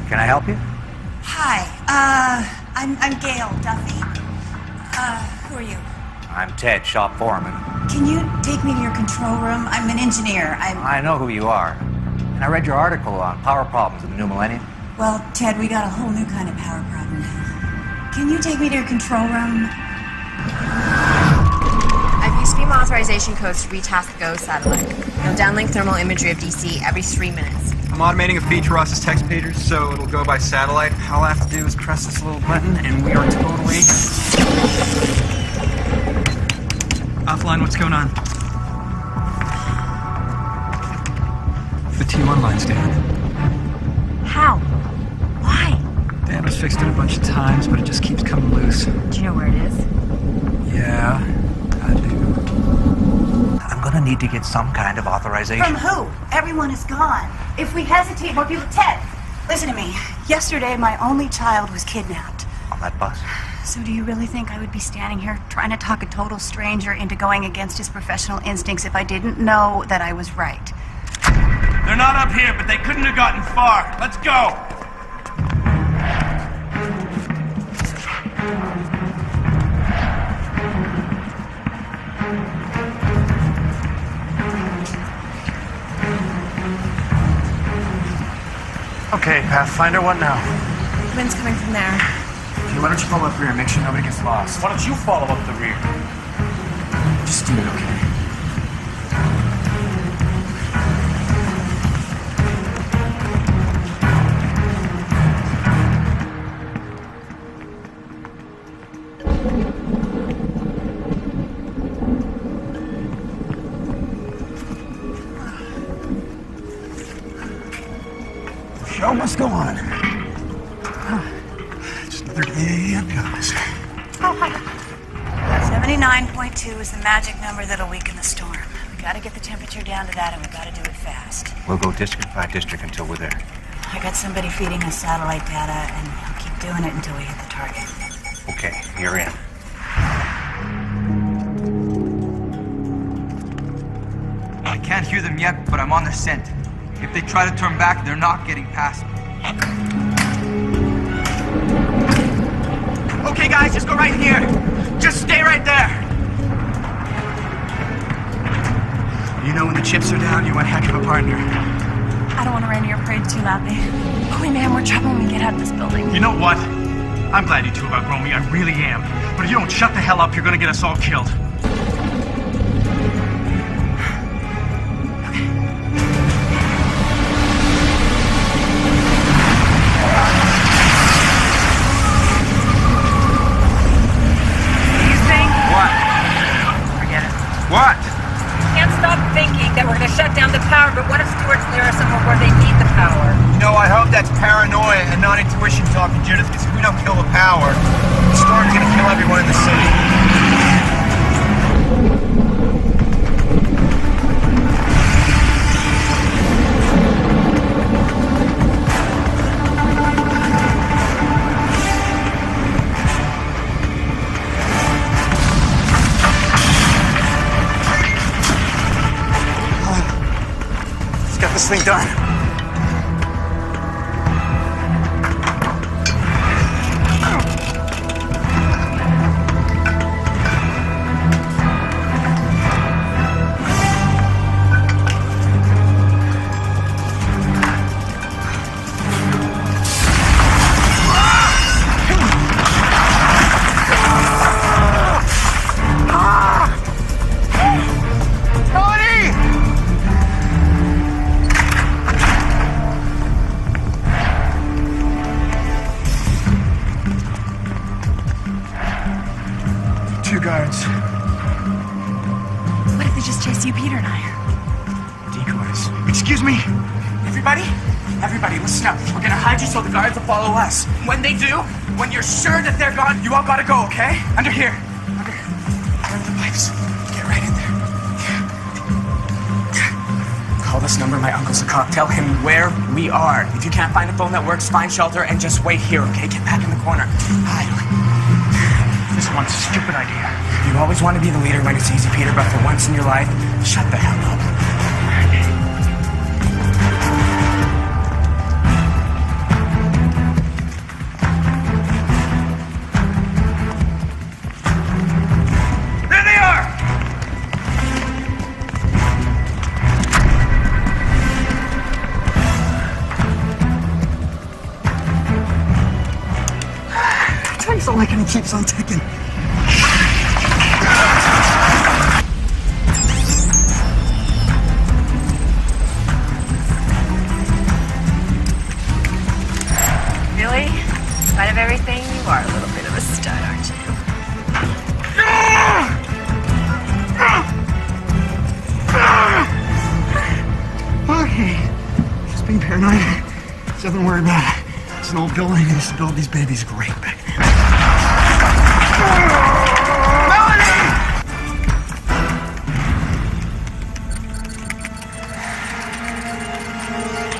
Can I help you? Hi. I'm Gail Duffy. Who are you? I'm Ted, shop foreman. Can you take me to your control room? I'm an engineer. I know who you are. And I read your article on power problems in the new millennium. Well, Ted, we got a whole new kind of power problem now. Can you take me to your control room? I've used FEMA authorization codes to retask the GO satellite. It'll downlink thermal imagery of DC every 3 minutes. I'm automating a feature Ross's text pagers, so it'll go by satellite. All I have to do is press this little button, and we are totally offline. What's going on? The T1 line's down. How? Why? Dad was fixed it a bunch of times, but it just keeps coming loose. Do you know where it is? Yeah, I do. I'm gonna need to get some kind of authorization. From who? Everyone is gone. If we hesitate, more people... Ted, listen to me. Yesterday, my only child was kidnapped. On that bus? So do you really think I would be standing here trying to talk a total stranger into going against his professional instincts if I didn't know that I was right? They're not up here, but they couldn't have gotten far. Let's go. Okay, Pathfinder, what now? Wind's coming from there. Okay, why don't you follow up the rear? Make sure nobody gets lost. Why don't you follow up the rear? Just do it, okay? Show must go on. Just another day of guys. 79.2 is the magic number that'll weaken the storm. We gotta get the temperature down to that, and we gotta do it fast. We'll go district by district until we're there. I got somebody feeding us satellite data, and I'll keep doing it until we hit the target. Okay, you're in. I can't hear them yet, but I'm on their scent. If they try to turn back, they're not getting past me. Okay, guys, just go right here. Just stay right there. You know when the chips are down, you're one heck of a partner. I don't want to rain on your parade too loudly. Chloe, man, we're trouble when we get out of this building. You know what? I'm glad you two have outgrown me. I really am. But if you don't shut the hell up, you're gonna get us all killed. What? Can't stop thinking that we're going to shut down the power, but what if Stuart's near us somewhere where they need the power? You know, I hope that's paranoia and not intuition talking, Judith, because if we don't kill the power, the storm's gonna kill everyone in the city. This thing done. Guards. What if they just chase you, Peter and I? Decoys. Excuse me? Everybody, listen up. We're gonna hide you so the guards will follow us. When they do, when you're sure that they're gone, you all gotta go, okay? Under here. Under the pipes. Get right in there. Call this number. My uncle's a cop. Tell him where we are. If you can't find a phone that works, find shelter and just wait here, okay? Get back in the corner. Hide. This is one stupid idea. You always want to be the leader when it's easy, Peter, but for once in your life, shut the hell up. There they are! Time's not like, and it keeps on ticking. Really? In spite of everything, you are a little bit of a stud, aren't you? Okay. Just being paranoid. There's nothing to worry about. It's an old building. They used to build these babies great back then.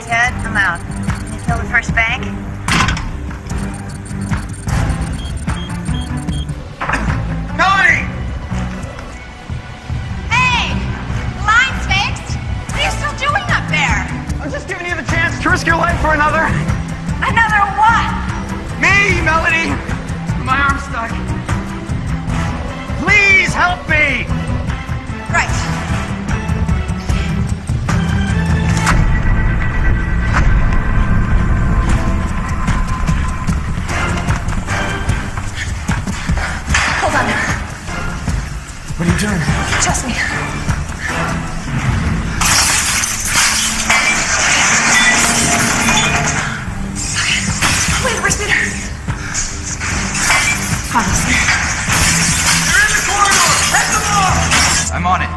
Ted, I'm out. Can you kill the first bank? Melanie! Hey! The line's fixed! What are you still doing up there? I'm just giving you the chance to risk your life for another. Another what? Me, Melanie! you doing? Trust me. Wait, where's Peter? Obviously. They're in the corridor! Head them off! I'm on it.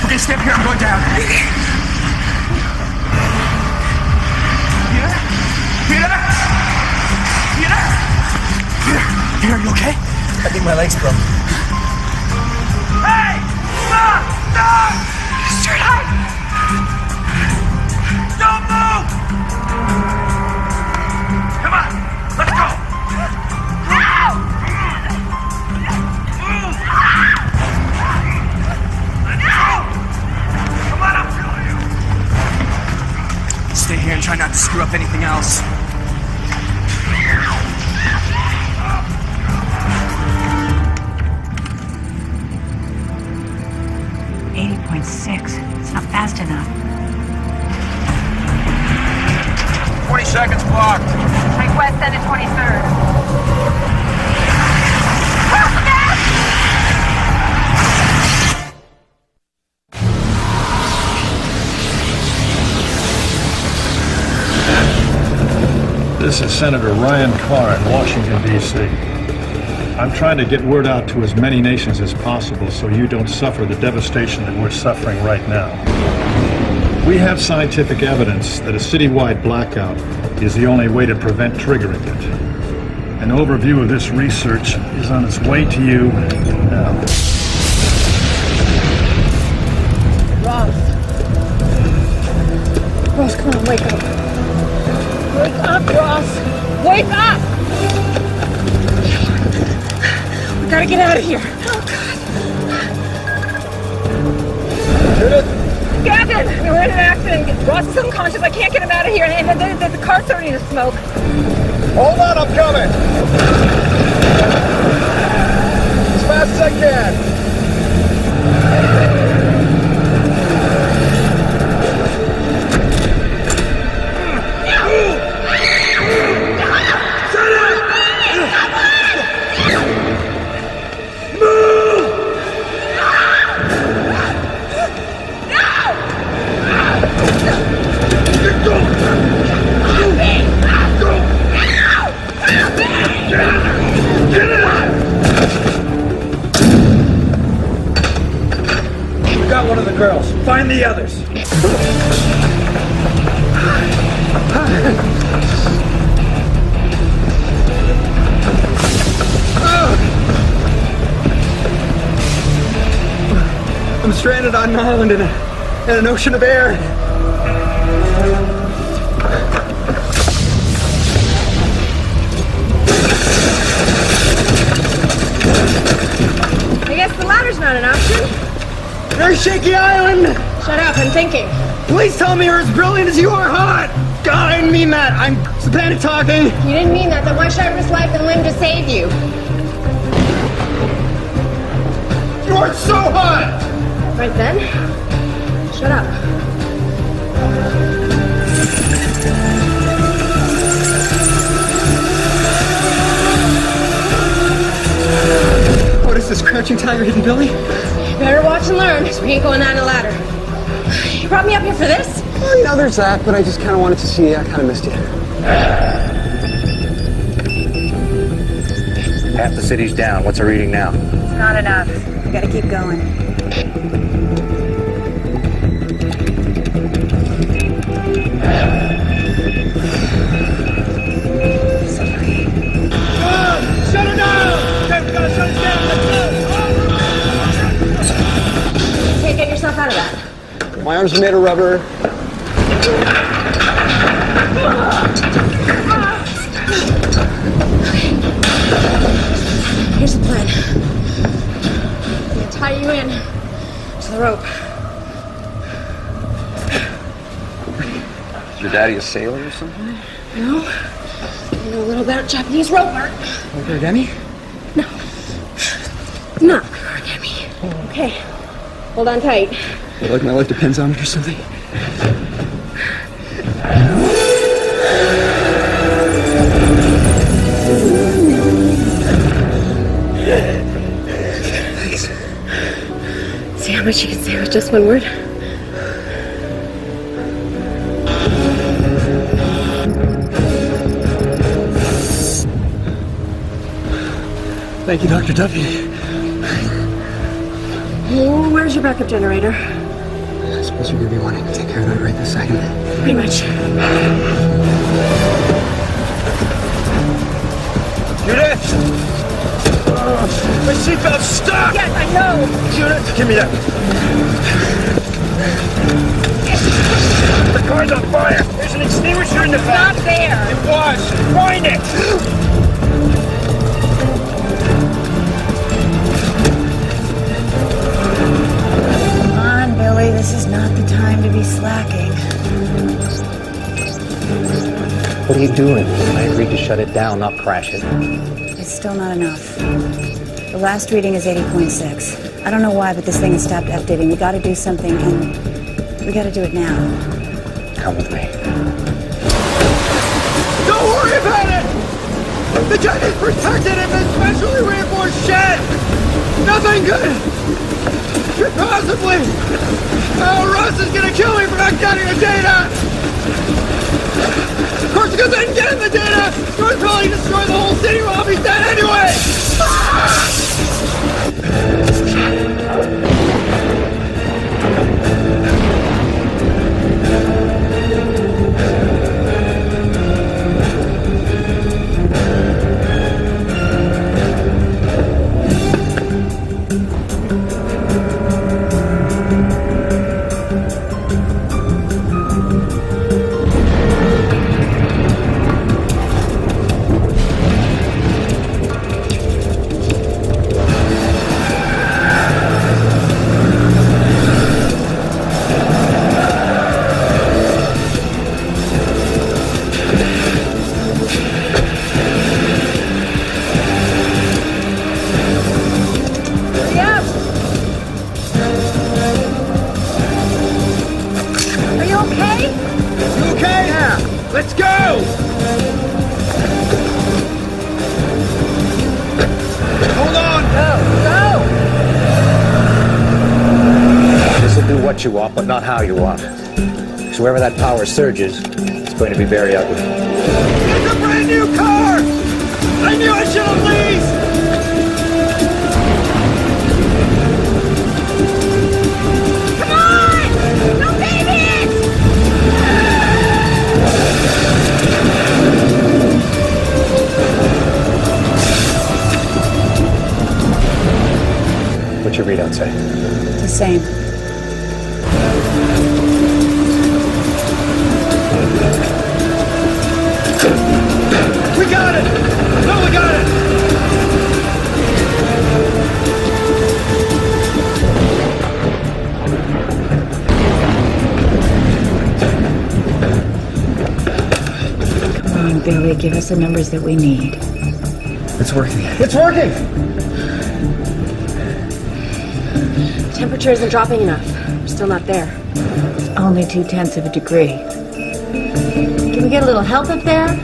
Okay, stay up here. I'm going down. Peter? Peter? Peter? Peter, are you okay? I think my leg's broke. Hey! Stop! Stop! Straight high! Don't move! Come on! Let's go! Come on, I'll kill you! Stay here and try not to screw up anything else. It's not fast enough. 20 seconds blocked. Take west end at 23rd. This is Senator Ryan Carr in Washington, D.C. I'm trying to get word out to as many nations as possible so you don't suffer the devastation that we're suffering right now. We have scientific evidence that a citywide blackout is the only way to prevent triggering it. An overview of this research is on its way to you now. Ross, come on, wake up. Wake up, Ross! Wake up! We gotta get out of here. Oh, God. Gavin! We're in an accident. Ross is unconscious. I can't get him out of here. And the car's starting to smoke. Hold on, I'm coming! As fast as I can! We got one of the girls. Find the others. I'm stranded on an island in an ocean of air. I guess the ladder's not an option. Very shaky island. Shut up, I'm thinking. Please tell me you're as brilliant as you are hot. God, I didn't mean that. I'm panic talking. You didn't mean that, then why should I risk life and limb to save you? You are so hot. Right then, shut up. What is this, Crouching Tiger, Hidden Billy? You better watch and learn, because we ain't going down a ladder. You brought me up here for this? Well, you know, there's that, but I just kind of wanted to see you. I kind of missed you. Half the city's down. What's the reading now? It's not enough. We gotta keep going. Shut it down! Okay, we gotta shut it down! You can't get yourself out of that. My arms are made of rubber. Here's the plan. tie you in to the rope. Is your daddy a sailor or something? No? You know a little about Japanese rope art. Like origami? Not origami. Okay. Hold on tight. Like my life depends on it or something? Thanks. See how much you can say with just one word? Thank you, Dr. Duffy. Oh, where's your backup generator? I suppose you're gonna be wanting to take care of that right this second. Pretty much. Judith! My seatbelt's stuck! Yes, I know! Judith, give me that. The car's on fire! There's an extinguisher in the back! Not there! It was! Find it! Billy, this is not the time to be slacking. What are you doing? I agreed to shut it down, not crash it. It's still not enough. The last reading is 80.6. I don't know why, but this thing has stopped updating. We gotta do something, and we gotta do it now. Come with me. Don't worry about it! The Chinese protected him in a specially reinforced shed! Nothing good! Could possibly! Oh, Russ is gonna kill me for not getting the data! Of course, because I didn't get him the data! George probably destroy the whole city while he's dead anyway! Let's go! Hold on! Go! This'll do what you want, but not how you want. Because wherever that power surges, it's going to be very ugly. It's a brand new car! I knew I should have leased! Come on! Don't save it! What's your readout say? The same. We got it! No, we got it! Come on, Billy, give us the numbers that we need. It's working. It's working! Temperature isn't dropping enough. We're still not there. It's only 0.2 of a degree. Can we get a little help up there?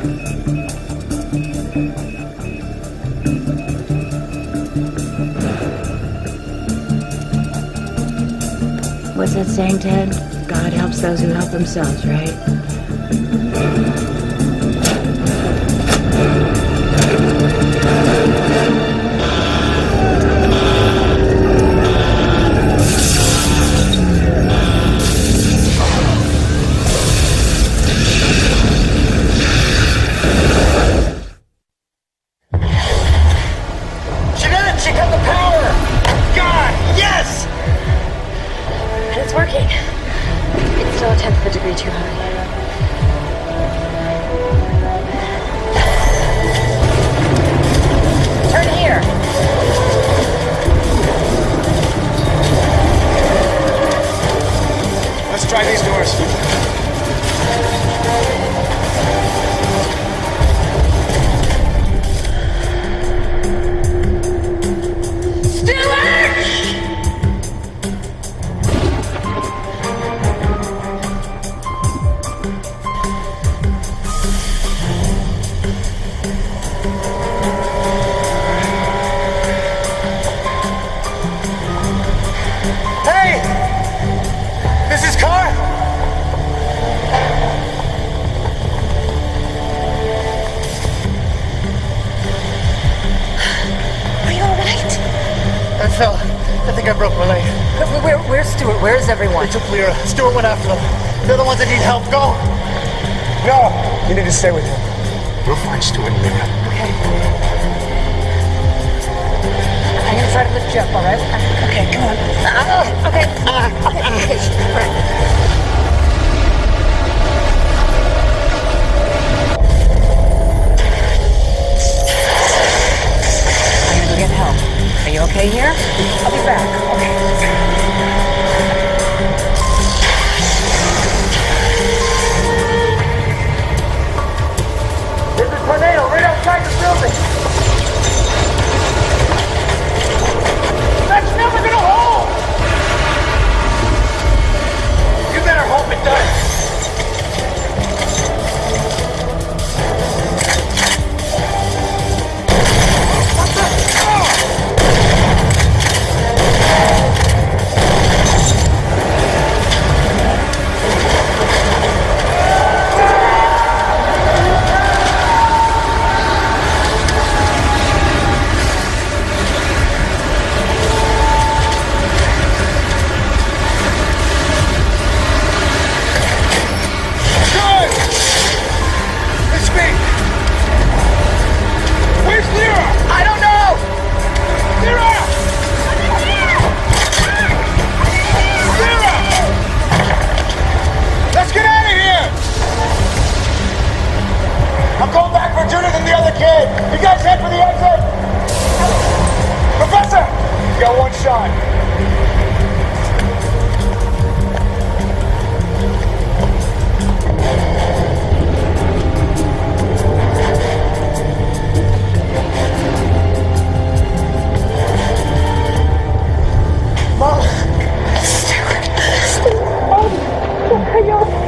What's that saying, Ted? God helps those who help themselves, right? She got the power! God, yes! And it's working. It's still 1/10 of a degree too high. Turn here. fell. I think I broke my leg. Where's Stuart? Where is everyone? They took Lyra. Stuart went after them. They're the ones that need help. Go! No! You need to stay with him. We'll find Stuart and Lyra. Okay. I'm gonna try to lift you up, all right? Okay, come on. Okay. Okay. All right. Get help. Are you okay here? I'll be back. Okay. There's a tornado right outside the building. That's never gonna hold. You better hope it does.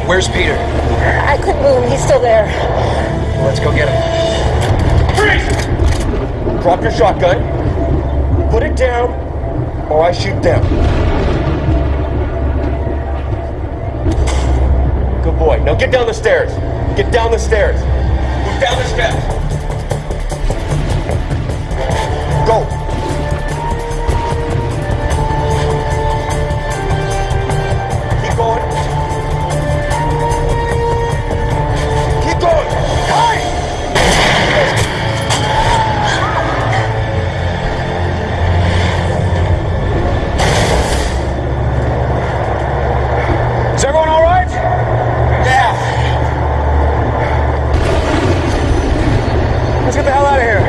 Where's Peter? I couldn't move him. He's still there. Well, let's go get him. Freeze! Drop your shotgun. Put it down, or I shoot them. Good boy. Now get down the stairs. Get down the stairs. Move down the steps. Go. Keep going. Keep going. Hurry! Is everyone all right? Yeah. Let's get the hell out of here.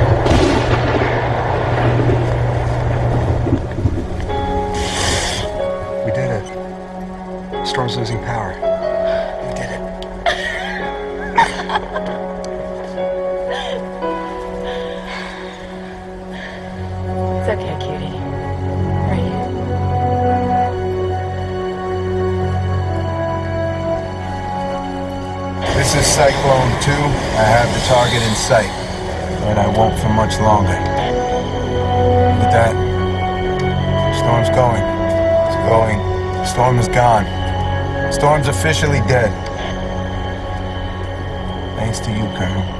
We did it. Storm's losing power. We did it. It's okay, cutie. Right here. This is Cyclone 2. I have the target in sight, but I won't for much longer. Look at that. Storm's going. It's going. Storm is gone. Storm's officially dead. Thanks to you, Colonel.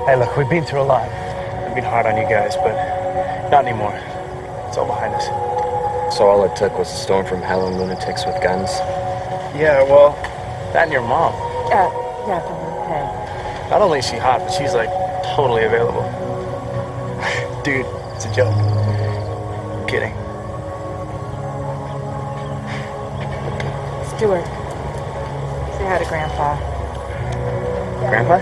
Hey, look, we've been through a lot. I've been hard on you guys, but not anymore. It's all behind us. So all it took was a storm from hell and lunatics with guns? Yeah, well, that and your mom. Yeah, okay. Not only is she hot, but she's, like, totally available. Dude, it's a joke. I'm kidding. Stuart, say hi to Grandpa. Grandpa?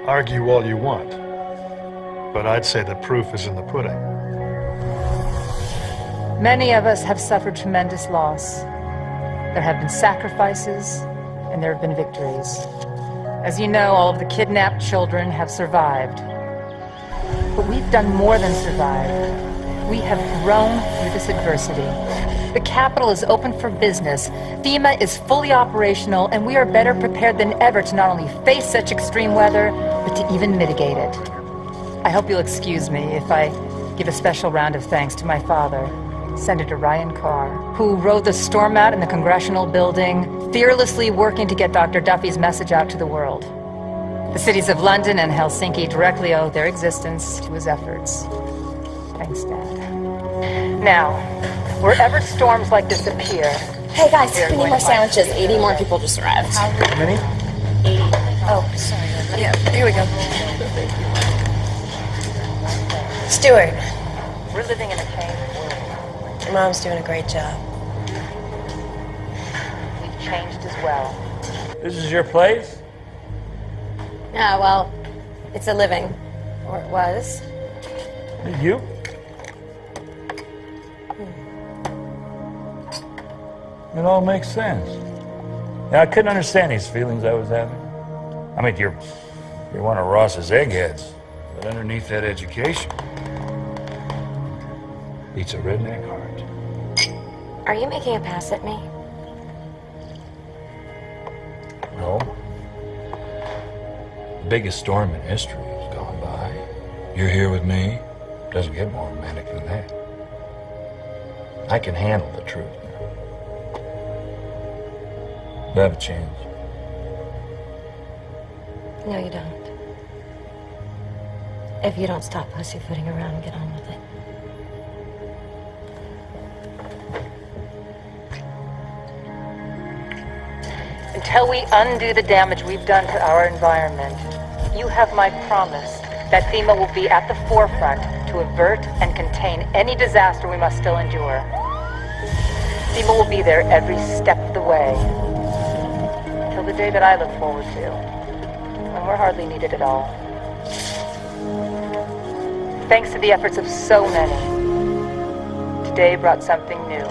Argue all you want, but I'd say the proof is in the pudding. Many of us have suffered tremendous loss. There have been sacrifices, and there have been victories. As you know, all of the kidnapped children have survived. But we've done more than survive. We have grown through this adversity. The capital is open for business. FEMA is fully operational, and we are better prepared than ever to not only face such extreme weather, but to even mitigate it. I hope you'll excuse me if I give a special round of thanks to my father, Senator Ryan Carr, who rode the storm out in the Congressional Building, fearlessly working to get Dr. Duffy's message out to the world. The cities of London and Helsinki directly owe their existence to his efforts. Thanks, Dad. Now, wherever storms like this appear... Hey guys, we need more sandwiches. 80 more people just arrived. How many? 80. Oh, sorry. Yeah, here we go. Stuart. We're living in a changed world. Your mom's doing a great job. We've changed as well. This is your place? Yeah, well, it's a living. Or it was. You? It all makes sense. Now, I couldn't understand these feelings I was having. I mean, you're one of Ross's eggheads, but underneath that education beats a redneck heart. Are you making a pass at me? No. The biggest storm in history has gone by. You're here with me. Doesn't get more romantic than that. I can handle the truth now. Do I have a chance? No, you don't. If you don't stop pussyfooting around and get on with it. Until we undo the damage we've done to our environment, you have my promise that FEMA will be at the forefront to avert and contain any disaster we must still endure. FEMA will be there every step of the way, until the day that I look forward to, when we're hardly needed at all. Thanks to the efforts of so many, today brought something new.